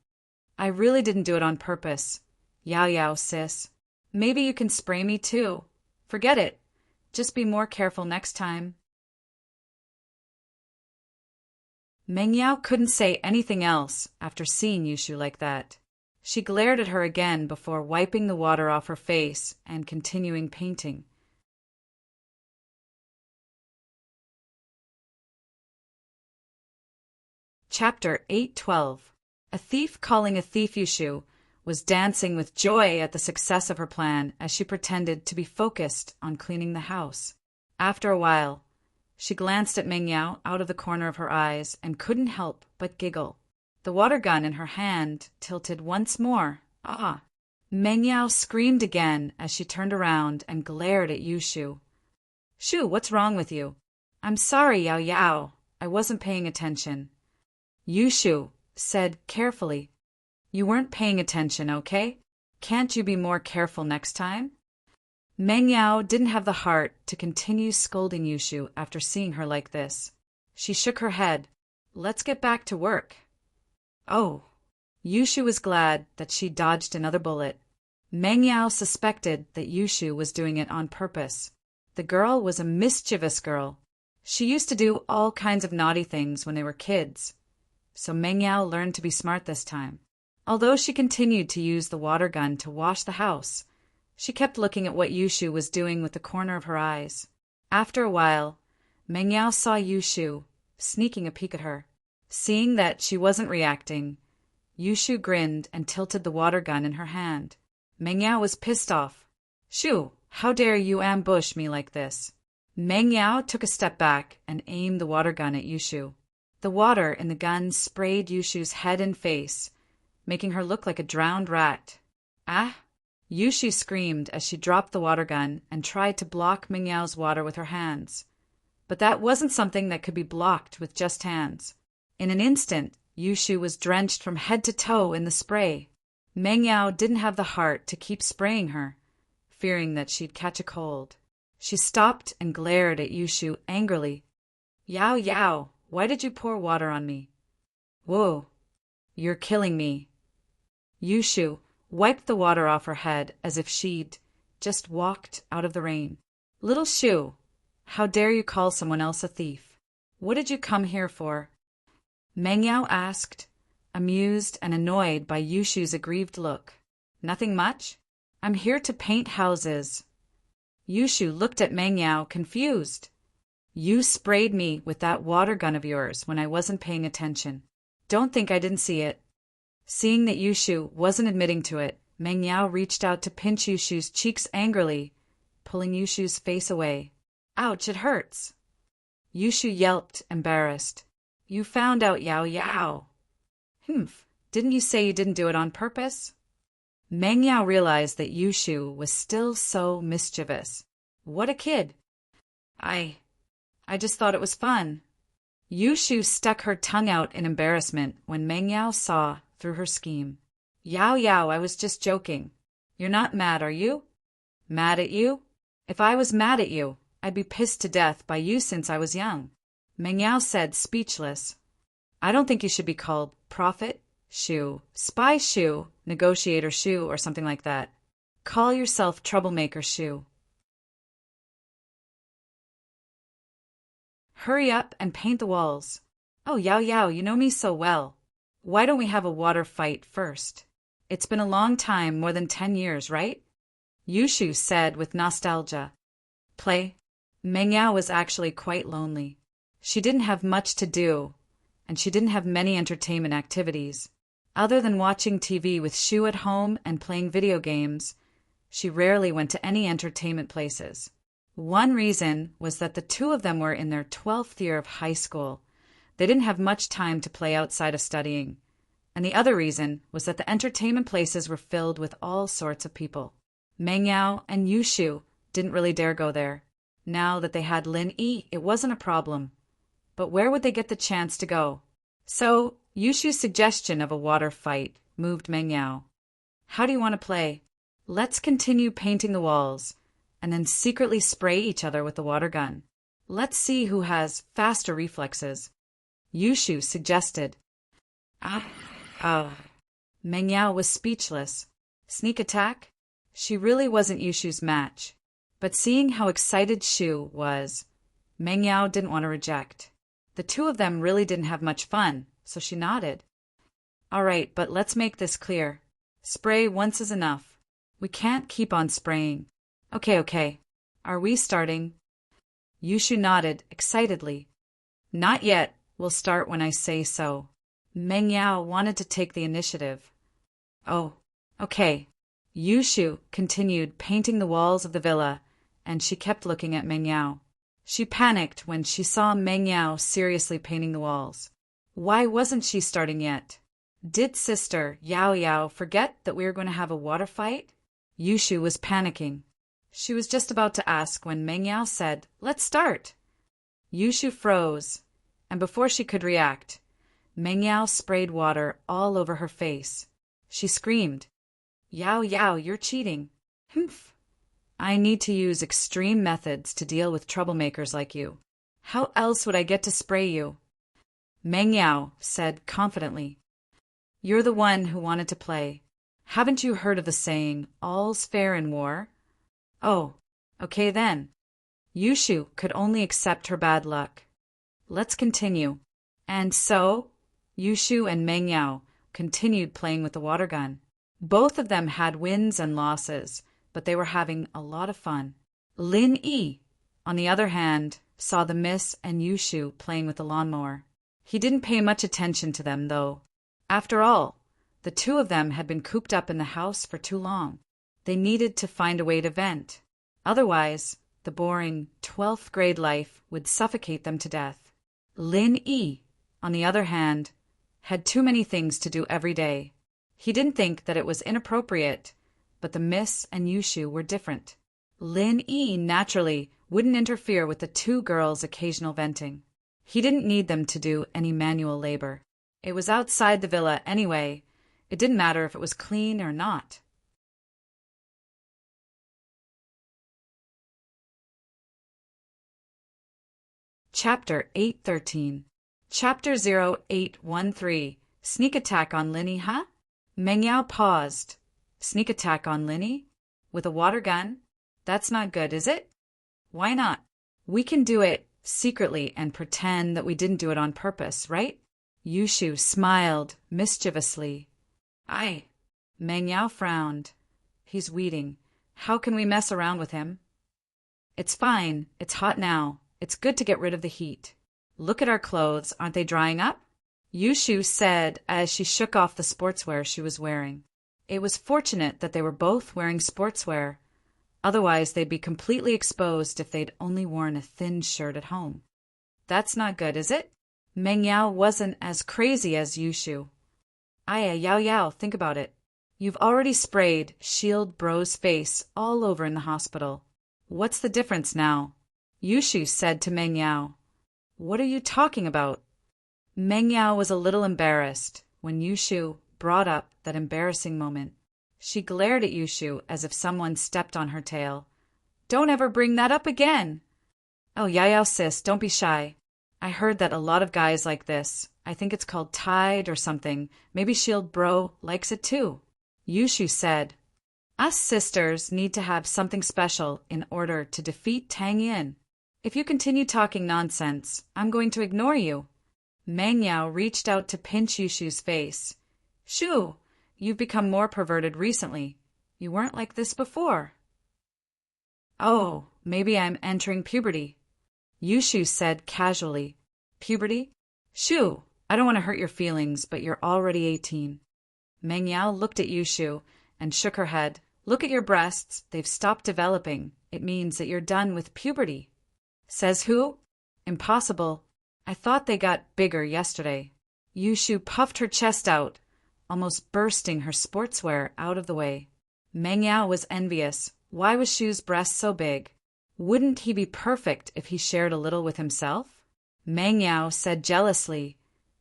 I really didn't do it on purpose, Yao Yao sis. Maybe you can spray me too. Forget it. Just be more careful next time. Meng Yao couldn't say anything else after seeing Yushu like that. She glared at her again before wiping the water off her face and continuing painting. Chapter 8:12. A thief calling a thief. Yushu was dancing with joy at the success of her plan as she pretended to be focused on cleaning the house. After a while, she glanced at Meng Yao out of the corner of her eyes and couldn't help but giggle. The water gun in her hand tilted once more. Ah! Meng Yao screamed again as she turned around and glared at Yushu. Shu, what's wrong with you? I'm sorry, Yao Yao. I wasn't paying attention. Yushu said carefully. You weren't paying attention, okay? Can't you be more careful next time? Meng Yao didn't have the heart to continue scolding Yushu after seeing her like this. She shook her head. Let's get back to work. Oh. Yushu was glad that she dodged another bullet. Meng Yao suspected that Yushu was doing it on purpose. The girl was a mischievous girl. She used to do all kinds of naughty things when they were kids. So Meng Yao learned to be smart this time. Although she continued to use the water gun to wash the house, she kept looking at what Yushu was doing with the corner of her eyes. After a while, Meng Yao saw Yushu sneaking a peek at her. Seeing that she wasn't reacting, Yushu grinned and tilted the water gun in her hand. Meng Yao was pissed off. Shu, how dare you ambush me like this? Meng Yao took a step back and aimed the water gun at Yushu. The water in the gun sprayed Yushu's head and face, making her look like a drowned rat. Ah! Yushu screamed as she dropped the water gun and tried to block Meng Yao's water with her hands. But that wasn't something that could be blocked with just hands. In an instant, Yushu was drenched from head to toe in the spray. Meng Yao didn't have the heart to keep spraying her, fearing that she'd catch a cold. She stopped and glared at Yushu angrily. Yao Yao, why did you pour water on me? Whoa, you're killing me. Yushu wiped the water off her head as if she'd just walked out of the rain. Little Shu, how dare you call someone else a thief? What did you come here for? Meng Yao asked, amused and annoyed by Yushu's aggrieved look. Nothing much. I'm here to paint houses. Yushu looked at Meng Yao confused. You sprayed me with that water gun of yours when I wasn't paying attention. Don't think I didn't see it. Seeing that Yushu wasn't admitting to it, Meng Yao reached out to pinch Yushu's cheeks angrily, pulling Yushu's face away. Ouch, it hurts. Yushu yelped, embarrassed. You found out, Yao Yao. Didn't you say you didn't do it on purpose? Meng Yao realized that Yushu was still so mischievous. What a kid. I just thought it was fun. Yushu stuck her tongue out in embarrassment when Meng Yao saw through her scheme. Yao Yao, I was just joking. You're not mad, are you? Mad at you? If I was mad at you, I'd be pissed to death by you since I was young. Meng Yao said, speechless. I don't think you should be called prophet, Shu, spy Shu, negotiator Shu, or something like that. Call yourself troublemaker Shu. Hurry up and paint the walls. Oh, Yao Yao, you know me so well. Why don't we have a water fight first? It's been a long time, more than 10 years, right? Yushu said with nostalgia. Play. Meng Yao was actually quite lonely. She didn't have much to do, and she didn't have many entertainment activities. Other than watching TV with Shu at home and playing video games, she rarely went to any entertainment places. One reason was that the two of them were in their 12th year of high school. They didn't have much time to play outside of studying. And the other reason was that the entertainment places were filled with all sorts of people. Meng Yao and Yushu didn't really dare go there. Now that they had Lin Yi, it wasn't a problem. But where would they get the chance to go? So, Yushu's suggestion of a water fight moved Meng Yao. How do you want to play? Let's continue painting the walls, and then secretly spray each other with the water gun. Let's see who has faster reflexes. Yushu suggested. Meng Yao was speechless. Sneak attack? She really wasn't Yushu's match. But seeing how excited Shu was, Meng Yao didn't want to reject. The two of them really didn't have much fun, so she nodded. All right, but let's make this clear. Spray once is enough. We can't keep on spraying. Okay. Are we starting? Yushu nodded excitedly. Not yet. We'll start when I say so. Meng Yao wanted to take the initiative. Oh, okay. Yushu continued painting the walls of the villa, and she kept looking at Meng Yao. She panicked when she saw Meng Yao seriously painting the walls. Why wasn't she starting yet? Did Sister Yao Yao forget that we were going to have a water fight? Yushu was panicking. She was just about to ask when Meng Yao said, "Let's start." Yushu froze, and before she could react, Meng Yao sprayed water all over her face. She screamed, "Yao Yao, you're cheating." "Humph. I need to use extreme methods to deal with troublemakers like you. How else would I get to spray you?" Meng Yao said confidently, "You're the one who wanted to play. Haven't you heard of the saying, 'All's fair in war'?" "Oh, okay then." Yushu could only accept her bad luck. Let's continue. And so, Yushu and Meng Yao continued playing with the water gun. Both of them had wins and losses, but they were having a lot of fun. Lin Yi, on the other hand, saw the Miss and Yushu playing with the lawnmower. He didn't pay much attention to them, though. After all, the two of them had been cooped up in the house for too long. They needed to find a way to vent. Otherwise, the boring 12th grade life would suffocate them to death. Lin Yi, on the other hand, had too many things to do every day. He didn't think that it was inappropriate, but the Miss and Yushu were different. Lin Yi naturally wouldn't interfere with the two girls' occasional venting. He didn't need them to do any manual labor. It was outside the villa anyway. It didn't matter if it was clean or not. Chapter 813. Chapter 0813. Sneak attack on Linny, huh? Meng Yao paused. Sneak attack on Linny? With a water gun? That's not good, is it? Why not? We can do it secretly and pretend that we didn't do it on purpose, right? Yushu smiled mischievously. Aye. Meng Yao frowned. He's weeding. How can we mess around with him? It's fine. It's hot now. It's good to get rid of the heat. Look at our clothes. Aren't they drying up? Yushu said as she shook off the sportswear she was wearing. It was fortunate that they were both wearing sportswear. Otherwise, they'd be completely exposed if they'd only worn a thin shirt at home. That's not good, is it? Meng Yao wasn't as crazy as Yushu. Aya, Yao Yao, think about it. You've already sprayed Shield Bro's face all over in the hospital. What's the difference now? Yushu said to Meng Yao. What are you talking about? Meng Yao was a little embarrassed when Yushu brought up that embarrassing moment. She glared at Yushu as if someone stepped on her tail. Don't ever bring that up again. Oh, Yao Yao sis, don't be shy. I heard that a lot of guys like this. I think it's called Tide or something. Maybe Shield Bro likes it too. Yushu said, Us sisters need to have something special in order to defeat Tang Yin. If you continue talking nonsense, I'm going to ignore you. Meng Yao reached out to pinch Yushu's face. Shu, you've become more perverted recently. You weren't like this before. Oh, maybe I'm entering puberty. Yushu said casually. Puberty? Shu, I don't want to hurt your feelings, but you're already 18. Meng Yao looked at Yushu and shook her head. Look at your breasts. They've stopped developing. It means that you're done with puberty. Says who? Impossible. I thought they got bigger yesterday. Yushu puffed her chest out, almost bursting her sportswear out of the way. Meng Yao was envious. Why was Shu's breast so big? Wouldn't he be perfect if he shared a little with himself? Meng Yao said jealously,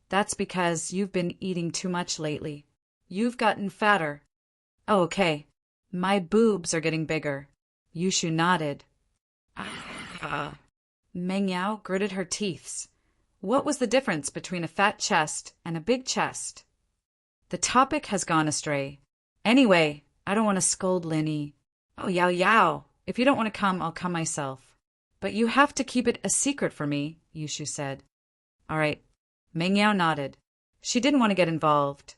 That's because you've been eating too much lately. You've gotten fatter. Oh, okay. My boobs are getting bigger. Yushu nodded. Ah. Meng Yao gritted her teeth. What was the difference between a fat chest and a big chest? The topic has gone astray. Anyway, I don't want to scold Linny. Oh, yow yow. If you don't want to come, I'll come myself. But you have to keep it a secret for me, Yushu said. All right. Meng Yao nodded. She didn't want to get involved,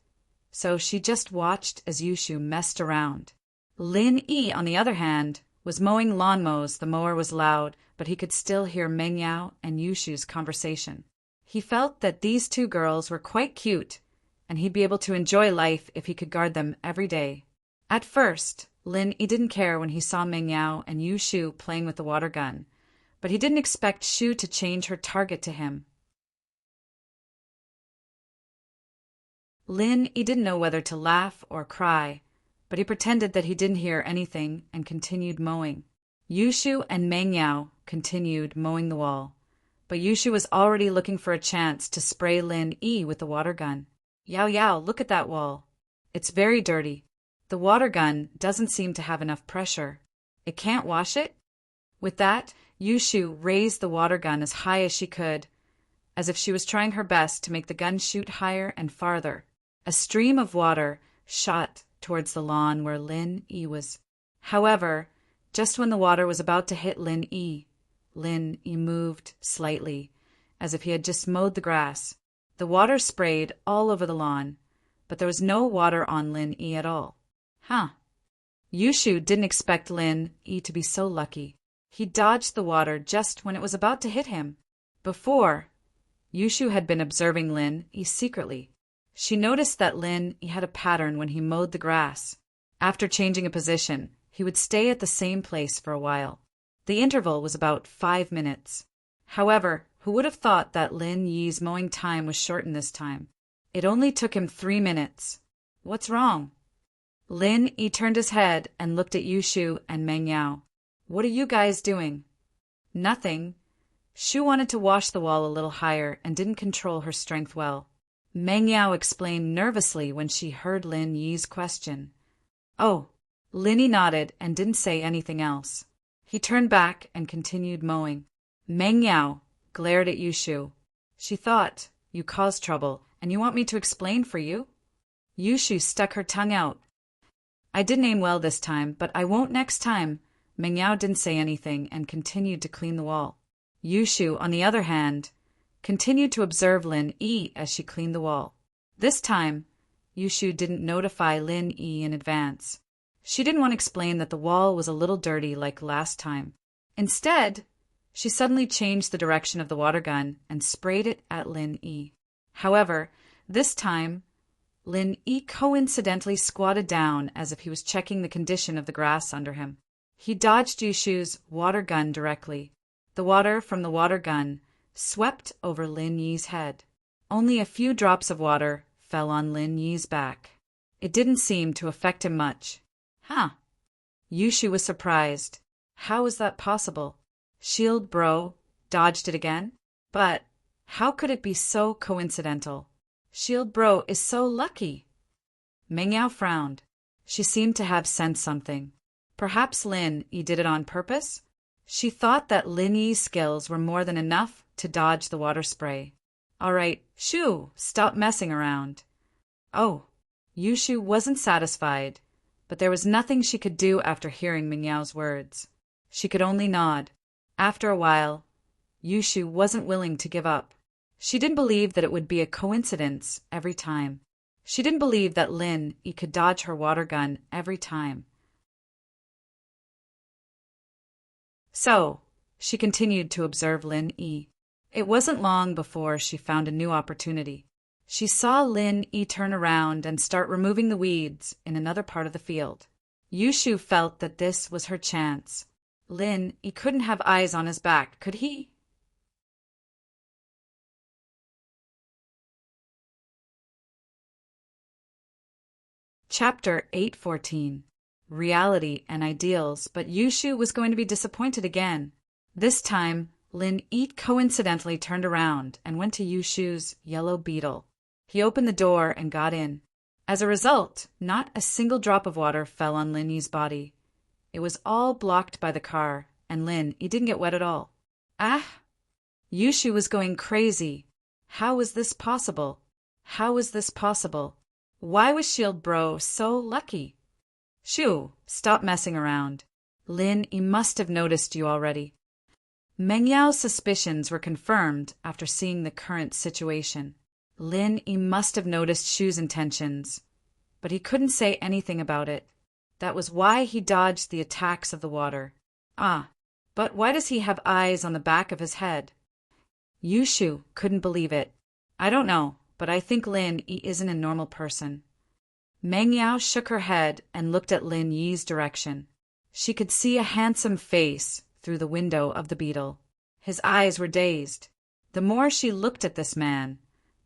so she just watched as Yushu messed around. Lin Yi, on the other hand, was mowing lawn mows. The mower was loud, but he could still hear Meng Yao and Yushu's conversation. He felt that these two girls were quite cute, and he'd be able to enjoy life if he could guard them every day. At first, Lin Yi didn't care when he saw Meng Yao and Yushu playing with the water gun, but he didn't expect Shu to change her target to him. Lin Yi didn't know whether to laugh or cry, but he pretended that he didn't hear anything and continued mowing. Yushu and Meng Yao continued mowing the wall, but Yushu was already looking for a chance to spray Lin Yi with the water gun. Yao Yao, look at that wall. It's very dirty. The water gun doesn't seem to have enough pressure. It can't wash it? With that, Yushu raised the water gun as high as she could, as if she was trying her best to make the gun shoot higher and farther. A stream of water shot towards the lawn where Lin Yi was. However, just when the water was about to hit Lin Yi moved slightly, as if he had just mowed the grass. The water sprayed all over the lawn, but there was no water on Lin Yi at all. Huh. Yushu didn't expect Lin Yi to be so lucky. He dodged the water just when it was about to hit him. Before, Yushu had been observing Lin Yi secretly. She noticed that Lin Yi had a pattern when he mowed the grass. After changing a position, he would stay at the same place for a while. The interval was about 5 minutes. However, who would have thought that Lin Yi's mowing time was shortened this time? It only took him 3 minutes. What's wrong? Lin Yi turned his head and looked at Yushu and Meng Yao. What are you guys doing? Nothing. Shu wanted to wash the wall a little higher and didn't control her strength well. Meng Yao explained nervously when she heard Lin Yi's question. Oh, Lin Yi nodded and didn't say anything else. He turned back and continued mowing. Meng Yao glared at Yushu. She thought, you caused trouble, and you want me to explain for you? Yushu stuck her tongue out. I didn't aim well this time, but I won't next time. Meng Yao didn't say anything and continued to clean the wall. Yushu, on the other hand, continued to observe Lin Yi as she cleaned the wall. This time, Yushu didn't notify Lin Yi in advance. She didn't want to explain that the wall was a little dirty like last time. Instead, she suddenly changed the direction of the water gun and sprayed it at Lin Yi. However, this time, Lin Yi coincidentally squatted down as if he was checking the condition of the grass under him. He dodged Yushu's water gun directly. The water from the water gun swept over Lin Yi's head. Only a few drops of water fell on Lin Yi's back. It didn't seem to affect him much. Huh. Yushu was surprised. How was that possible? Shield Bro dodged it again? But how could it be so coincidental? Shield Bro is so lucky. Meng Yao frowned. She seemed to have sensed something. Perhaps Lin Yi did it on purpose? She thought that Lin Yi's skills were more than enough to dodge the water spray. All right, Shu, stop messing around. Oh, Yushu wasn't satisfied, but there was nothing she could do after hearing Meng Yao's words. She could only nod. After a while, Yushu wasn't willing to give up. She didn't believe that it would be a coincidence every time. She didn't believe that Lin Yi could dodge her water gun every time. So, she continued to observe Lin Yi. It wasn't long before she found a new opportunity. She saw Lin Yi turn around and start removing the weeds in another part of the field. Yushu felt that this was her chance. Lin Yi couldn't have eyes on his back, could he? Chapter 814. Reality and Ideals, but Yushu was going to be disappointed again. This time, Lin Yi coincidentally turned around and went to Yushu's yellow beetle. He opened the door and got in. As a result, not a single drop of water fell on Lin Yi's body. It was all blocked by the car, and Lin Yi didn't get wet at all. Ah! Yushu was going crazy. How was this possible? How was this possible? Why was Shield Bro so lucky? Shoo, stop messing around. Lin Yi must have noticed you already. Meng Yao's suspicions were confirmed after seeing the current situation. Lin Yi must have noticed Shu's intentions, but he couldn't say anything about it. That was why he dodged the attacks of the water. Ah, but why does he have eyes on the back of his head? Yushu couldn't believe it. I don't know, but I think Lin Yi isn't a normal person. Meng Yao shook her head and looked at Lin Yi's direction. She could see a handsome face through the window of the beetle. His eyes were dazed. The more she looked at this man,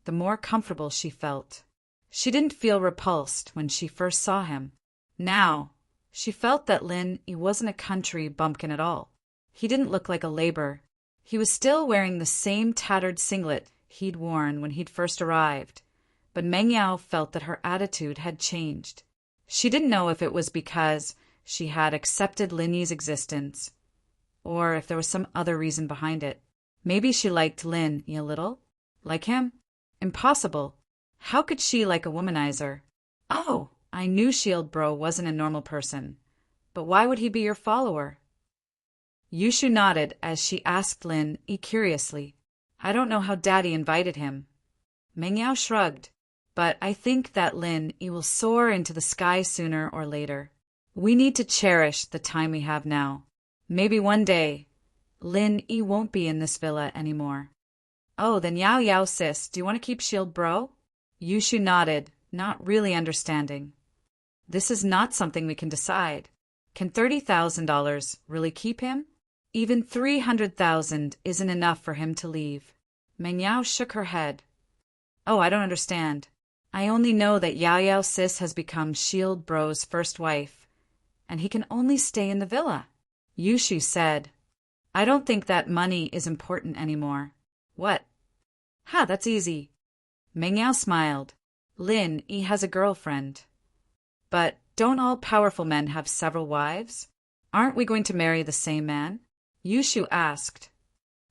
the more comfortable she felt. She didn't feel repulsed when she first saw him. Now, she felt that Lin Yi wasn't a country bumpkin at all. He didn't look like a laborer. He was still wearing the same tattered singlet he'd worn when he'd first arrived, but Meng Yao felt that her attitude had changed. She didn't know if it was because she had accepted Lin Yi's existence, or if there was some other reason behind it. Maybe she liked Lin Yi a little? Like him? Impossible. How could she like a womanizer? Oh, I knew Shield Bro wasn't a normal person. But why would he be your follower? Yushu nodded as she asked Lin Yi curiously. I don't know how Daddy invited him. Meng Yao shrugged. But I think that Lin Yi will soar into the sky sooner or later. We need to cherish the time we have now. Maybe one day, Lin Yi won't be in this villa anymore. Oh, then Yao Yao sis, do you want to keep Shield Bro? Yushu nodded, not really understanding. This is not something we can decide. Can $30,000 really keep him? Even 300,000 isn't enough for him to leave. Meng Yao shook her head. Oh, I don't understand. I only know that Yao Yao sis has become Shield Bro's first wife, and he can only stay in the villa. Yushu said, I don't think that money is important anymore. What? Ha, that's easy. Meng Yao smiled. Lin Yi has a girlfriend. But don't all powerful men have several wives? Aren't we going to marry the same man? Yushu asked.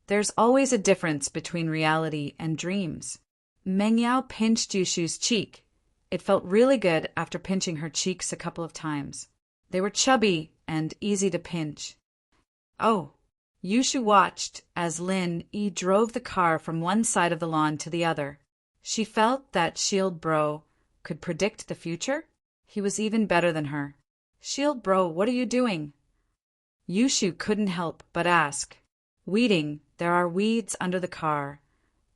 There's always a difference between reality and dreams. Meng Yao pinched Yushu's cheek. It felt really good after pinching her cheeks a couple of times. They were chubby and easy to pinch. Oh, Yushu watched as Lin Yi drove the car from one side of the lawn to the other. She felt that Shield Bro could predict the future. He was even better than her. Shield Bro, what are you doing? Yushu couldn't help but ask. Weeding, there are weeds under the car.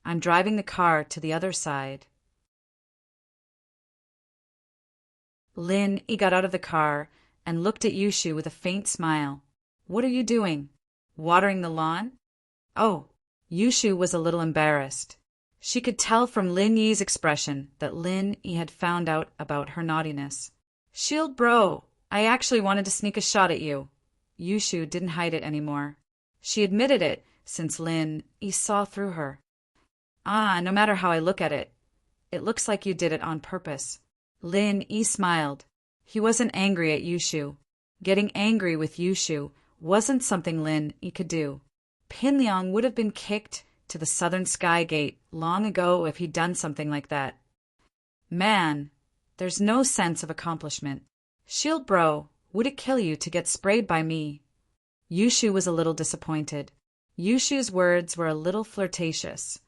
I'm driving the car to the other side. Lin Yi got out of the car and looked at Yushu with a faint smile. What are you doing? Watering the lawn? Oh, Yushu was a little embarrassed. She could tell from Lin Yi's expression that Lin Yi had found out about her naughtiness. Shield Bro, I actually wanted to sneak a shot at you. Yushu didn't hide it anymore. She admitted it since Lin Yi saw through her. Ah, no matter how I look at it, it looks like you did it on purpose. Lin Yi smiled. He wasn't angry at Yushu. Getting angry with Yushu wasn't something Lin Yi could do. Pin Liang would have been kicked to the southern sky gate long ago if he'd done something like that. Man, there's no sense of accomplishment. Shield Bro, would it kill you to get sprayed by me? Yushu was a little disappointed. Yushu's words were a little flirtatious,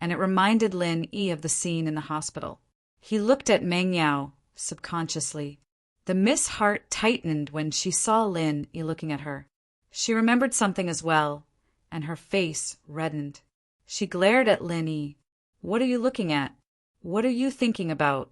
and it reminded Lin Yi of the scene in the hospital. He looked at Meng Yao subconsciously. The Miss heart tightened when she saw Lin Yi looking at her. She remembered something as well, and her face reddened. She glared at Lin Yi. What are you looking at? What are you thinking about?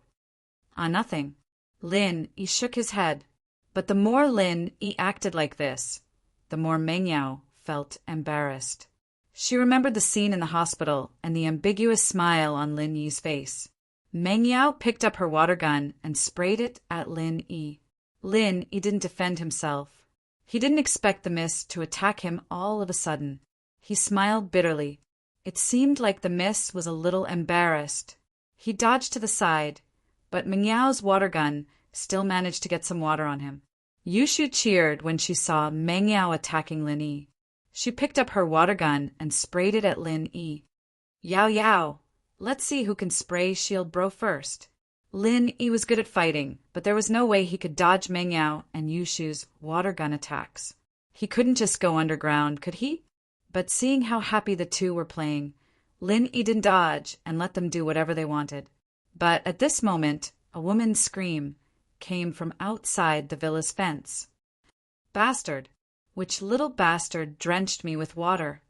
Ah, nothing. Lin Yi shook his head. But the more Lin Yi acted like this, the more Meng Yao felt embarrassed. She remembered the scene in the hospital and the ambiguous smile on Lin Yi's face. Meng Yao picked up her water gun and sprayed it at Lin Yi. Lin Yi didn't defend himself. He didn't expect the miss to attack him all of a sudden. He smiled bitterly. It seemed like the miss was a little embarrassed. He dodged to the side, but Meng Yao's water gun still managed to get some water on him. Yushu cheered when she saw Meng Yao attacking Lin Yi. She picked up her water gun and sprayed it at Lin Yi. Yao Yao, let's see who can spray Shield Bro first. Lin Yi was good at fighting, but there was no way he could dodge Meng Yao and Yushu's water gun attacks. He couldn't just go underground, could he? But seeing how happy the two were playing, Lin Yi didn't dodge and let them do whatever they wanted. But at this moment, a woman's scream came from outside the villa's fence. "Bastard! Which little bastard drenched me with water?"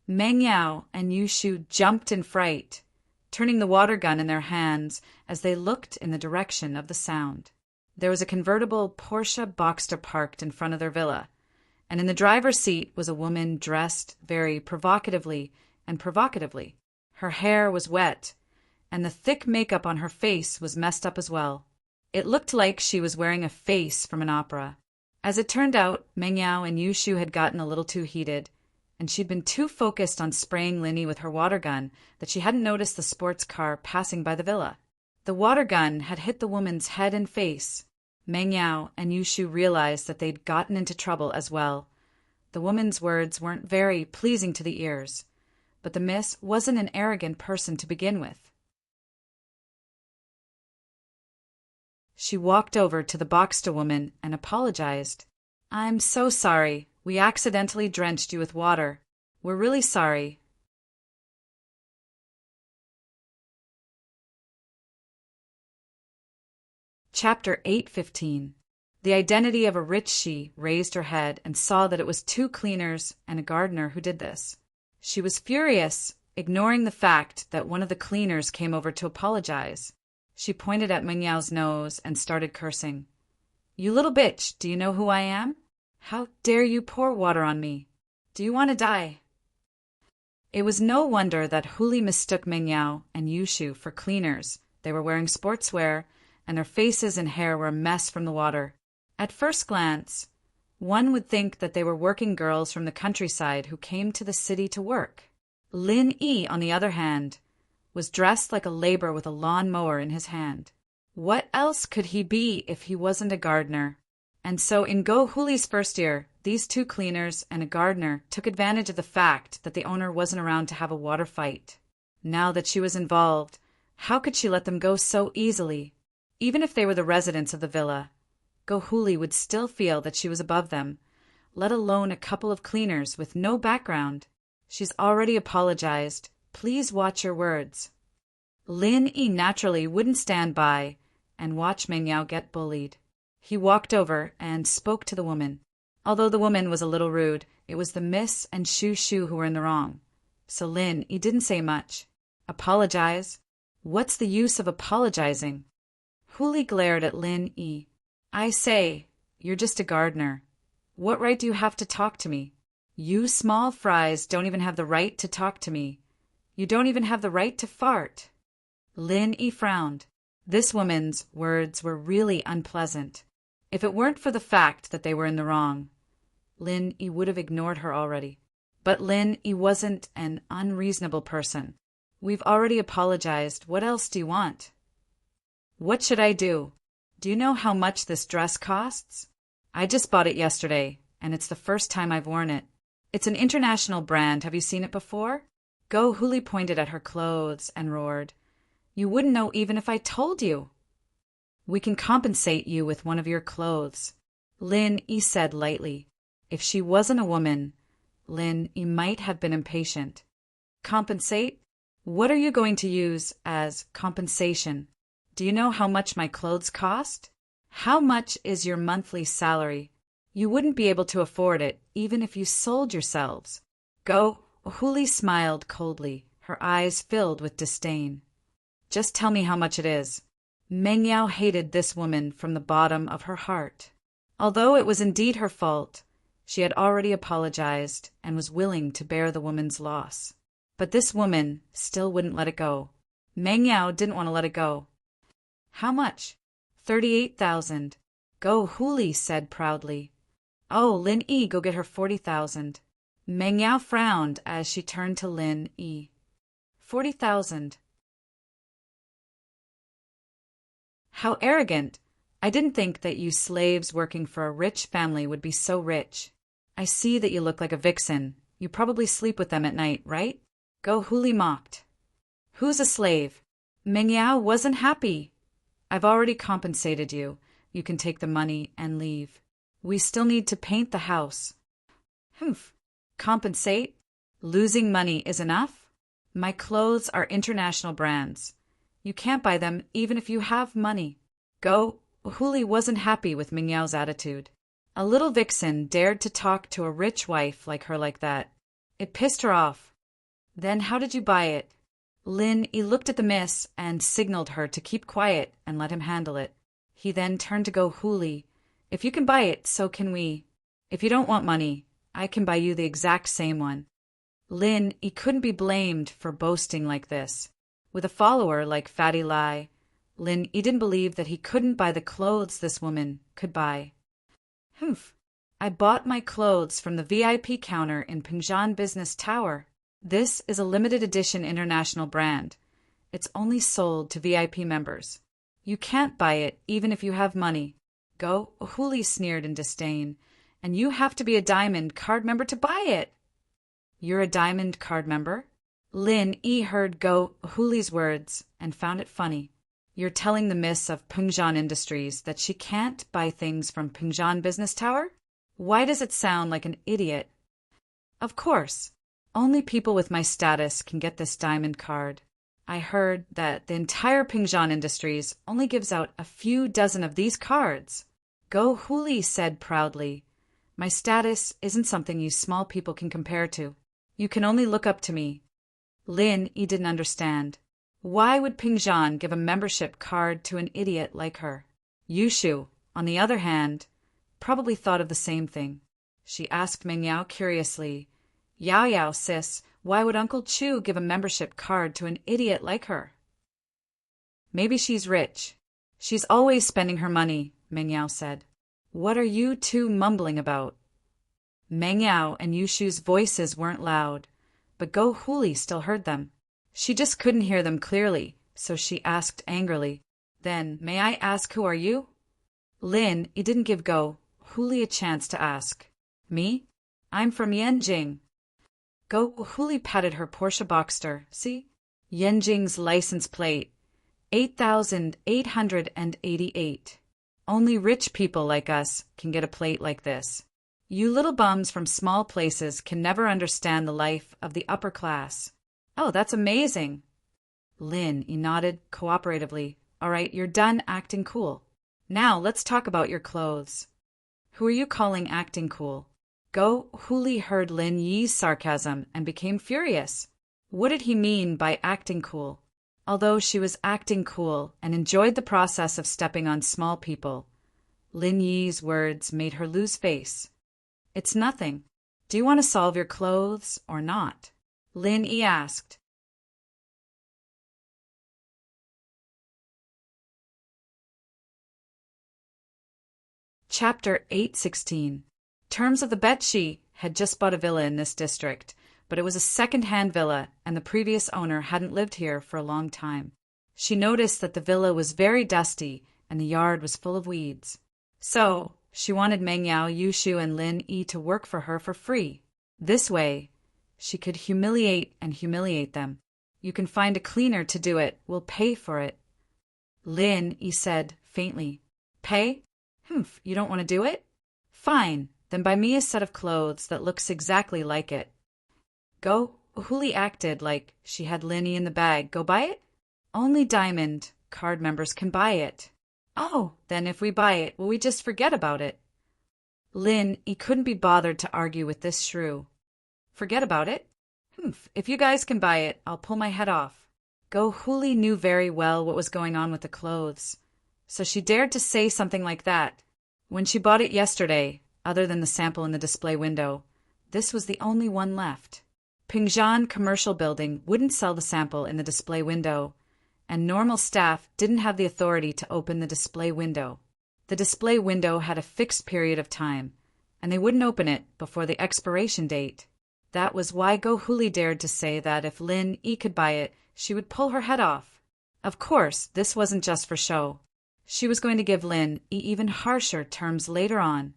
Meng Yao and Yushu jumped in fright, turning the water gun in their hands as they looked in the direction of the sound. There was a convertible Porsche Boxster parked in front of their villa, and in the driver's seat was a woman dressed very provocatively. Her hair was wet, and the thick makeup on her face was messed up as well. It looked like she was wearing a face from an opera. As it turned out, Meng Yao and Yushu had gotten a little too heated, and she'd been too focused on spraying Lin Yi with her water gun that she hadn't noticed the sports car passing by the villa. The water gun had hit the woman's head and face. Meng Yao and Yushu realized that they'd gotten into trouble as well. The woman's words weren't very pleasing to the ears, but the miss wasn't an arrogant person to begin with. She walked over to the Boxster woman and apologized. "I'm so sorry. We accidentally drenched you with water. We're really sorry." Chapter 8:15. The identity of a rich she raised her head and saw that it was 2 cleaners and a gardener who did this. She was furious, ignoring the fact that one of the cleaners came over to apologize. She pointed at Meng Yao's nose and started cursing. "You little bitch, do you know who I am? How dare you pour water on me? Do you want to die?" It was no wonder that Huli mistook Meng Yao and Yushu for cleaners. They were wearing sportswear, and their faces and hair were a mess from the water. At first glance, one would think that they were working girls from the countryside who came to the city to work. Lin Yi, on the other hand, was dressed like a laborer with a lawn mower in his hand. What else could he be if he wasn't a gardener? And so in Go Huli's first year, these 2 cleaners and a gardener took advantage of the fact that the owner wasn't around to have a water fight. Now that she was involved, how could she let them go so easily? Even if they were the residents of the villa, Go Huli would still feel that she was above them, let alone a couple of cleaners with no background. "She's already apologized. Please watch your words." Lin Yi naturally wouldn't stand by and watch Meng Yao get bullied. He walked over and spoke to the woman. Although the woman was a little rude, it was the miss and Shu Shu who were in the wrong. So Lin Yi didn't say much. Apologize? What's the use of apologizing? Huli glared at Lin Yi. "I say, you're just a gardener. What right do you have to talk to me? You small fries don't even have the right to talk to me. You don't even have the right to fart." Lin Yi frowned. This woman's words were really unpleasant. If it weren't for the fact that they were in the wrong, Lin Yi would have ignored her already. But Lin Yi wasn't an unreasonable person. "We've already apologized. What else do you want?" "What should I do? Do you know how much this dress costs? I just bought it yesterday, and it's the first time I've worn it. It's an international brand. Have you seen it before?" Go Huli pointed at her clothes and roared. "You wouldn't know even if I told you." "We can compensate you with one of your clothes," Lin Yi said lightly. If she wasn't a woman, Lin Yi might have been impatient. "Compensate? What are you going to use as compensation? Do you know how much my clothes cost? How much is your monthly salary? You wouldn't be able to afford it, even if you sold yourselves." Go Huli smiled coldly, her eyes filled with disdain. "Just tell me how much it is." Meng Yao hated this woman from the bottom of her heart. Although it was indeed her fault, she had already apologized and was willing to bear the woman's loss. But this woman still wouldn't let it go. Meng Yao didn't want to let it go. "How much?" 38,000. Go Huli said proudly. "Oh, Lin Yi, go get her 40,000. Meng Yao frowned as she turned to Lin Yi. 40,000. How arrogant! I didn't think that you slaves working for a rich family would be so rich. I see that you look like a vixen. You probably sleep with them at night, right?" Go Huli mocked. "Who's a slave?" Meng Yao wasn't happy. I've already compensated you. You can take the money and leave. We still need to paint the house. Humph. Compensate? Losing money is enough? My clothes are international brands. You can't buy them even if you have money. Go. Huli wasn't happy with Ming Yao's attitude. A little vixen dared to talk to a rich wife like her like that. It pissed her off. Then how did you buy it? Lin Yi looked at the miss and signaled her to keep quiet and let him handle it. He then turned to Go Huli. If you can buy it, so can we. If you don't want money, I can buy you the exact same one. Lin Yi couldn't be blamed for boasting like this. With a follower like Fatty Lai, Lin Yi didn't believe that he couldn't buy the clothes this woman could buy. Humph. I bought my clothes from the VIP counter in Pingzhan Business Tower. This is a limited edition international brand. It's only sold to VIP members. You can't buy it even if you have money. Go, Huli sneered in disdain. And you have to be a Diamond card member to buy it. You're a Diamond card member? Lin Yi heard Go Huli's words and found it funny. You're telling the miss of Pingzhan Industries that she can't buy things from Pingzhan Business Tower? Why does it sound like an idiot? Of course. Only people with my status can get this Diamond card. I heard that the entire Pingzhan Industries only gives out a few dozen of these cards. Go Huli said proudly. My status isn't something you small people can compare to. You can only look up to me. Lin Yi didn't understand. Why would Pingzhan give a membership card to an idiot like her? Yushu, on the other hand, probably thought of the same thing. She asked Ming Yao curiously, Yao Yao, sis, why would Uncle Chu give a membership card to an idiot like her? Maybe she's rich. She's always spending her money, Ming Yao said. What are you two mumbling about? Meng Yao and Yushu's voices weren't loud, but Go Huli still heard them. She just couldn't hear them clearly, so she asked angrily, Then, may I ask who are you? Lin Yi didn't give Go Huli a chance to ask. Me? I'm from Yanjing. Go Huli patted her Porsche Boxster. See? Yanjing's license plate. 8,888. Only rich people like us can get a plate like this. You little bums from small places can never understand the life of the upper class. Oh, that's amazing. Lin Yi nodded cooperatively. All right, you're done acting cool. Now let's talk about your clothes. Who are you calling acting cool? Go Huli heard Lin Yi's sarcasm and became furious. What did he mean by acting cool? Although she was acting cool and enjoyed the process of stepping on small people, Lin Yi's words made her lose face. It's nothing. Do you want to solve your clothes or not? Lin Yi asked. Chapter 816. Terms of the bet. She had just bought a villa in this district, but it was a second-hand villa and the previous owner hadn't lived here for a long time. She noticed that the villa was very dusty and the yard was full of weeds. So, she wanted Meng Yao, Yushu, and Lin Yi to work for her for free. This way, she could humiliate them. You can find a cleaner to do it. We'll pay for it. Lin Yi said faintly. Pay? Humph, you don't want to do it? Fine, then buy me a set of clothes that looks exactly like it. Go Huli acted like she had Lin Yi in the bag. Go buy it? Only Diamond card members can buy it. Oh, then if we buy it, will we just forget about it? Lin Yi couldn't be bothered to argue with this shrew. Forget about it? Humph, if you guys can buy it, I'll pull my head off. Go Huli knew very well what was going on with the clothes, so she dared to say something like that. When she bought it yesterday, other than the sample in the display window, this was the only one left. Pingzhan Commercial Building wouldn't sell the sample in the display window, and normal staff didn't have the authority to open the display window. The display window had a fixed period of time, and they wouldn't open it before the expiration date. That was why Go Huli dared to say that if Lin Yi could buy it, she would pull her head off. Of course, this wasn't just for show. She was going to give Lin Yi even harsher terms later on.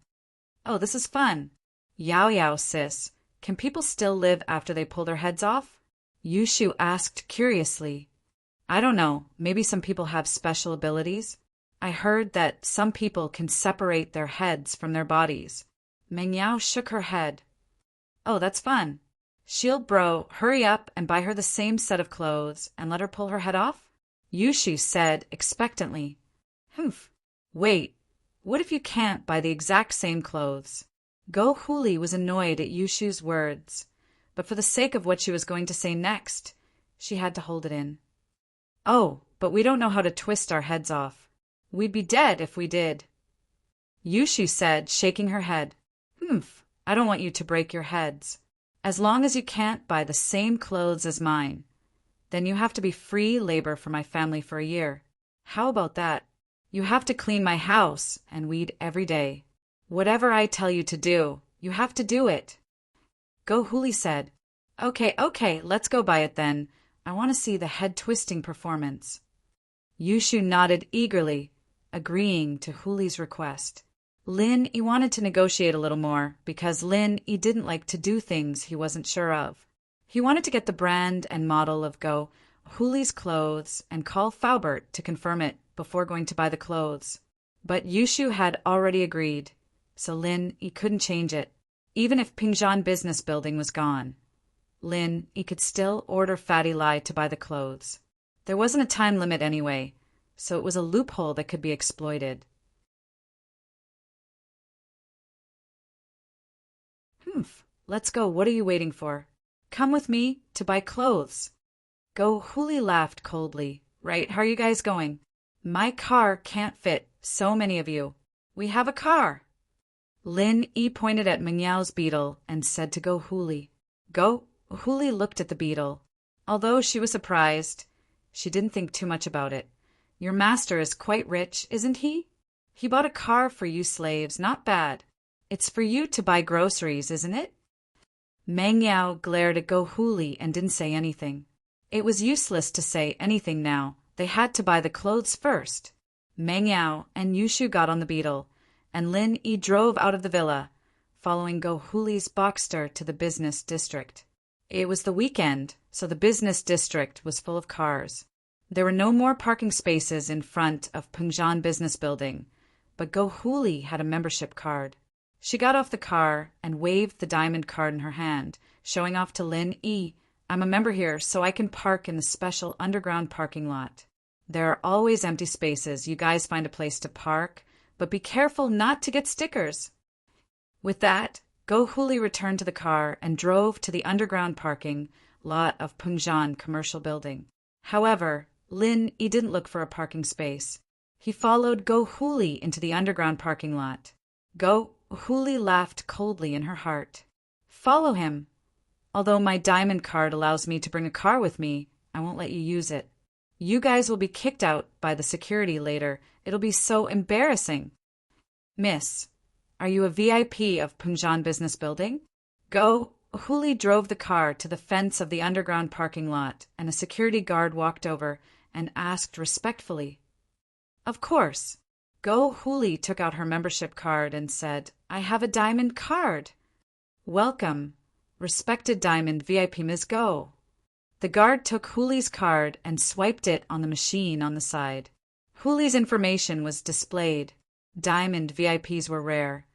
Oh, this is fun. Yao Yao, sis, can people still live after they pull their heads off? Yushu asked curiously. I don't know, maybe some people have special abilities. I heard that some people can separate their heads from their bodies. Meng Yao shook her head. Oh, that's fun. Shield bro, hurry up and buy her the same set of clothes and let her pull her head off? Yushu said expectantly. Humph. Wait, what if you can't buy the exact same clothes? Go Huli was annoyed at Yushu's words, but for the sake of what she was going to say next, she had to hold it in. Oh, but we don't know how to twist our heads off. We'd be dead if we did. Yushu said, shaking her head. Humph, I don't want you to break your heads. As long as you can't buy the same clothes as mine, then you have to be free labor for my family for a year. How about that? You have to clean my house and weed every day. Whatever I tell you to do, you have to do it. Go Huli said. Okay, let's go buy it then. I want to see the head-twisting performance. Yushu nodded eagerly, agreeing to Huli's request. Lin he wanted to negotiate a little more because Lin he didn't like to do things he wasn't sure of. He wanted to get the brand and model of Go Huli's clothes and call Faubert to confirm it before going to buy the clothes. But Yushu had already agreed, so Lin he couldn't change it. Even if Pingzhan Business Building was gone, Lin he could still order Fatty Lai to buy the clothes. There wasn't a time limit anyway, so it was a loophole that could be exploited. Humph, let's go. What are you waiting for? Come with me to buy clothes. Go Huli laughed coldly. Right, how are you guys going? My car can't fit so many of you. We have a car. Lin Yi pointed at Meng Yao's beetle and said to Go Huli. Go Huli looked at the beetle. Although she was surprised, she didn't think too much about it. Your master is quite rich, isn't he? He bought a car for you slaves, not bad. It's for you to buy groceries, isn't it? Meng Yao glared at Go Huli and didn't say anything. It was useless to say anything now. They had to buy the clothes first. Meng Yao and Yushu got on the beetle, and Lin Yi drove out of the villa, following Go Huli's Boxster to the business district. It was the weekend, so the business district was full of cars. There were no more parking spaces in front of Pingzhan Business Building, but Go Huli had a membership card. She got off the car and waved the diamond card in her hand, showing off to Lin Yi, I'm a member here, so I can park in the special underground parking lot. There are always empty spaces. You guys find a place to park, but be careful not to get stickers. With that, Go Huli returned to the car and drove to the underground parking lot of Pingzhan Commercial Building. However, Lin Yi didn't look for a parking space. He followed Go Huli into the underground parking lot. Go Huli laughed coldly in her heart. Follow him. Although my diamond card allows me to bring a car with me, I won't let you use it. You guys will be kicked out by the security later. It'll be so embarrassing. Miss, are you a VIP of Pingzhan Business Building? Go Huli drove the car to the fence of the underground parking lot, and a security guard walked over and asked respectfully. Of course. Go Huli took out her membership card and said, I have a diamond card. Welcome, respected diamond VIP Ms. Go. The guard took Huli's card and swiped it on the machine on the side. Huli's information was displayed. Diamond VIPs were rare,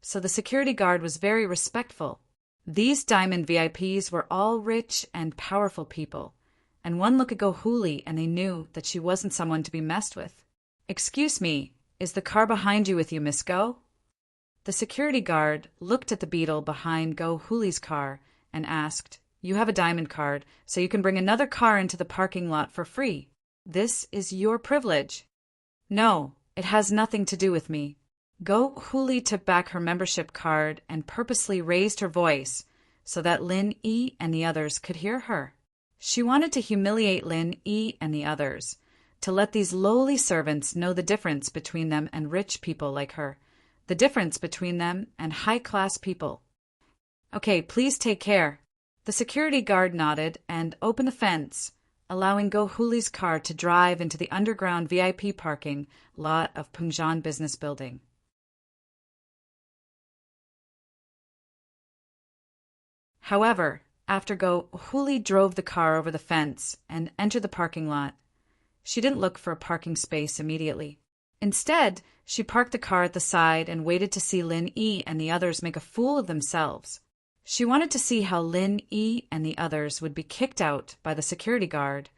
so the security guard was very respectful. These diamond VIPs were all rich and powerful people, and one look at Go Huli and they knew that she wasn't someone to be messed with. Excuse me, is the car behind you with you, Miss Go? The security guard looked at the beetle behind Go Huli's car and asked, You have a diamond card, so you can bring another car into the parking lot for free. This is your privilege. No, it has nothing to do with me. Go Huli took back her membership card and purposely raised her voice so that Lin Yi and the others could hear her. She wanted to humiliate Lin Yi and the others, to let these lowly servants know the difference between them and rich people like her, the difference between them and high-class people. Okay, please take care. The security guard nodded and opened the fence, allowing Go Huli's car to drive into the underground VIP parking lot of Pingzhan Business Building. However, after Go Huli drove the car over the fence and entered the parking lot, she didn't look for a parking space immediately. Instead, she parked the car at the side and waited to see Lin Yi and the others make a fool of themselves. She wanted to see how Lin Yi and the others would be kicked out by the security guard.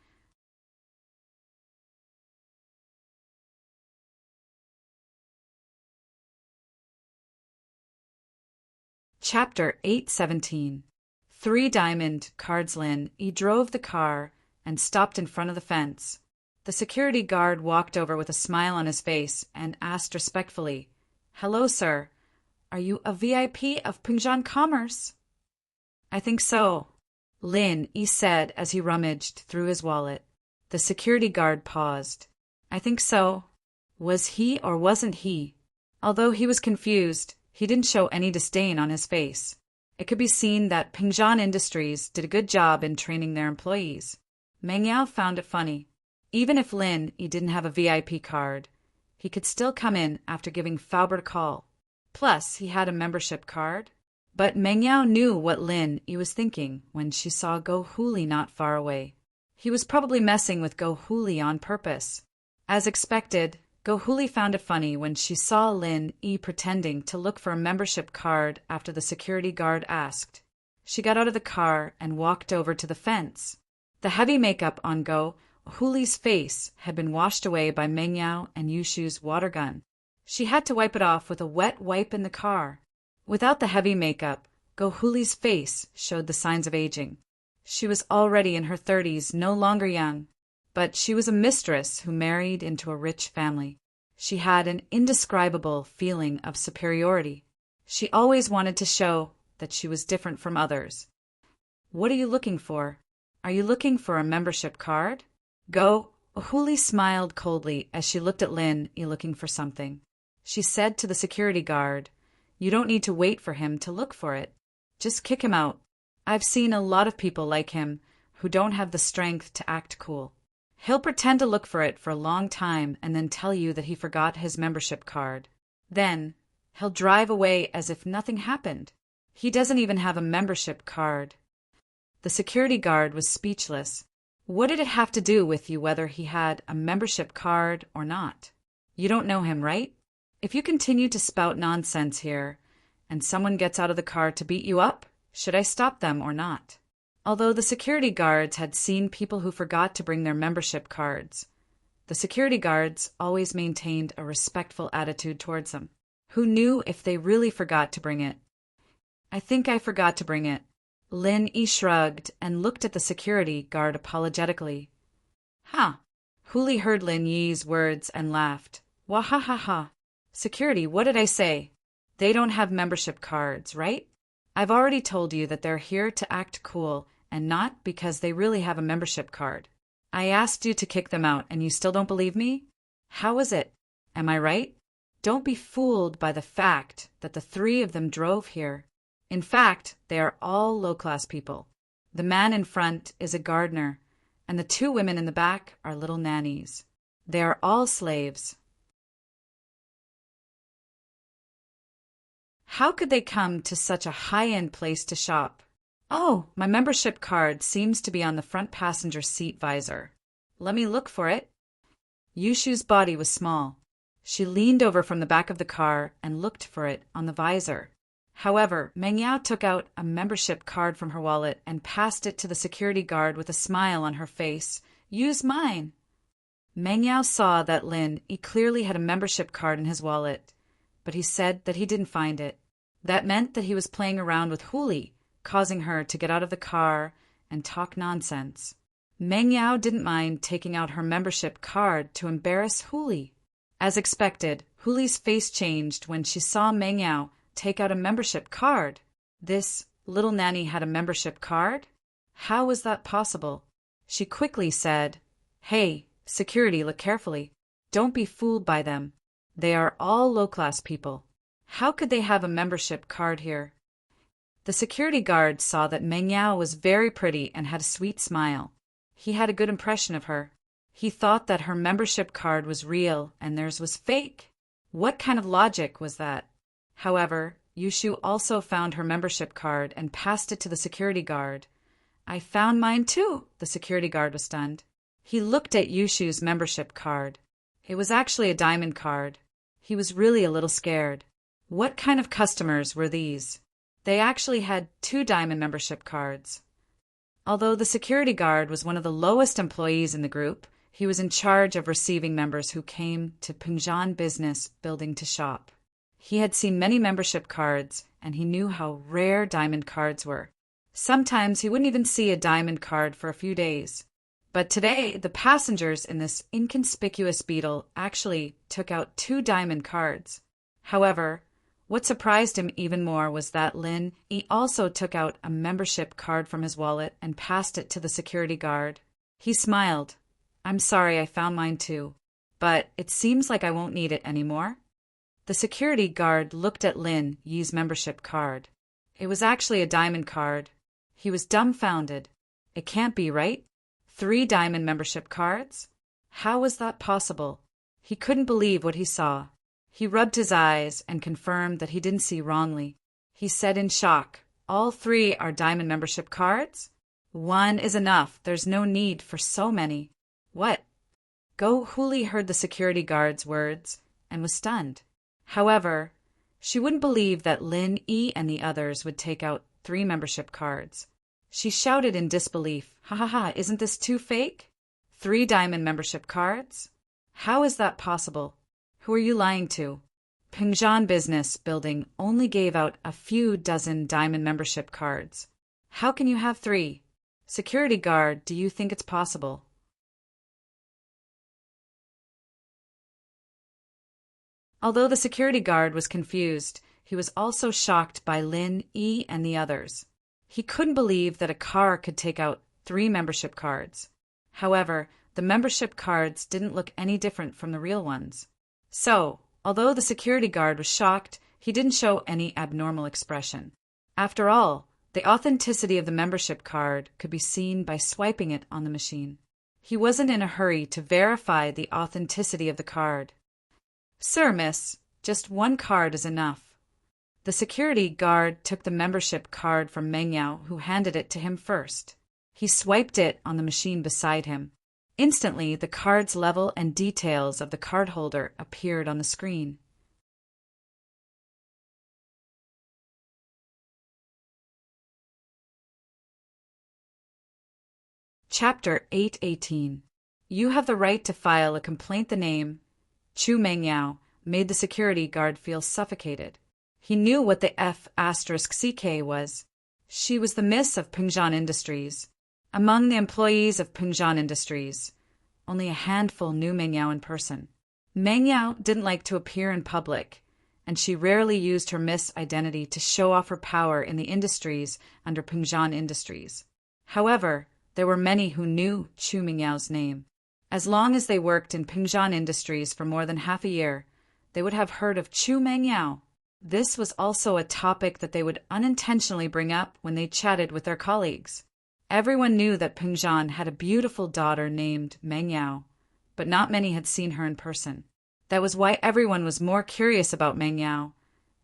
Chapter 817. 3 Diamond Cards. Lin Yi drove the car and stopped in front of the fence. The security guard walked over with a smile on his face and asked respectfully, "Hello, sir. Are you a VIP of Pingzhan Commerce?" "I think so," Lin Yi said as he rummaged through his wallet. The security guard paused. "I think so." Was he or wasn't he? Although he was confused, he didn't show any disdain on his face. It could be seen that Pingzhan Industries did a good job in training their employees. Meng Yao found it funny. Even if Lin Yi didn't have a VIP card, he could still come in after giving Faber a call. Plus, he had a membership card. But Meng Yao knew what Lin Yi was thinking when she saw Go Huli not far away. He was probably messing with Go Huli on purpose. As expected, Go Huli found it funny when she saw Lin Yi pretending to look for a membership card after the security guard asked. She got out of the car and walked over to the fence. The heavy makeup on Go Huli's face had been washed away by Meng Yao and Yushu's water gun. She had to wipe it off with a wet wipe in the car. Without the heavy makeup, Go Huli's face showed the signs of aging. She was already in her 30s, no longer young, but she was a mistress who married into a rich family. She had an indescribable feeling of superiority. She always wanted to show that she was different from others. "What are you looking for? Are you looking for a membership card?" Go Huli smiled coldly as she looked at Lin Yi looking for something. She said to the security guard, "You don't need to wait for him to look for it. Just kick him out. I've seen a lot of people like him who don't have the strength to act cool. He'll pretend to look for it for a long time and then tell you that he forgot his membership card. Then, he'll drive away as if nothing happened. He doesn't even have a membership card." The security guard was speechless. What did it have to do with you whether he had a membership card or not? You don't know him, right? If you continue to spout nonsense here, and someone gets out of the car to beat you up, should I stop them or not? Although the security guards had seen people who forgot to bring their membership cards, the security guards always maintained a respectful attitude towards them. Who knew if they really forgot to bring it? "I think I forgot to bring it." Lin Yi shrugged and looked at the security guard apologetically. "Huh." Huli heard Lin Yi's words and laughed. "Wahahaha. Security, what did I say? They don't have membership cards, right? I've already told you that they're here to act cool and not because they really have a membership card. I asked you to kick them out and you still don't believe me? How is it? Am I right? Don't be fooled by the fact that the 3 of them drove here. In fact, they are all low-class people. The man in front is a gardener, and the 2 women in the back are little nannies. They are all slaves." How could they come to such a high-end place to shop? "Oh, my membership card seems to be on the front passenger seat visor. Let me look for it." Yushu's body was small. She leaned over from the back of the car and looked for it on the visor. However, Meng Yao took out a membership card from her wallet and passed it to the security guard with a smile on her face. "Use mine." Meng Yao saw that Lin Yi clearly had a membership card in his wallet, but he said that he didn't find it. That meant that he was playing around with Huli, causing her to get out of the car and talk nonsense. Meng Yao didn't mind taking out her membership card to embarrass Huli. As expected, Huli's face changed when she saw Meng Yao take out a membership card. This little nanny had a membership card? How was that possible? She quickly said, "Hey, security, look carefully. Don't be fooled by them. They are all low-class people. How could they have a membership card here?" The security guard saw that Meng Yao was very pretty and had a sweet smile. He had a good impression of her. He thought that her membership card was real and theirs was fake. What kind of logic was that? However, Yushu also found her membership card and passed it to the security guard. "I found mine too." The security guard was stunned. He looked at Yushu's membership card. It was actually a diamond card. He was really a little scared. What kind of customers were these? They actually had 2 diamond membership cards. Although the security guard was one of the lowest employees in the group, he was in charge of receiving members who came to Pengjan Business Building to shop. He had seen many membership cards, and he knew how rare diamond cards were. Sometimes he wouldn't even see a diamond card for a few days. But today, the passengers in this inconspicuous beetle actually took out 2 diamond cards. However, what surprised him even more was that he also took out a membership card from his wallet and passed it to the security guard. He smiled. "I'm sorry, I found mine too, but it seems like I won't need it anymore." The security guard looked at Yi's membership card. It was actually a diamond card. He was dumbfounded. It can't be, right? 3 diamond membership cards? How was that possible? He couldn't believe what he saw. He rubbed his eyes and confirmed that he didn't see wrongly. He said in shock, "All 3 are diamond membership cards? 1 is enough. There's no need for so many." "What?" Huli heard the security guard's words and was stunned. However, she wouldn't believe that Yi and the others would take out 3 membership cards. She shouted in disbelief, "Ha ha ha, isn't this too fake? 3 diamond membership cards? How is that possible? Who are you lying to? Pengjan Business Building only gave out a few dozen diamond membership cards. How can you have 3? Security guard, do you think it's possible?" Although the security guard was confused, he was also shocked by Yi and the others. He couldn't believe that a car could take out 3 membership cards. However, the membership cards didn't look any different from the real ones. So, although the security guard was shocked, he didn't show any abnormal expression. After all, the authenticity of the membership card could be seen by swiping it on the machine. He wasn't in a hurry to verify the authenticity of the card. "Sir, miss, just 1 card is enough." The security guard took the membership card from Mengyao, who handed it to him first. He swiped it on the machine beside him. Instantly, the card's level and details of the cardholder appeared on the screen. Chapter 818. You have the right to file a complaint. The name Chu Mengyao made the security guard feel suffocated. He knew what the F*CK was. She was the miss of Pengjan Industries. Among the employees of Pengjan Industries, only a handful knew Mengyao in person. Mengyao didn't like to appear in public, and she rarely used her miss identity to show off her power in the industries under Pengjan Industries. However, there were many who knew Chu Mengyao's name. As long as they worked in Pengjan Industries for more than half a year, they would have heard of Chu Mengyao. This was also a topic that they would unintentionally bring up when they chatted with their colleagues. Everyone knew that Pengjan had a beautiful daughter named Mengyao, but not many had seen her in person. That was why everyone was more curious about Mengyao,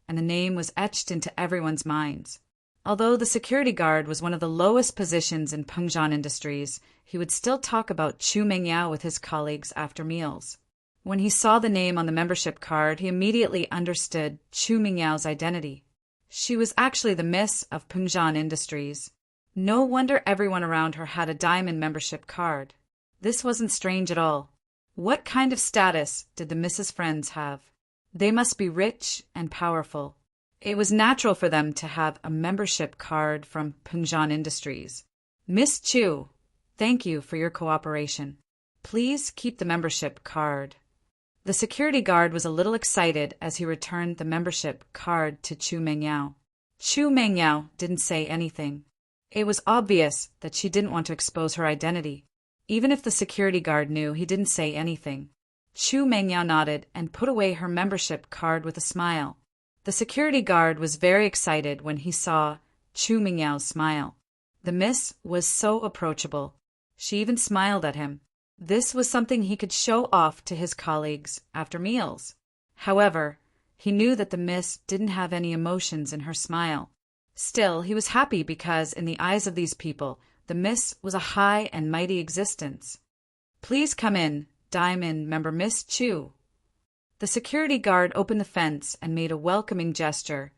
and the name was etched into everyone's minds. Although the security guard was one of the lowest positions in Pengjan Industries, he would still talk about Chu Mengyao with his colleagues after meals. When he saw the name on the membership card, he immediately understood Chu Mengyao's identity. She was actually the miss of Pengjan Industries. No wonder everyone around her had a diamond membership card. This wasn't strange at all. What kind of status did the Mrs. Friends have? They must be rich and powerful. It was natural for them to have a membership card from Pengjan Industries. "Miss Chu, thank you for your cooperation. Please keep the membership card." The security guard was a little excited as he returned the membership card to Chu Mengyao. Chu Mengyao didn't say anything. It was obvious that she didn't want to expose her identity. Even if the security guard knew, he didn't say anything. Chu Mengyao nodded and put away her membership card with a smile. The security guard was very excited when he saw Chu Mengyao's smile. The miss was so approachable. She even smiled at him. This was something he could show off to his colleagues after meals. However, he knew that the miss didn't have any emotions in her smile. Still, he was happy because, in the eyes of these people, the miss was a high and mighty existence. "Please come in. Diamond member Miss Chu. The security guard opened the fence and made a welcoming gesture,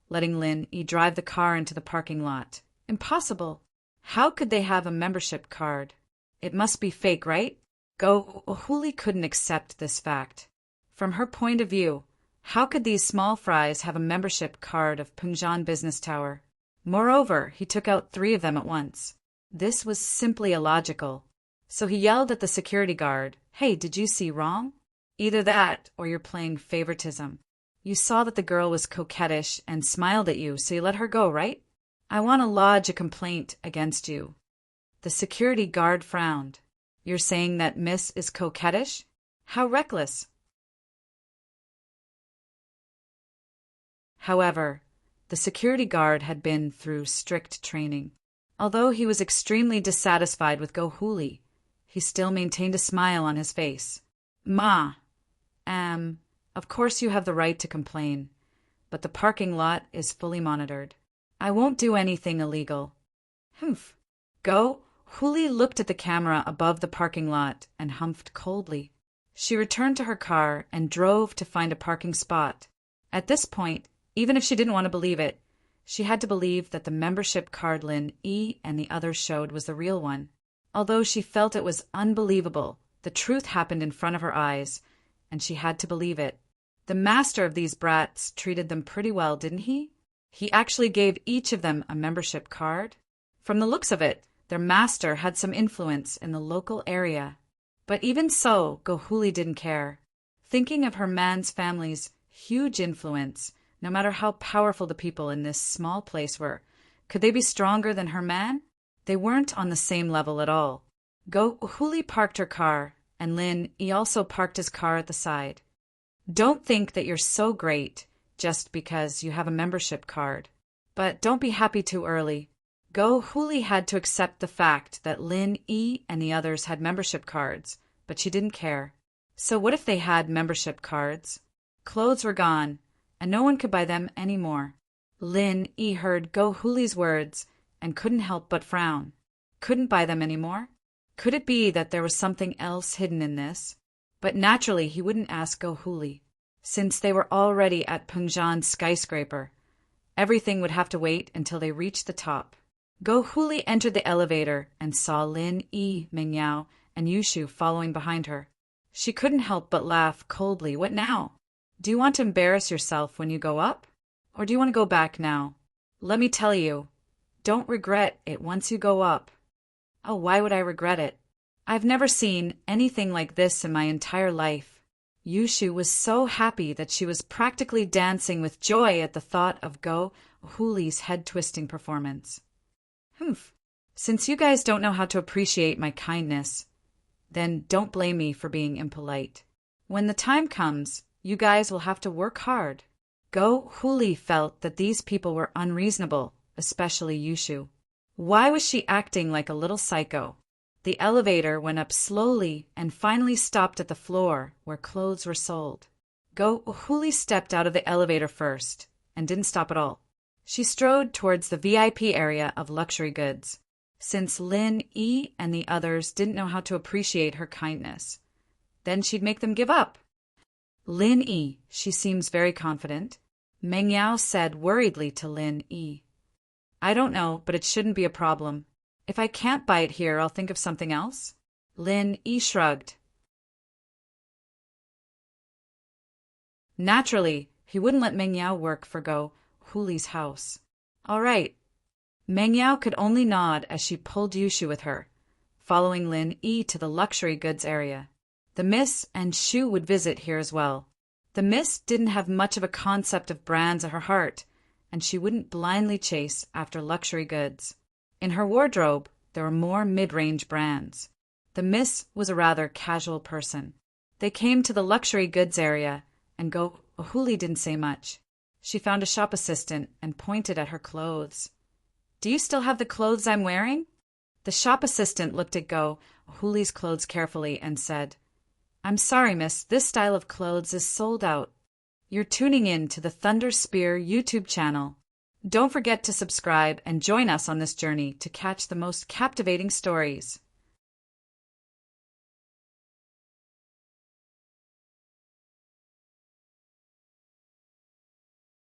letting Lin Yi drive the car into the parking lot. Impossible. How could they have a membership card? It must be fake, right? Huli couldn't accept this fact. From her point of view, how could these small fries have a membership card of Pungjan Business Tower? Moreover, he took out 3 of them at once. This was simply illogical. So he yelled at the security guard, "Hey, did you see wrong? Either that or you're playing favoritism. You saw that the girl was coquettish and smiled at you, so you let her go, right? I want to lodge a complaint against you." The security guard frowned. "You're saying that Miss is coquettish? How reckless." However, the security guard had been through strict training. Although he was extremely dissatisfied with Huli, he still maintained a smile on his face. Of course you have the right to complain, but the parking lot is fully monitored. I won't do anything illegal." "Humph." Huli looked at the camera above the parking lot and humphed coldly. She returned to her car and drove to find a parking spot. At this point, even if she didn't want to believe it, she had to believe that the membership card Lin Yi and the others showed was the real one. Although she felt it was unbelievable, the truth happened in front of her eyes, and she had to believe it. The master of these brats treated them pretty well, didn't he? He actually gave each of them a membership card. From the looks of it, their master had some influence in the local area. But even so, Huli didn't care. Thinking of her man's family's huge influence, no matter how powerful the people in this small place were, could they be stronger than her man? They weren't on the same level at all. Huli parked her car, and Lin Yi also parked his car at the side. Don't think that you're so great just because you have a membership card. But don't be happy too early. Huli had to accept the fact that Lin Yi and the others had membership cards, but she didn't care. So what if they had membership cards? Clothes were gone, and no one could buy them anymore. Lin Yi heard Huli's words and couldn't help but frown. Couldn't buy them anymore? Could it be that there was something else hidden in this? But naturally he wouldn't ask Huli, since they were already at Pungjan's skyscraper. Everything would have to wait until they reached the top. Huli entered the elevator and saw Lin Yi, Mengyao, and Yushu following behind her. She couldn't help but laugh coldly. What now? Do you want to embarrass yourself when you go up? Or do you want to go back now? Let me tell you, don't regret it once you go up. Oh, why would I regret it? I've never seen anything like this in my entire life. Yushu was so happy that she was practically dancing with joy at the thought of Huli's head-twisting performance. Humph. Since you guys don't know how to appreciate my kindness, then don't blame me for being impolite. When the time comes, you guys will have to work hard. Huli felt that these people were unreasonable, especially Yushu. Why was she acting like a little psycho? The elevator went up slowly and finally stopped at the floor where clothes were sold. Huli stepped out of the elevator first and didn't stop at all. She strode towards the VIP area of luxury goods, since Lin Yi and the others didn't know how to appreciate her kindness. Then she'd make them give up. Lin Yi, she seems very confident. Mengyao said worriedly to Lin Yi. I don't know, but it shouldn't be a problem. If I can't buy it here, I'll think of something else. Lin Yi shrugged. Naturally, he wouldn't let Mengyao work for Huli's house. All right. Mengyao could only nod as she pulled Yushu with her, following Lin Yi to the luxury goods area. The Miss and Shu would visit here as well. The Miss didn't have much of a concept of brands at her heart, and she wouldn't blindly chase after luxury goods. In her wardrobe, there were more mid-range brands. The Miss was a rather casual person. They came to the luxury goods area, and Huli didn't say much. She found a shop assistant and pointed at her clothes. Do you still have the clothes I'm wearing? The shop assistant looked at Huli's clothes carefully and said, I'm sorry, miss, this style of clothes is sold out. You're tuning in to the Thunder Spear YouTube channel. Don't forget to subscribe and join us on this journey to catch the most captivating stories.